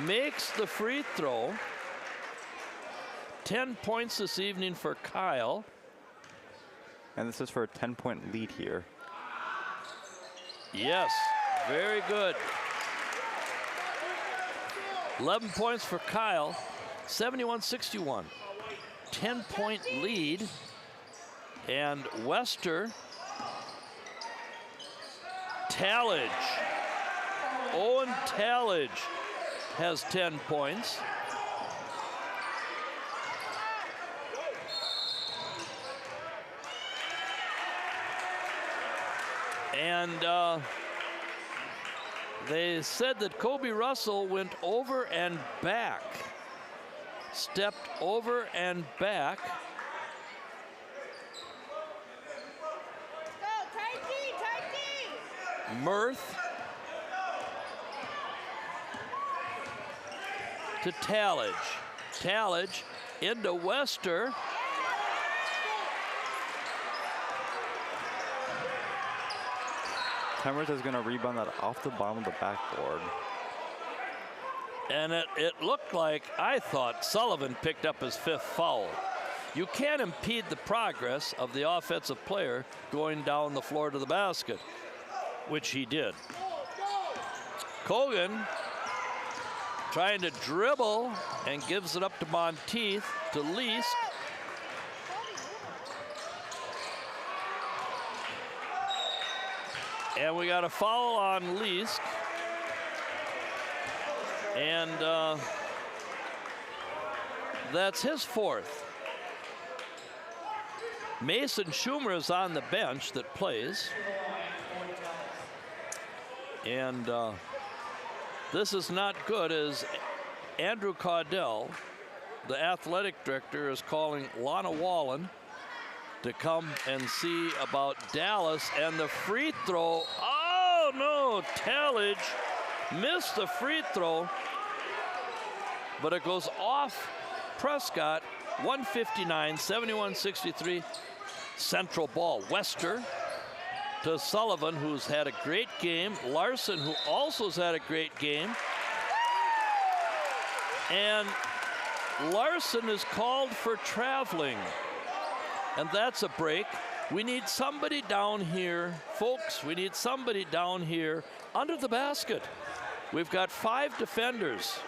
makes the free throw. 10 points this evening for Kyle. And this is for a 10-point lead here. Yes, very good. 11 points for Kyle, 71-61. 10-point lead. And Wester, Talladge, Owen Talladge has 10 points. And they said that Kobe Russell went over and back, stepped over and back. Mirth to Talladge. Talladge into Wester. Temmers is going to rebound that off the bottom of the backboard. And it looked like, I thought, Sullivan picked up his 5th foul. You can't impede the progress of the offensive player going down the floor to the basket, which he did. Kogan trying to dribble and gives it up to Monteith, to Leask. And we got a foul on Leask. And that's his 4th. Mason Schumer is on the bench that plays. And this is not good, as Andrew Caudell, the athletic director, is calling Lana Wallen to come and see about Dallas. And the free throw, oh no, Talladge missed the free throw, but it goes off Prescott. 159, 71-63. Central ball. Wester to Sullivan, who's had a great game. Larson, who also has had a great game. And Larson is called for traveling. And that's a break. We need somebody down here, folks, we need somebody down here under the basket. We've got 5 defenders.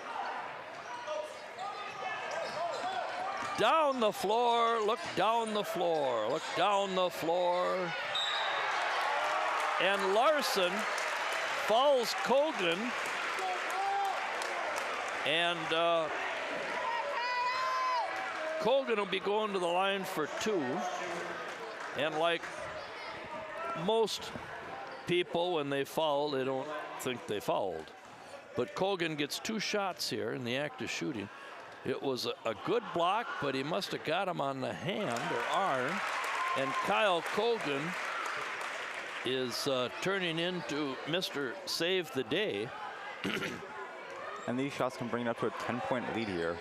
Down the floor, look down the floor, look down the floor. And Larson fouls Cogan. And Cogan will be going to the line for 2. And like most people, when they foul, they don't think they fouled. But Cogan gets 2 shots here in the act of shooting. It was a good block, but he must have got him on the hand or arm. And Kyle Cogan is turning into Mr. Save the Day. And these shots can bring it up to a 10-point lead here.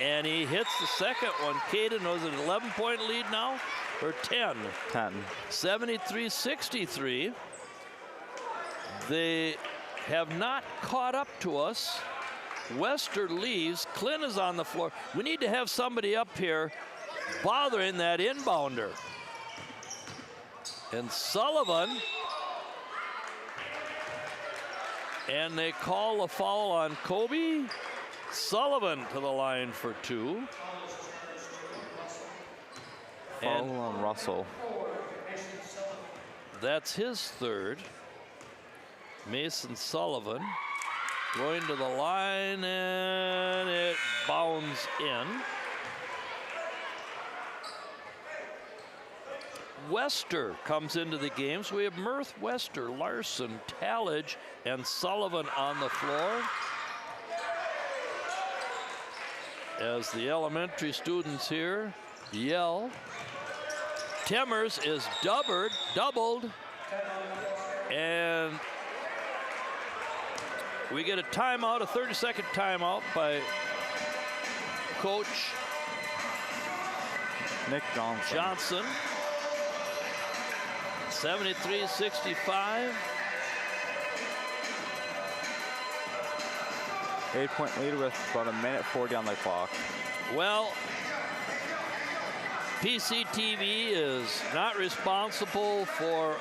And he hits the second one. Caden, was it an 11-point lead now? Or 10? 10. 73-63. They have not caught up to us. Wester leaves. Clint is on the floor. We need to have somebody up here bothering that inbounder. And Sullivan. And they call a foul on Kobe. Sullivan to the line for 2. Foul on Russell. That's his 3rd. Mason Sullivan going to the line, and it bounds in. Wester comes into the game, so we have Mirth, Wester, Larson, Tallage, and Sullivan on the floor. As the elementary students here yell. Timmers is doubled, and we get a timeout, a 30-second timeout by Coach Nick Johnson. 73-65. 8-point lead with about 1:40 on the clock. Well, PCTV is not responsible for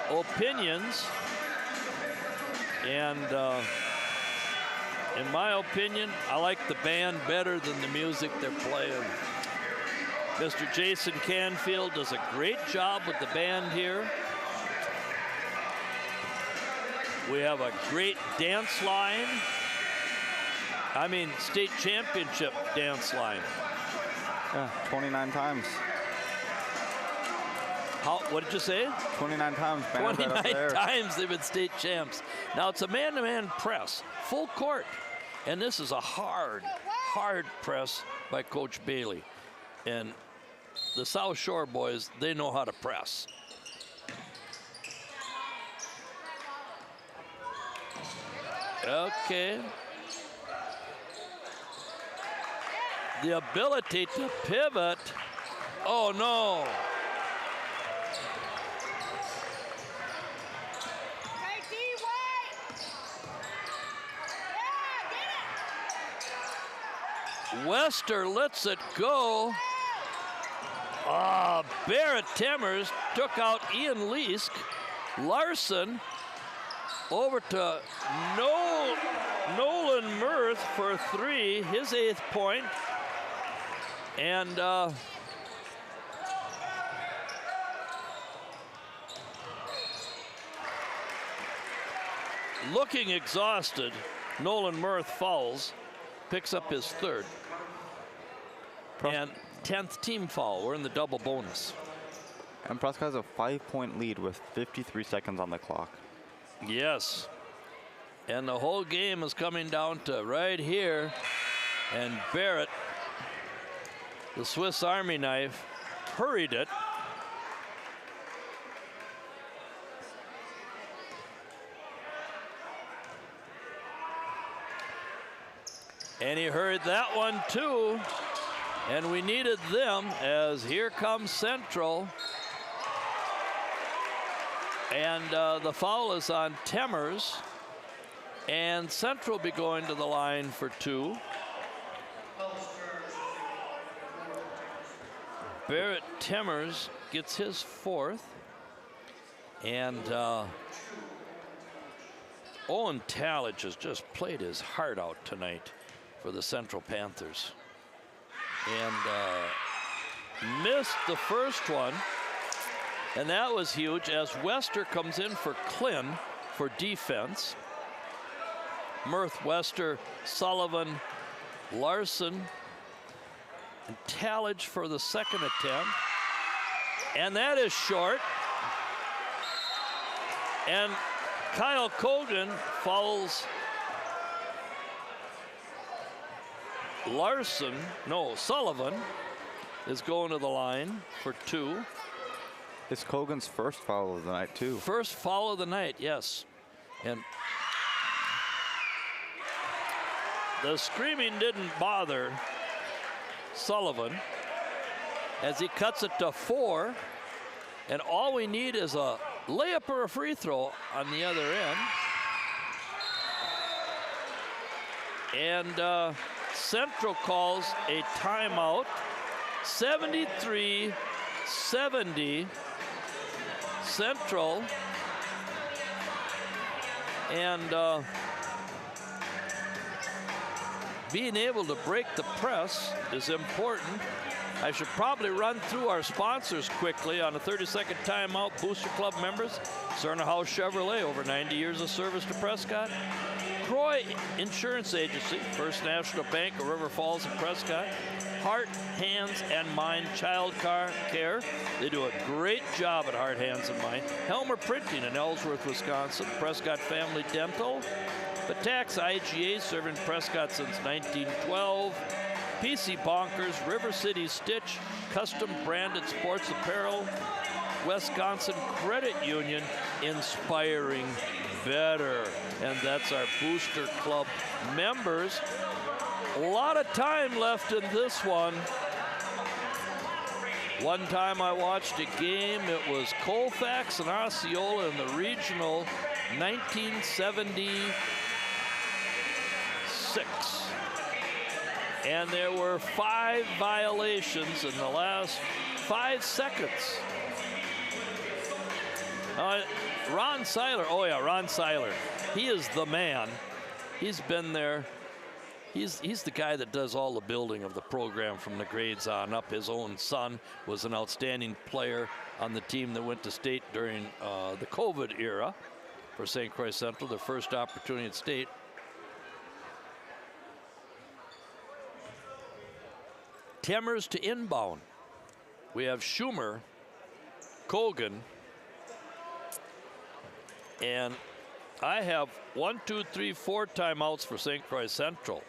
opinions. And in my opinion, I like the band better than the music they're playing. Mr. Jason Canfield does a great job with the band here. We have a great dance line. I mean, state championship dance line. Yeah, 29 times. What did you say? 29 times. 29 times they've been state champs. Now it's a man-to-man press, full court. And this is a hard press by Coach Bailey. And the South Shore boys, they know how to press. Okay. The ability to pivot. Oh, no. Wester lets it go. Barrett Timmers took out Ian Leask. Larson over to Nolan Mirth for 3, his 8th point. And looking exhausted, Nolan Mirth fouls, picks up his 3rd. And 10th team foul. We're in the double bonus. And Prescott has a 5-point lead with 53 seconds on the clock. Yes. And the whole game is coming down to right here. And Barrett, the Swiss Army knife, hurried it. And he hurried that one too. And we needed them, as here comes Central. And the foul is on Temmers. And Central will be going to the line for 2. Barrett Temmers gets his 4th. And Owen Talmadge has just played his heart out tonight for the Central Panthers. And missed the first one. And that was huge as Wester comes in for Klin for defense. Mirth, Wester, Sullivan, Larson, and Talmadge for the second attempt. And that is short. And Kyle Kogan fouls Sullivan is going to the line for 2. It's Kogan's first foul of the night, too. First foul of the night, yes. And the screaming didn't bother Sullivan as he cuts it to 4. And all we need is a layup or a free throw on the other end. And Central calls a timeout. 73-70 Central. And being able to break the press is important. I should probably run through our sponsors quickly on a 30-second timeout. Booster Club members, Cerna House Chevrolet, over 90 years of service to Prescott. Croix Insurance Agency, First National Bank of River Falls and Prescott. Heart, Hands, and Mind Child Care. They do a great job at Heart, Hands, and Mind. Helmer Printing in Ellsworth, Wisconsin. Prescott Family Dental. The Tax IGA, serving Prescott since 1912. PC Bonkers, River City Stitch, custom branded sports apparel. Wisconsin Credit Union, inspiring better. And that's our Booster Club members. A lot of time left in this one. One time I watched a game, it was Colfax and Osceola in the regional 1976. And there were 5 violations in the last 5 seconds. Ron Seiler, oh yeah, Ron Seiler. He is the man. He's been there. He's the guy that does all the building of the program from the grades on up. His own son was an outstanding player on the team that went to state during the COVID era for St. Croix Central, their first opportunity at state. Temmers to inbound. We have Schumer, Kogan, and I have 1, 2, 3, 4 timeouts for St. Croix Central.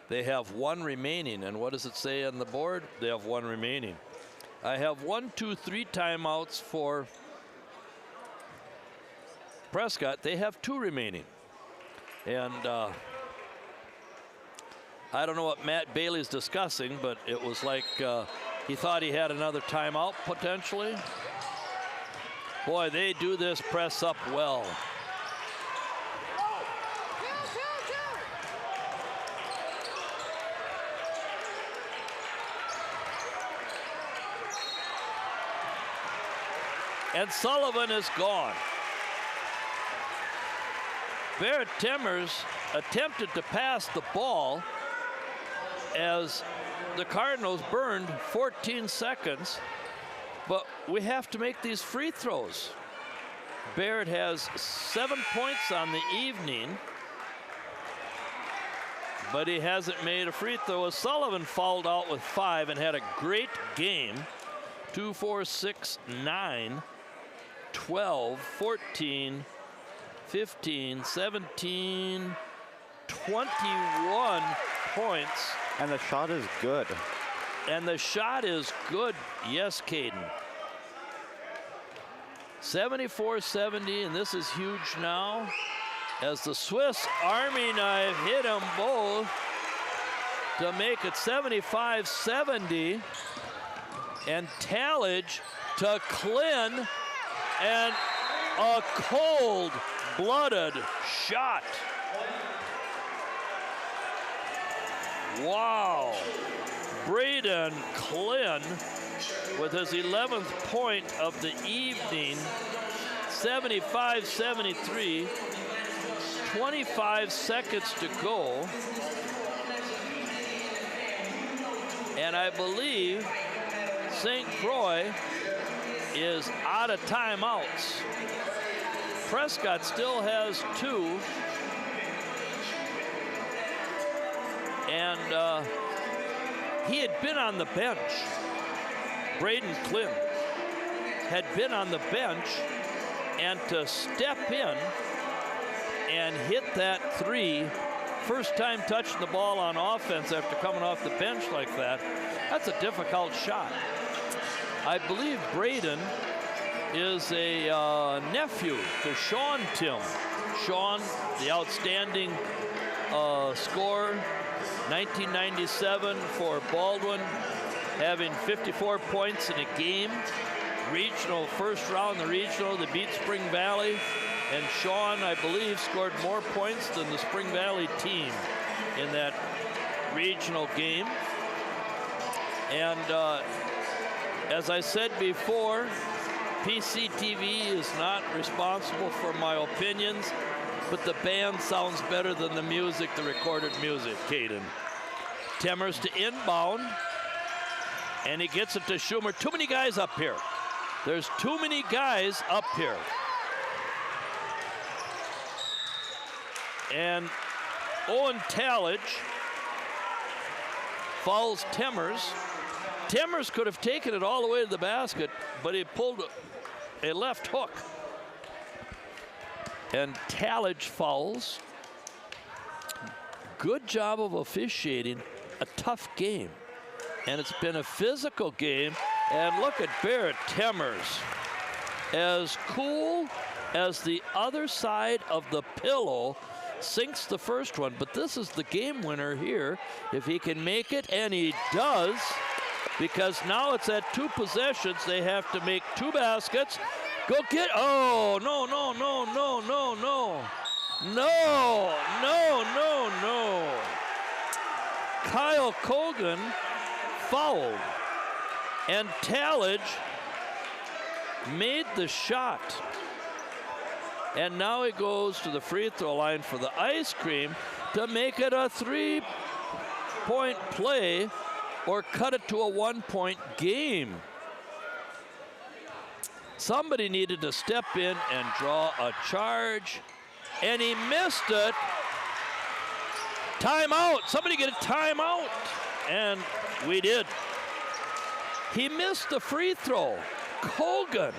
They have 1 remaining, and what does it say on the board? They have 1 remaining. I have 1, 2, 3 timeouts for Prescott. They have 2 remaining. And I don't know what Matt Bailey's discussing, but it was like he thought he had another timeout potentially. Boy, they do this press up well. And Sullivan is gone. Barrett Temmers attempted to pass the ball as the Cardinals burned 14 seconds, but we have to make these free throws. Barrett has 7 points on the evening, but he hasn't made a free throw. Sullivan fouled out with 5 and had a great game. 2, 4, 6, 9, 12, 14, 15, 17, 21 points. And the shot is good. And the shot is good. Yes, Caden. 74-70, and this is huge now as the Swiss Army knife hit them both to make it 75-70. And Tallage to Klin, and a cold-blooded shot. Wow. Braden Klin with his 11th point of the evening, 75-73, 25 seconds to go. And I believe St. Croix is out of timeouts. Prescott still has 2. And he had been on the bench. Braden Klin had been on the bench, and to step in and hit that 3, first time touching the ball on offense after coming off the bench like that, that's a difficult shot. I believe Braden is a nephew to Sean Tim. Sean, the outstanding scorer, 1997 for Baldwin, having 54 points in a game. Regional, first round the regional, they beat Spring Valley. And Sean, I believe, scored more points than the Spring Valley team in that regional game. And as I said before, PCTV is not responsible for my opinions, but the band sounds better than the music, the recorded music, Caden. Temmers to inbound, and he gets it to Schumer. Too many guys up here. There's too many guys up here. And Owen Tallage fouls Temmers. Temmers could have taken it all the way to the basket, but he pulled a left hook. And Tallage fouls. Good job of officiating. A tough game. And it's been a physical game. And look at Barrett Temmers. As cool as the other side of the pillow, sinks the first one. But this is the game winner here. If he can make it, and he does, because now it's at 2 possessions. They have to make 2 baskets. Go get, oh, no, no, no, no, no, no. No, no, no, no. Kyle Colgan fouled, and Tallage made the shot. And now he goes to the free throw line for the ice cream to make it a 3-point play or cut it to a 1-point game. Somebody needed to step in and draw a charge, and he missed it. Timeout. Somebody get a timeout. And we did. He missed the free throw. Colgan.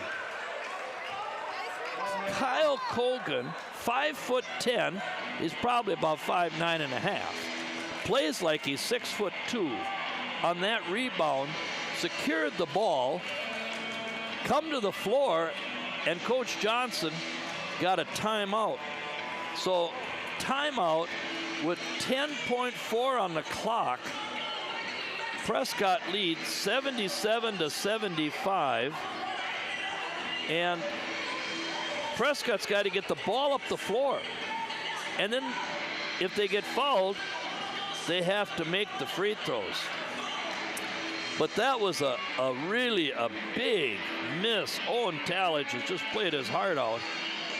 Kyle Colgan, 5'10". He's probably about 5'9½". Plays like he's 6'2". On that rebound, secured the ball, come to the floor, and Coach Johnson got a timeout. So timeout with 10.4 on the clock. Prescott leads 77-75. And Prescott's got to get the ball up the floor. And then if they get fouled, they have to make the free throws. But that was a really big miss. Owen Tallage has just played his heart out,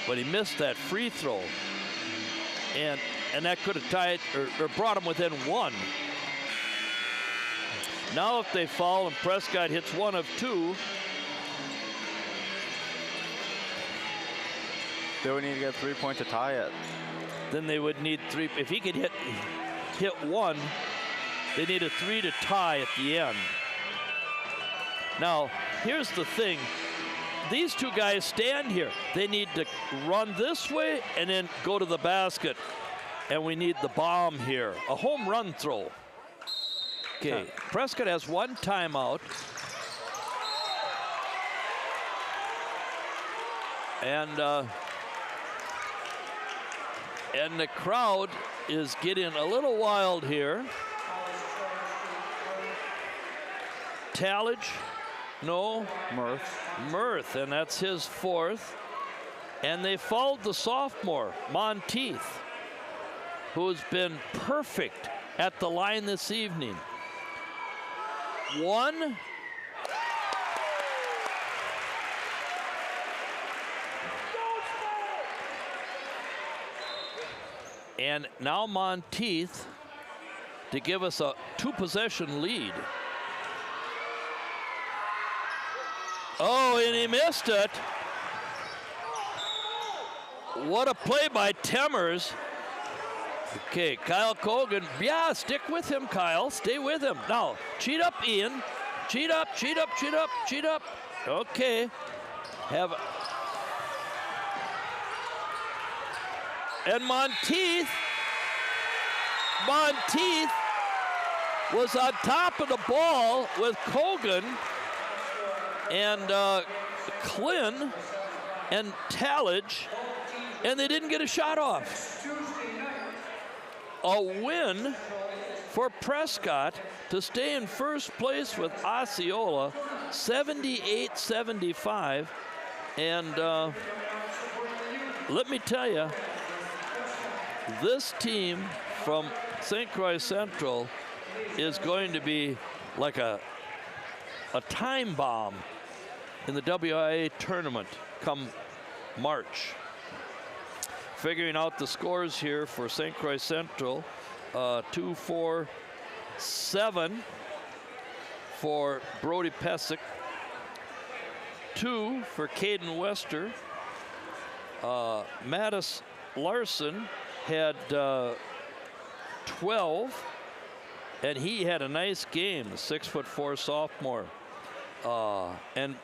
but he missed that free throw. And that could have tied or brought him within 1. Now if they foul and Prescott hits 1 of 2, they would need to get 3 points to tie it. Then they would need 3. If he could hit 1, they need a 3 to tie at the end. Now, here's the thing. These 2 guys stand here. They need to run this way and then go to the basket. And we need the bomb here. A home run throw. Okay, Prescott has 1 timeout. And the crowd is getting a little wild here. Talage? No. Mirth. And that's his 4th. And they fouled the sophomore, Monteith, who's been perfect at the line this evening. 1. And now Monteith to give us a 2-possession lead. Oh, and he missed it. What a play by Temmers. Okay, Kyle Colgan. Yeah, stick with him, Kyle. Stay with him. Now, cheat up, Ian. Cheat up. Okay. And Monteith was on top of the ball with Colgan and Klin and Talage, and they didn't get a shot off. A win for Prescott to stay in first place with Osceola, 78-75. And let me tell you, this team from St. Croix Central is going to be like a time bomb in the WIA tournament come March. Figuring out the scores here for St. Croix Central, 2, 4, 7 for Brody Pesic, 2 for Caden Wester. Mattis Larson had 12, and he had a nice game, the 6'4" sophomore. And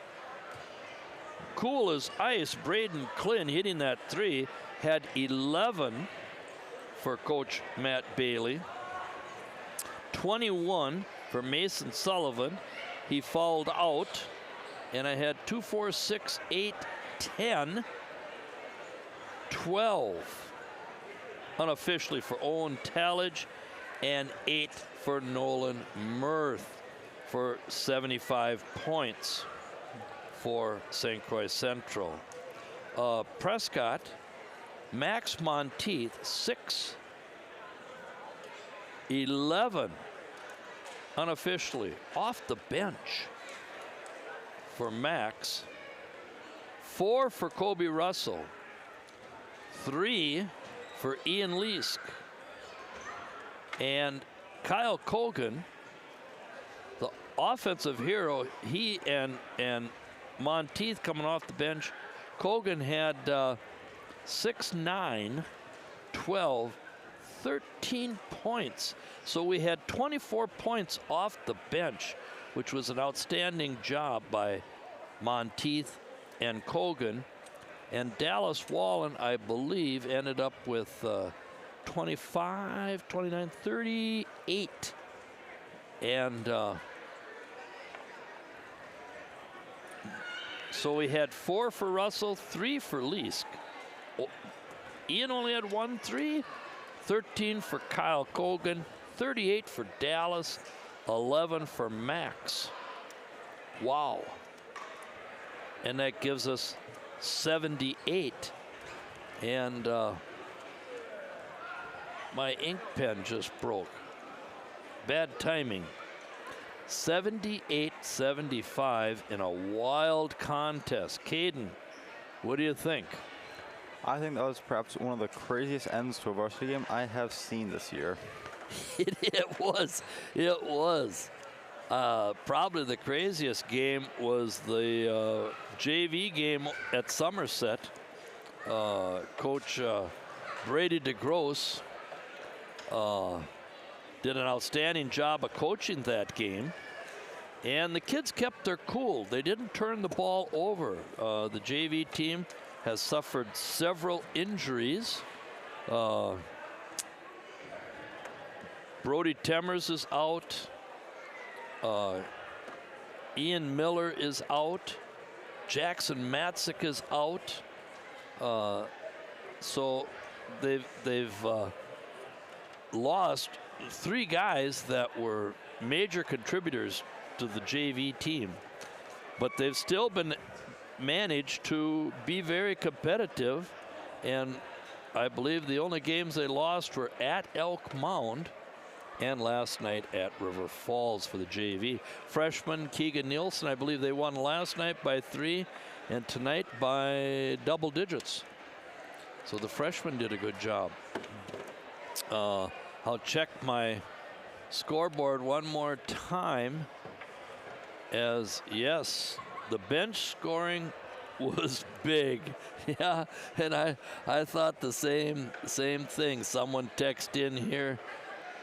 cool as ice, Braden Klin hitting that 3 had 11 for Coach Matt Bailey. 21 for Mason Sullivan. He fouled out, and I had 2, 4, 6, 8, 10, 12 unofficially for Owen Talage, and 8 for Nolan Mirth for 75 points for St. Croix Central. Prescott, Max Monteith, 6, 11 unofficially off the bench for Max, 4 for Kobe Russell, 3 for Ian Leask, and Kyle Colgan, the offensive hero. He and Monteith coming off the bench. Colgan had 6, 9, 12, 13 points. So we had 24 points off the bench, which was an outstanding job by Monteith and Colgan. And Dallas Wallen, I believe, ended up with 25, 29, 38. And so we had 4 for Russell, 3 for Leask. Ian only had 1 3, 13 for Kyle Colgan, 38 for Dallas, 11 for Max. Wow. And that gives us 78. And my ink pen just broke. Bad timing. 78-75 in a wild contest. Caden, what do you think? I think that was perhaps one of the craziest ends to a varsity game I have seen this year. It was. Probably the craziest game was the JV game at Somerset. Coach Brady DeGrosse did an outstanding job of coaching that game. And the kids kept their cool. They didn't turn the ball over. The JV team has suffered several injuries. Brody Temmers is out. Ian Miller is out. Jackson Matzik is out. So they've lost 3 guys that were major contributors to the JV team. But they've still been managed to be very competitive, and I believe the only games they lost were at Elk Mound and last night at River Falls for the JV. Freshman Keegan Nielsen, I believe they won last night by 3 and tonight by double digits. So the freshman did a good job. I'll check my scoreboard one more time, as yes, the bench scoring was big. Yeah, and I thought the same thing. Someone texted in here,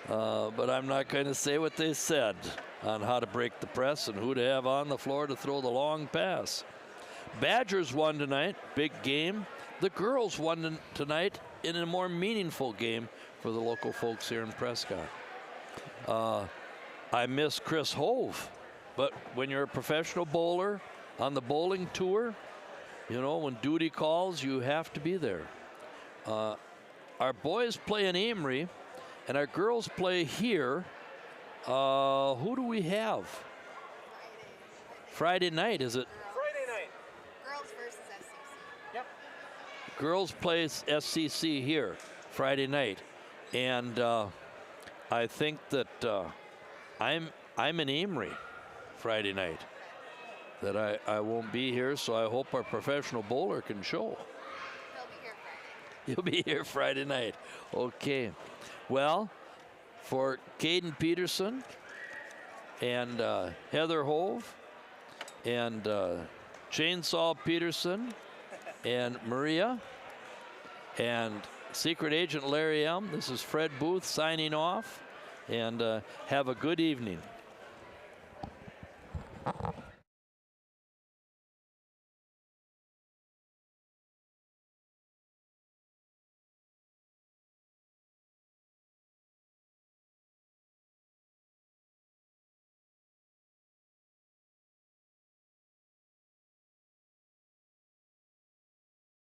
but I'm not going to say what they said on how to break the press and who to have on the floor to throw the long pass. Badgers won tonight, big game. The girls won tonight in a more meaningful game for the local folks here in Prescott. I miss Chris Hove, but when you're a professional bowler on the bowling tour, you know, when duty calls, you have to be there. Our boys play in Amory, and our girls play here. Who do we have? Friday night, is it? Friday night. Girls versus SCC. Yep. Girls play SCC here Friday night, and I think that I'm in Amory Friday night. That I won't be here, so I hope our professional bowler can show. He'll be here Friday. You'll be here Friday night. Okay. Well, for Caden Peterson and Heather Hove and Chainsaw Peterson and Maria and Secret Agent Larry M., this is Fred Booth signing off, and have a good evening.